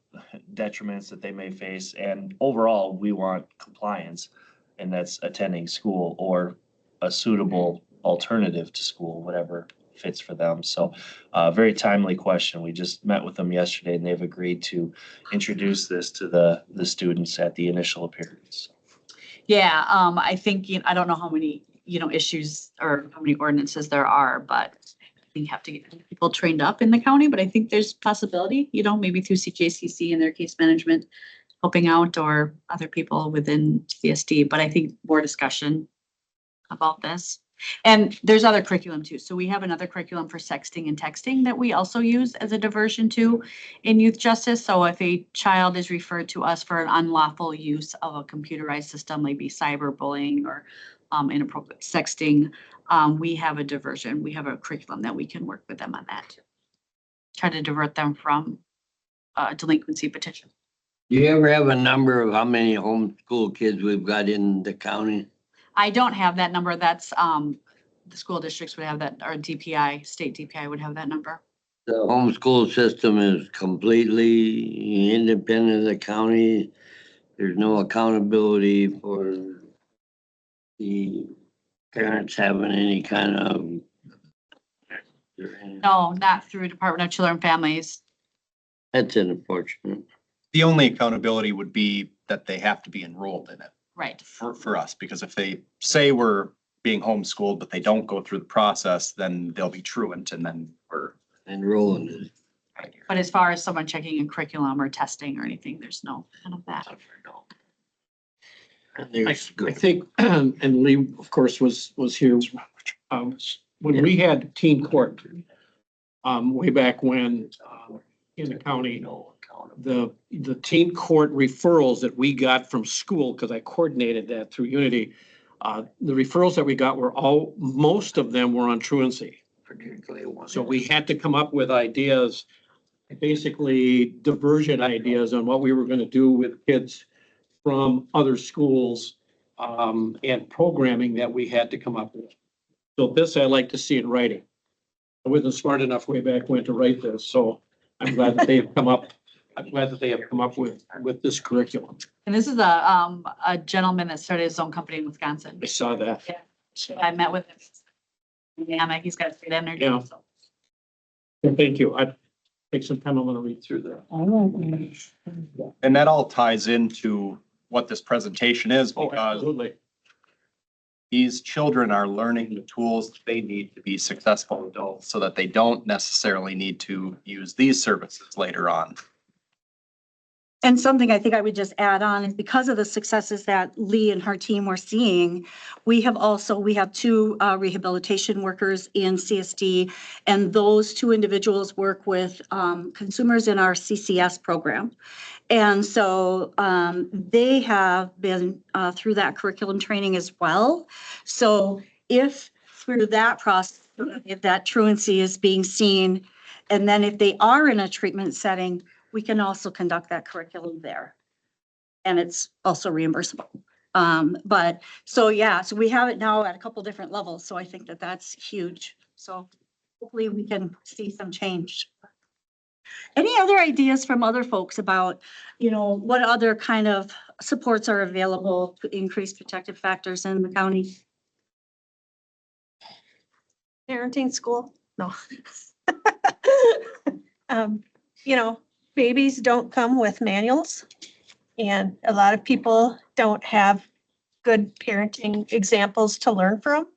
detriments that they may face. And overall, we want compliance, and that's attending school or a suitable alternative to school, whatever fits for them. So, very timely question. We just met with them yesterday, and they've agreed to introduce this to the students at the initial appearance. Yeah, I think, I don't know how many, issues or how many ordinances there are, but we have to get people trained up in the county, but I think there's possibility, maybe through CJCC and their case management helping out, or other people within CSD, but I think more discussion about this. And there's other curriculum too. So we have another curriculum for sexting and texting that we also use as a diversion too in youth justice. So if a child is referred to us for an unlawful use of a computerized system, maybe cyberbullying or inappropriate sexting, we have a diversion. We have a curriculum that we can work with them on that. Try to divert them from delinquency petition. Do you ever have a number of how many homeschool kids we've got in the county? I don't have that number. That's, the school districts would have that, or DPI, state DPI would have that number. The homeschool system is completely independent of the county. There's no accountability for the parents having any kind of. No, not through Department of Children and Families. That's unfortunate. The only accountability would be that they have to be enrolled in it. Right. For us, because if they say we're being homeschooled, but they don't go through the process, then they'll be truant, and then we're enrolling it. But as far as someone checking a curriculum or testing or anything, there's no none of that. I think, and Lee, of course, was here, when we had teen court, way back when, in the county, the teen court referrals that we got from school, because I coordinated that through Unity, the referrals that we got were most of them were on truancy. So we had to come up with ideas, basically diversion ideas on what we were going to do with kids from other schools, and programming that we had to come up with. So this, I like to see in writing. I wasn't smart enough way back when to write this, so I'm glad that they have come up. I'm glad that they have come up with this curriculum. And this is a gentleman that started his own company in Wisconsin. I saw that. Yeah. I met with him. Yeah, he's got great energy. Yeah. So. Well, thank you. I take some time. I'm going to read through that. And that all ties into what this presentation is, because absolutely. These children are learning the tools that they need to be successful adults, so that they don't necessarily need to use these services later on. And something I think I would just add on is, because of the successes that Lee and her team were seeing, we have two rehabilitation workers in CSD, and those two individuals work with consumers in our CCS program. And so they have been through that curriculum training as well. So if through that process, if that truancy is being seen, and then if they are in a treatment setting, we can also conduct that curriculum there. And it's also reimbursable But, so yeah, so we have it now at a couple different levels, so I think that that's huge. So hopefully we can see some change. Any other ideas from other folks about, what other kind of supports are available to increase protective factors in the county? Parenting school? No. Um, babies don't come with manuals. And a lot of people don't have good parenting examples to learn from.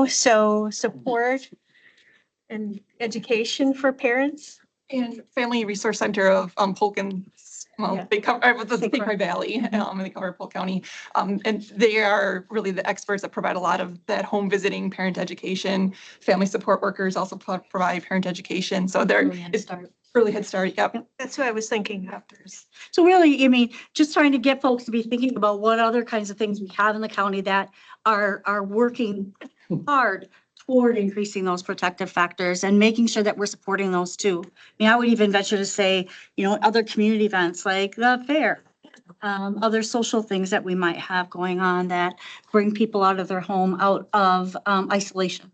So support and education for parents. And Family Resource Center of Polk and, Yeah. they cover the St. Croix Valley, and they cover Polk County. And they are really the experts that provide a lot of that home visiting, parent education. Family support workers also provide parent education. So they're early Head Start. Yep. That's what I was thinking after. So really, I mean, just trying to get folks to be thinking about what other kinds of things we have in the county that are working hard toward increasing those protective factors and making sure that we're supporting those too. I mean, I would even venture to say, other community events like the fair, other social things that we might have going on that bring people out of their home, out of isolation.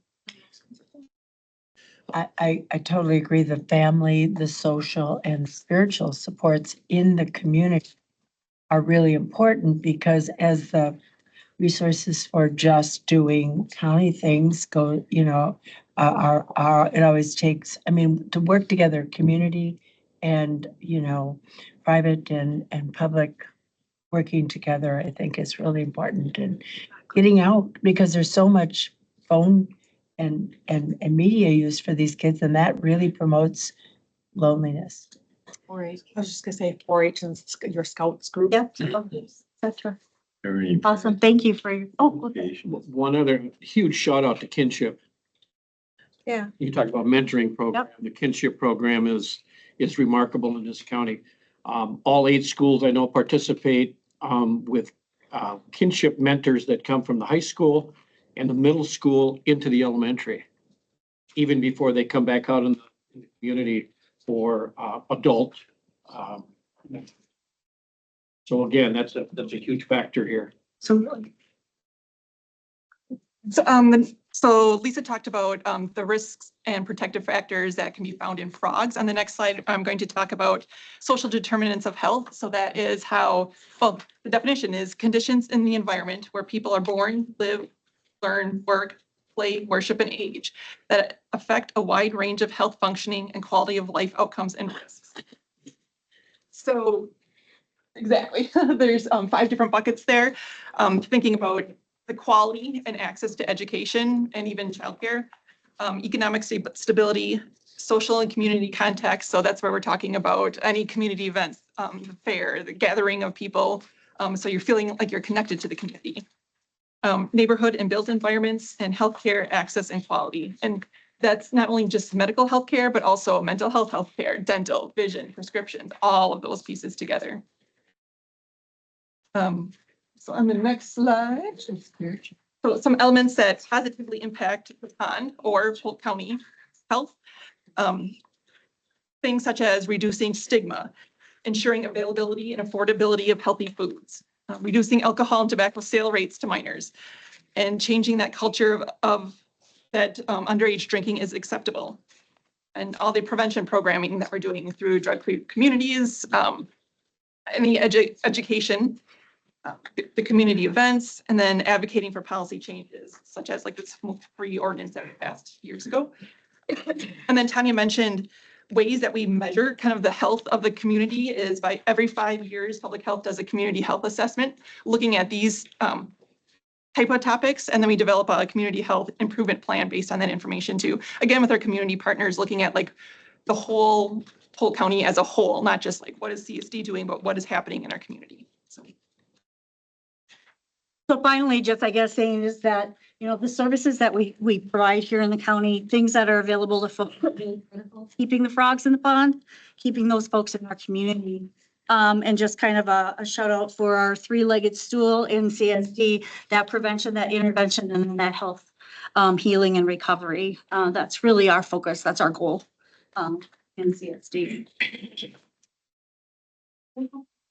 I totally agree. The family, the social and spiritual supports in the community are really important because as the resources for just doing county things go, it always takes, to work together, community and, private and public working together, I think is really important and getting out because there's so much phone and media use for these kids and that really promotes loneliness. 4-H. I was just gonna say 4-H and your scouts group. Yep. Etc. Awesome. Thank you for your, One other huge shout out to kinship. Yeah. You talked about mentoring program. The kinship program is remarkable in this county. All 8 schools I know participate with kinship mentors that come from the high school and the middle school into the elementary, even before they come back out in the community for adult. So again, that's a huge factor here. So Lisa talked about the risks and protective factors that can be found in frogs. On the next slide, I'm going to talk about social determinants of health. So that is how, well, the definition is conditions in the environment where people are born, live, learn, work, play, worship, and age that affect a wide range of health functioning and quality of life outcomes and risks. So exactly, there's 5 different buckets there. Thinking about the quality and access to education and even childcare, economic stability, social and community context. So that's where we're talking about any community events, the fair, the gathering of people. So you're feeling like you're connected to the community. Neighborhood and built environments and healthcare access and quality. And that's not only just medical healthcare, but also mental health healthcare, dental, vision, prescriptions, all of those pieces together. So on the next slide, so some elements that positively impact the pond or Polk County health. Things such as reducing stigma, ensuring availability and affordability of healthy foods, reducing alcohol and tobacco sale rates to minors, and changing that culture of that underage drinking is acceptable. And all the prevention programming that we're doing through drug-free communities, any education, the community events, and then advocating for policy changes, such as like the smoke-free ordinance that we passed years ago. And then Tanya mentioned ways that we measure kind of the health of the community is by every 5 years, public health does a community health assessment, looking at these type of topics, and then we develop a community health improvement plan based on that information too. Again, with our community partners, looking at like the whole Polk County as a whole, not just like what is CSD doing, but what is happening in our community. So finally, just I guess saying is that, the services that we provide here in the county, things that are available to folks, keeping the frogs in the pond, keeping those folks in our community. And just kind of a shout out for our 3-legged stool in CSD, that prevention, that intervention, and then that health, healing and recovery. That's really our focus. That's our goal in CSD.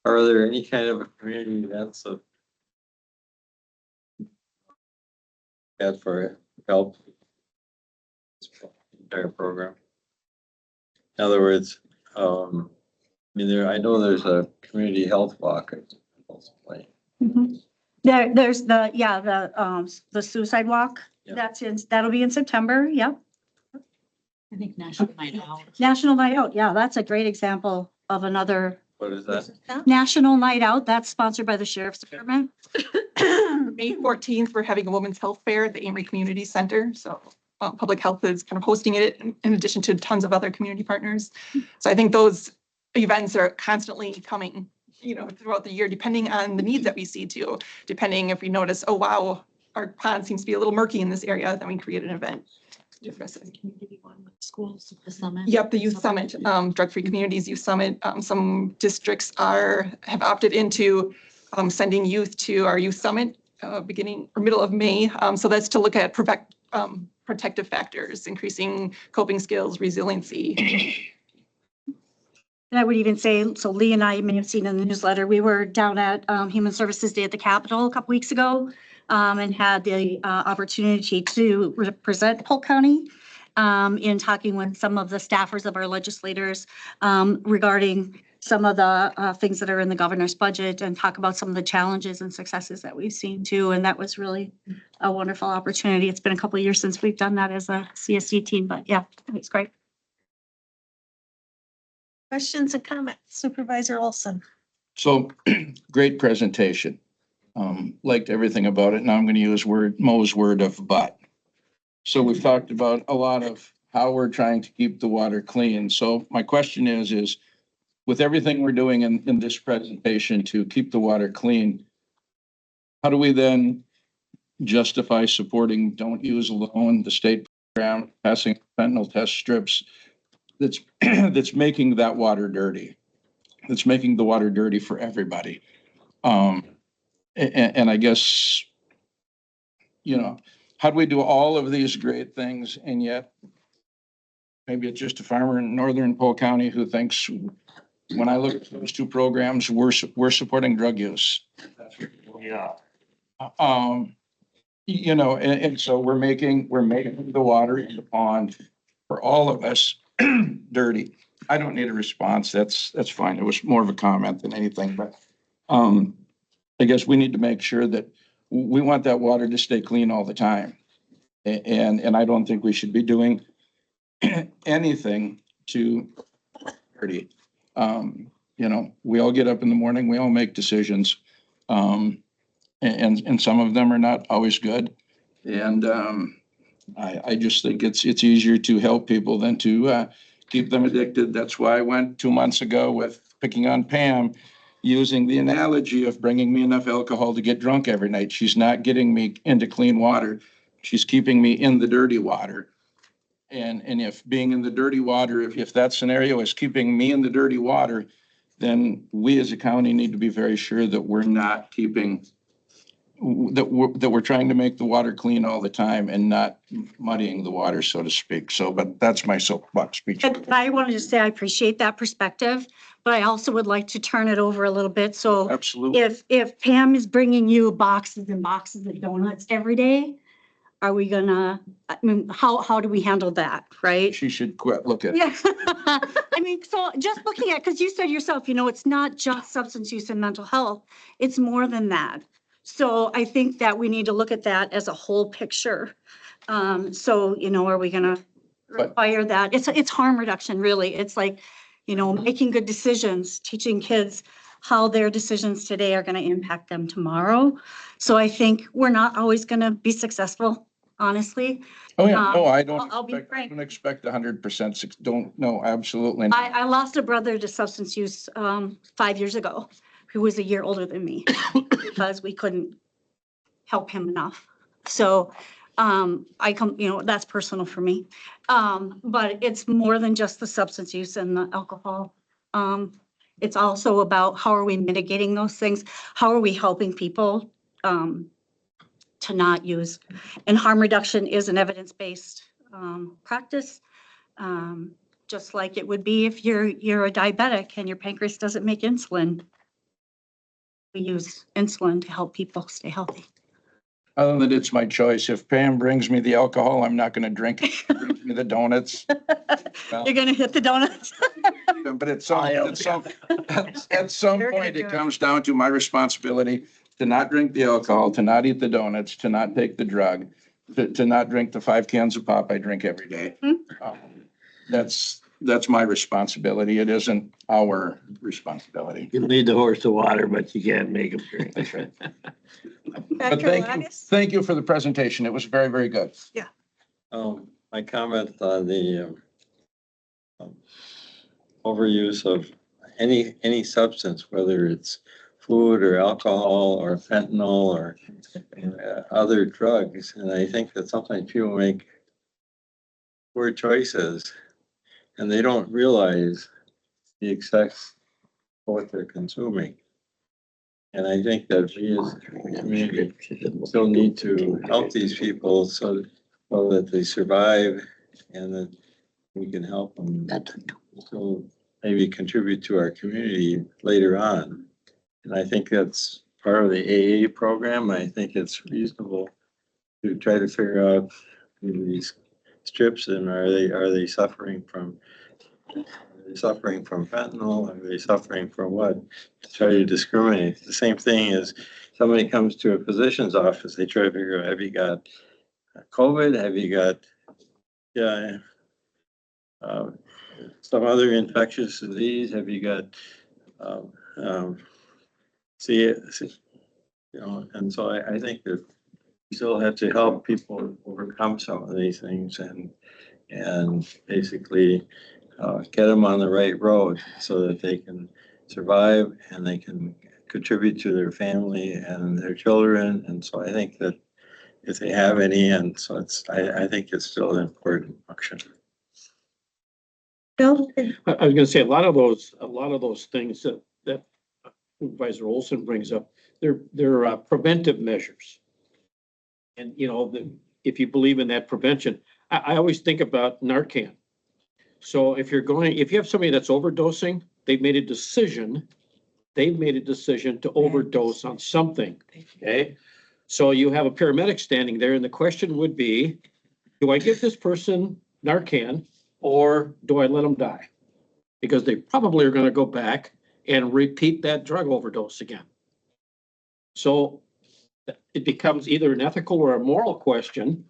Are there any kind of community events of that for help? Entire program. In other words, I mean, I know there's a community health walk. There's the suicide walk. Yeah. That'll be in September. Yep. I think National Night Out. National Night Out. Yeah, that's a great example of another What is that? National Night Out. That's sponsored by the Sheriff's Department. May 14th, we're having a women's health fair at the Amory Community Center. So Public Health is kind of hosting it in addition to tons of other community partners. So I think those events are constantly coming, throughout the year, depending on the needs that we see too. Depending if we notice, oh, wow, our pond seems to be a little murky in this area, then we create an event. Schools, the summit. Yep, the Youth Summit, Drug-Free Communities Youth Summit. Some districts have opted into sending youth to our Youth Summit beginning or middle of May. So that's to look at protective factors, increasing coping skills, resiliency. And I would even say, so Lee and I may have seen in the newsletter, we were down at Human Services Day at the Capitol a couple weeks ago and had the opportunity to represent Polk County in talking with some of the staffers of our legislators regarding some of the things that are in the governor's budget and talk about some of the challenges and successes that we've seen too. And that was really a wonderful opportunity. It's been a couple of years since we've done that as a CSD team, but yeah, it's great. Questions and comments? Supervisor Olson. So great presentation. Liked everything about it. Now I'm going to use Mo's word of but. So we've talked about a lot of how we're trying to keep the water clean. So my question is with everything we're doing in this presentation to keep the water clean, how do we then justify supporting Don't Use Alone, the state program, passing fentanyl test strips that's making that water dirty? That's making the water dirty for everybody. And I guess, how do we do all of these great things and yet maybe it's just a farmer in northern Polk County who thinks when I look at those two programs, we're supporting drug use. Yeah. And so we're making the water in the pond for all of us dirty. I don't need a response. That's fine. It was more of a comment than anything, but I guess we need to make sure that we want that water to stay clean all the time. And I don't think we should be doing anything to dirty. We all get up in the morning, we all make decisions. And some of them are not always good. And I just think it's easier to help people than to keep them addicted. That's why I went 2 months ago with picking on Pam, using the analogy of bringing me enough alcohol to get drunk every night. She's not getting me into clean water. She's keeping me in the dirty water. And if being in the dirty water, if that scenario is keeping me in the dirty water, then we as a county need to be very sure that we're not keeping, that we're trying to make the water clean all the time and not muddying the water, so to speak. So, but that's my soapbox speech. And I wanted to say I appreciate that perspective, but I also would like to turn it over a little bit. So Absolutely. if Pam is bringing you boxes and boxes of donuts every day, are we gonna, how do we handle that, right? She should quit. Look at. Yeah. So just looking at, because you said yourself, it's not just substance use and mental health, it's more than that. So I think that we need to look at that as a whole picture. So, are we gonna require that? It's harm reduction, really. It's like, making good decisions, teaching kids how their decisions today are gonna impact them tomorrow. So I think we're not always gonna be successful, honestly. Oh, yeah. No, I I'll be frank. don't expect 100%. No, absolutely not. I lost a brother to substance use 5 years ago, who was a year older than me, because we couldn't help him enough. So that's personal for me. But it's more than just the substance use and the alcohol. It's also about how are we mitigating those things? How are we helping people to not use? And harm reduction is an evidence-based practice. Just like it would be if you're a diabetic and your pancreas doesn't make insulin. we use insulin to help people stay healthy. Other than it's my choice. If Pam brings me the alcohol, I'm not gonna drink it. She brings me the donuts. You're gonna hit the donuts. But at some They're gonna point, do it it. comes down to my responsibility to not drink the alcohol, to not eat the donuts, to not take the drug, to not drink the 5 cans of pop I drink every day. That's my responsibility. It isn't our responsibility. You lead the horse to water, but you can't make him drink. That's right. But Dr. thank you for the presentation. It was very, very good. My comment on the overuse of any substance, whether it's food or alcohol or fentanyl or other drugs. And I think that sometimes people make poor choices and they don't realize the excess of what they're consuming. And I think that we as a community still need to help these people so that they survive and that we can help them to maybe contribute to our community later on. And I think that's part of the AA program. I think it's reasonable to try to figure out these strips and are they suffering from fentanyl? Are they suffering from what? To try to discriminate. The same thing as somebody comes to a physician's office, they try to figure out, have you got COVID? Have you got some other infectious disease? Have you got and so I think that we still have to help people overcome some of these things and basically get them on the right road so that they can survive and they can contribute to their family and their children. And so I think that if they have any, and so I think it's still an important function. Bill? I was gonna say, a lot of those things that Supervisor Olson brings up, they're preventive measures. And, if you believe in that prevention, I always think about Narcan. So if you have somebody that's overdosing, they've made a decision to overdose on something, okay? So you have a paramedic standing there and the question would be, do I give this person Narcan or do I let them die? Because they probably are gonna go back and repeat that drug overdose again. So it becomes either an ethical or a moral question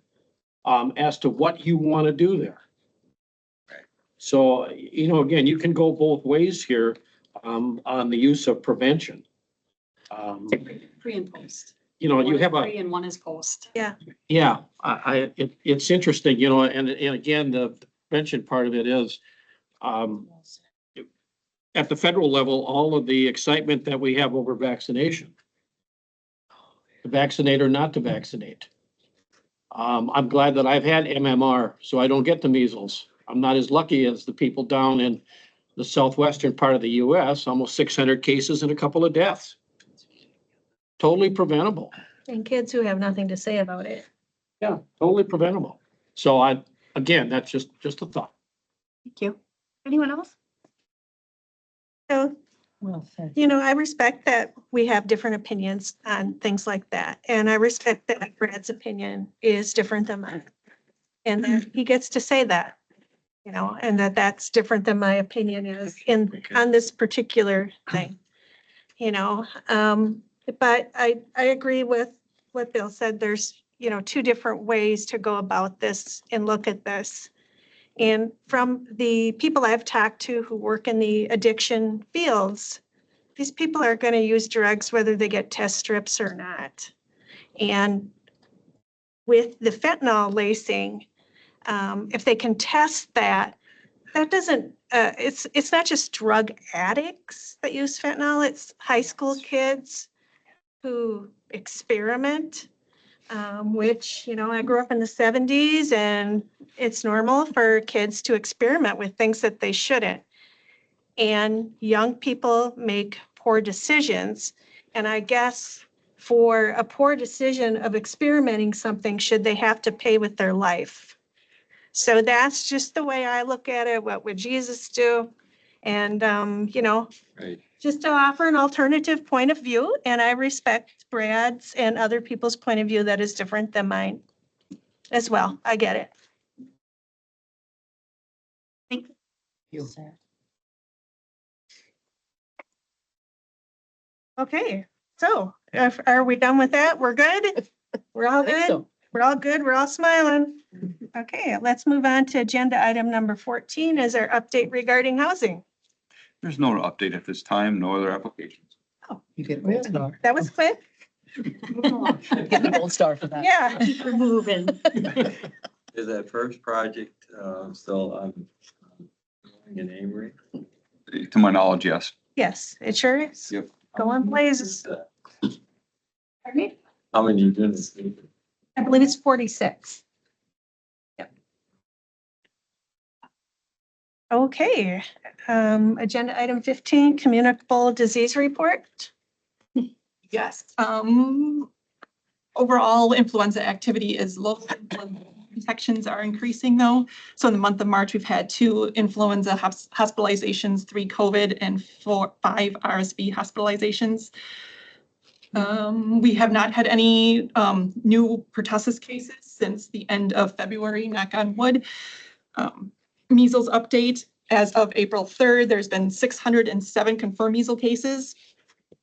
as to what you want to do there. So, again, you can go both ways here on the use of prevention. Pre and post. You have Pre and one is post. Yeah. Yeah, it's interesting, and again, the prevention part of it is at the federal level, all of the excitement that we have over vaccination. To vaccinate or not to vaccinate. I'm glad that I've had MMR, so I don't get the measles. I'm not as lucky as the people down in the southwestern part of the US, almost 600 cases and a couple of deaths. Totally preventable. And kids who have nothing to say about it. Yeah, totally preventable. So again, that's just a thought. Thank you. Anyone else? So, Well said. I respect that we have different opinions on things like that. And I respect that Brad's opinion is different than mine. And that he gets to say that, and that's different than my opinion is on this particular thing. But I agree with what Bill said. There's, 2 different ways to go about this and look at this. And from the people I've talked to who work in the addiction fields, these people are going to use drugs whether they get test strips or not. And with the fentanyl lacing, if they can test that doesn't, it's not just drug addicts that use fentanyl, it's high school kids who experiment, which, I grew up in the 70s and it's normal for kids to experiment with things that they shouldn't. And young people make poor decisions. And I guess for a poor decision of experimenting something, should they have to pay with their life? So that's just the way I look at it. What would Jesus do? And, Right. just to offer an alternative point of view, and I respect Brad's and other people's point of view that is different than mine as well. I get it. Okay, so are we done with that? We're good? We're all think good? so. We're all good? We're all smiling? Okay, let's move on to agenda item number 14 is our update regarding housing. There's no update at this time, no other applications. You get a gold star. That was quick. Get the gold star for that. Yeah. Keep her moving. Is that first project still on in Amory? To my knowledge, yes. Yes, it sure is. Yep. Going blazes. Pardon me? How many units? I believe it's 46. Yep. Okay, agenda item 15, communicable disease report. Yes, overall influenza activity is low. Infections are increasing though. So in the month of March, we've had 2 influenza hospitalizations, 3 COVID and 5 RSV hospitalizations. We have not had any new pertussis cases since the end of February, knock on wood. Measles update, as of April 3rd, there's been 607 confirmed measles cases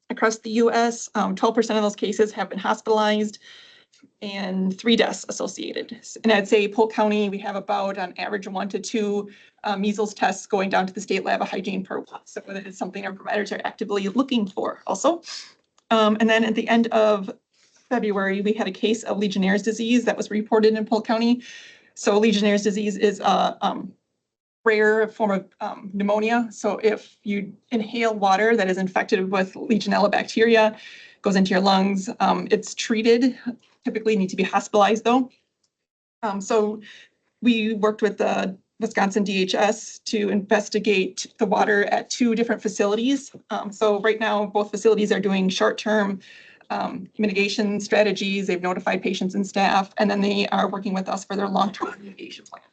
across the US. 12% of those cases have been hospitalized and 3 deaths associated. And I'd say Polk County, we have about on average 1 to 2 measles tests going down to the state lab of hygiene per month. So that is something our providers are actively looking for also. And then at the end of February, we had a case of Legionnaire's disease that was reported in Polk County. So Legionnaire's disease is a rare form of pneumonia. So if you inhale water that is infected with Legionella bacteria, goes into your lungs, it's treated. Typically need to be hospitalized though. So we worked with the Wisconsin DHS to investigate the water at 2 different facilities. So right now, both facilities are doing short-term mitigation strategies. They've notified patients and staff, and then they are working with us for their long-term mitigation plans.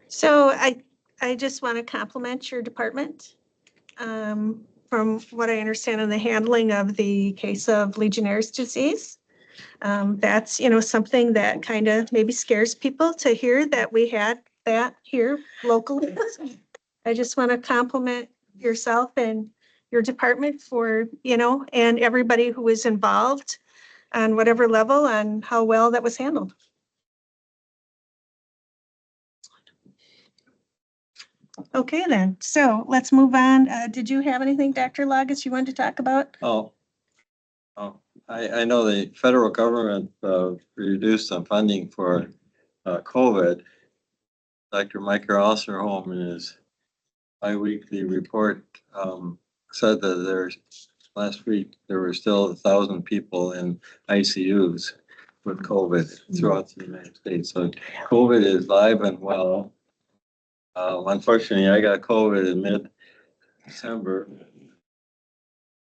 So I just want to compliment your department. From what I understand in the handling of the case of Legionnaire's disease. That's, something that kind of maybe scares people to hear that we had that here locally. I just want to compliment yourself and your department for, and everybody who was involved on whatever level on how well that was handled. Okay, then. So let's move on. Did you have anything, Dr. Lagus, you wanted to talk about? I know the federal government reduced some funding for COVID. Dr. Micah Osterholm in his bi-weekly report said that last week there were still 1,000 people in ICUs with COVID throughout the United States. So COVID is live and well. Unfortunately, I got COVID in mid-December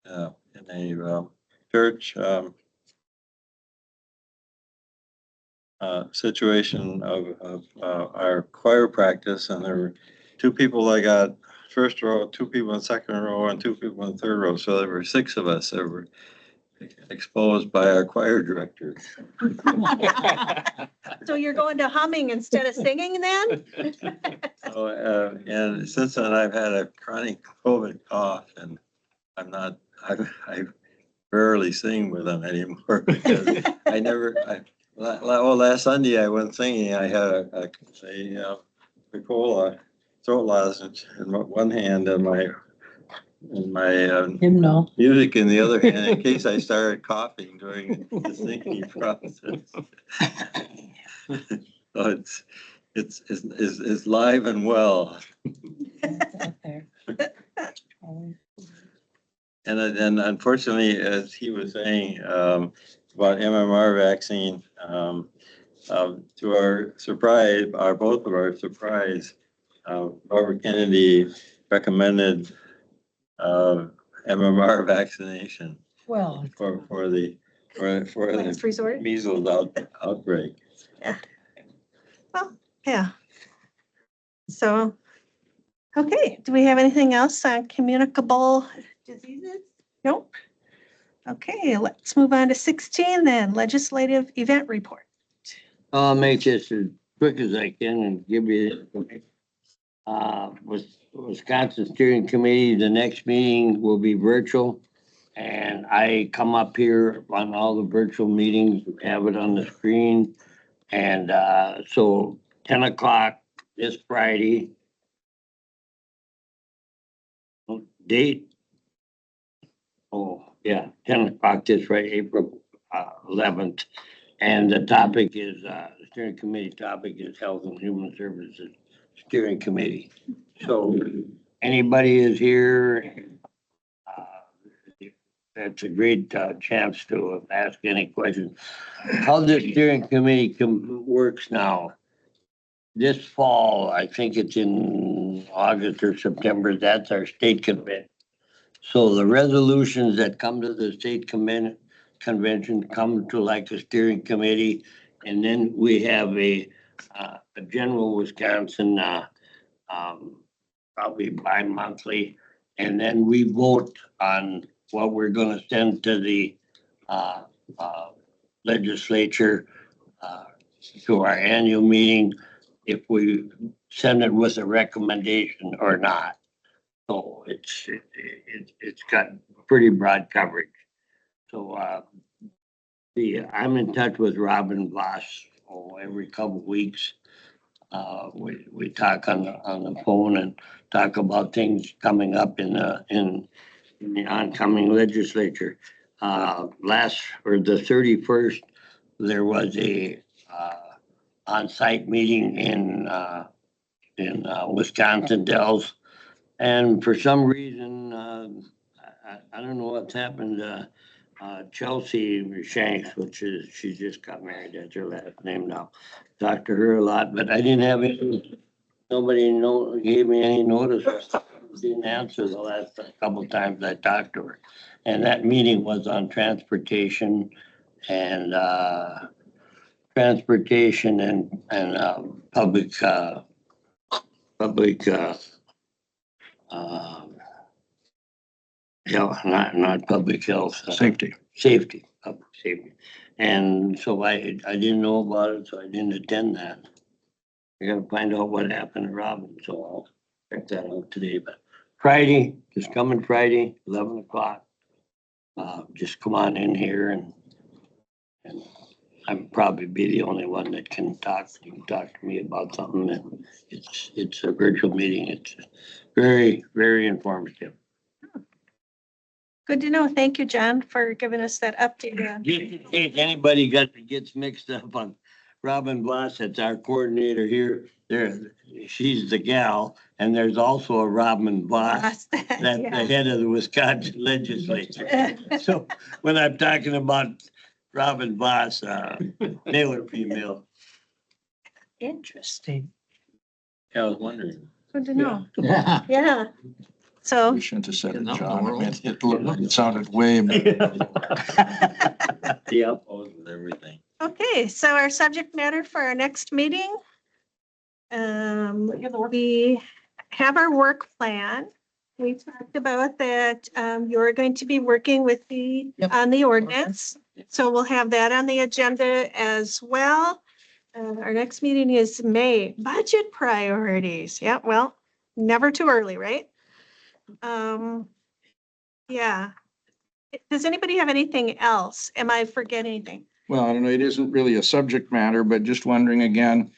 in a church situation of our choir practice, and there were 2 people I got first row, 2 people in second row, and 2 people in third row. So there were 6 of us that were exposed by our choir director. So you're going to humming instead of singing then? So, and since then I've had a chronic COVID cough, and I rarely sing with them anymore because last Sunday I went singing. I had a Ricola throat lozenge in one hand and my Hymnal. music in the other hand in case I started coughing during the singing process. So it's live and well. And then unfortunately, as he was saying about MMR vaccine, to our surprise, both of our surprise, Robert Kennedy recommended MMR vaccination Well, for the Last resort? measles outbreak. Yeah. Well, yeah. So Okay, do we have anything else on communicable diseases? Nope. Okay, let's move on to 16 then, legislative event report. I'll make this as quick as I can and give you. With Wisconsin Steering Committee, the next meeting will be virtual. And I come up here on all the virtual meetings, have it on the screen. And so 10 o'clock this Friday. Date? Oh, yeah, 10 o'clock this Friday, April 11th. And the topic is, the steering committee topic is Health and Human Services Steering Committee. So anybody is here, that's a great chance to ask any questions. How the steering committee works now. This fall, I think it's in August or September, that's our state convention. So the resolutions that come to the state convention come to like a steering committee. And then we have a general Wisconsin, probably bi-monthly. And then we vote on what we're gonna send to the legislature to our annual meeting, if we send it with a recommendation or not. So it's got pretty broad coverage. So I'm in touch with Robin Voss every couple weeks. We talk on the phone and talk about things coming up in the oncoming legislature. The 31st, there was a on-site meeting in Wisconsin Dells. And for some reason, I don't know what's happened. Chelsea Shanks, she just got married. That's her last name now. Talked to her a lot, but I didn't have nobody gave me any notice. Didn't answer the last couple of times I talked to her. And that meeting was on transportation and public health, not public health. Safety. Public safety. And so I didn't know about it, so I didn't attend that. I gotta find out what happened to Robin, so I'll check that out today, but Friday, this coming Friday, 11 o'clock. Just come on in here and I'm probably be the only one that can talk. You can talk to me about something, and it's a virtual meeting. It's very, very informative. Good to know. Thank you, John, for giving us that update. Just in case anybody gets mixed up on Robin Voss, that's our coordinator here. She's the gal, and there's also a Robin Voss, that's the head of the Wisconsin legislature. So when I'm talking about Robin Voss, male or female. Interesting. Yeah, I was wondering. Good to know. Yeah. Yeah. So, We shouldn't have said it, John. I mean, it sounded way better. Yep. With everything. okay, so our subject matter for our next meeting. We have our work plan. We talked about that, you're going to be working with on the ordinance. So we'll have that on the agenda as well. Our next meeting is May, budget priorities. Yeah, well, never too early, right? Yeah. Does anybody have anything else? Am I forgetting anything? Well, I don't know, it isn't really a subject matter, but just wondering again,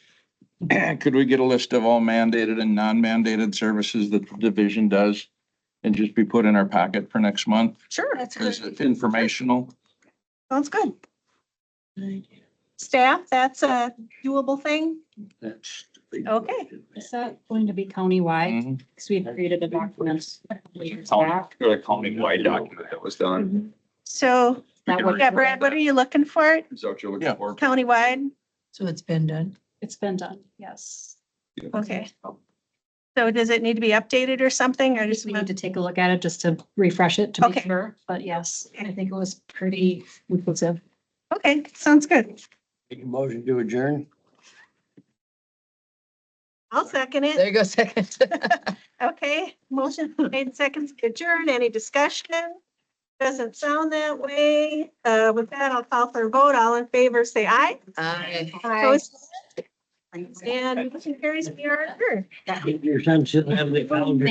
could we get a list of all mandated and non-mandated services that the division does and just be put in our packet for next month? Sure, that's Is good. it informational? Sounds good. Staff, that's a doable thing? Okay. Is that going to be countywide? Mhm. Because we had created a document. A county-wide document that was done. So, That would- yeah, Brad, what are you looking for? Is that what you're Yeah. looking for? Countywide? So it's been done. It's been done, yes. Okay. So does it need to be updated or something, or just? We need to take a look at it just to refresh it to be Okay. sure, but yes, I think it was pretty inclusive. Okay, sounds good. Make a motion to adjourn. I'll second There it. you go, second. Okay, motion made seconds to adjourn. Any discussion? Doesn't sound that way. With that, I'll call for a vote. All in favor, say aye. Aye. Opposed? And motion carries. We are adjourned. Your son shouldn't have the calendar.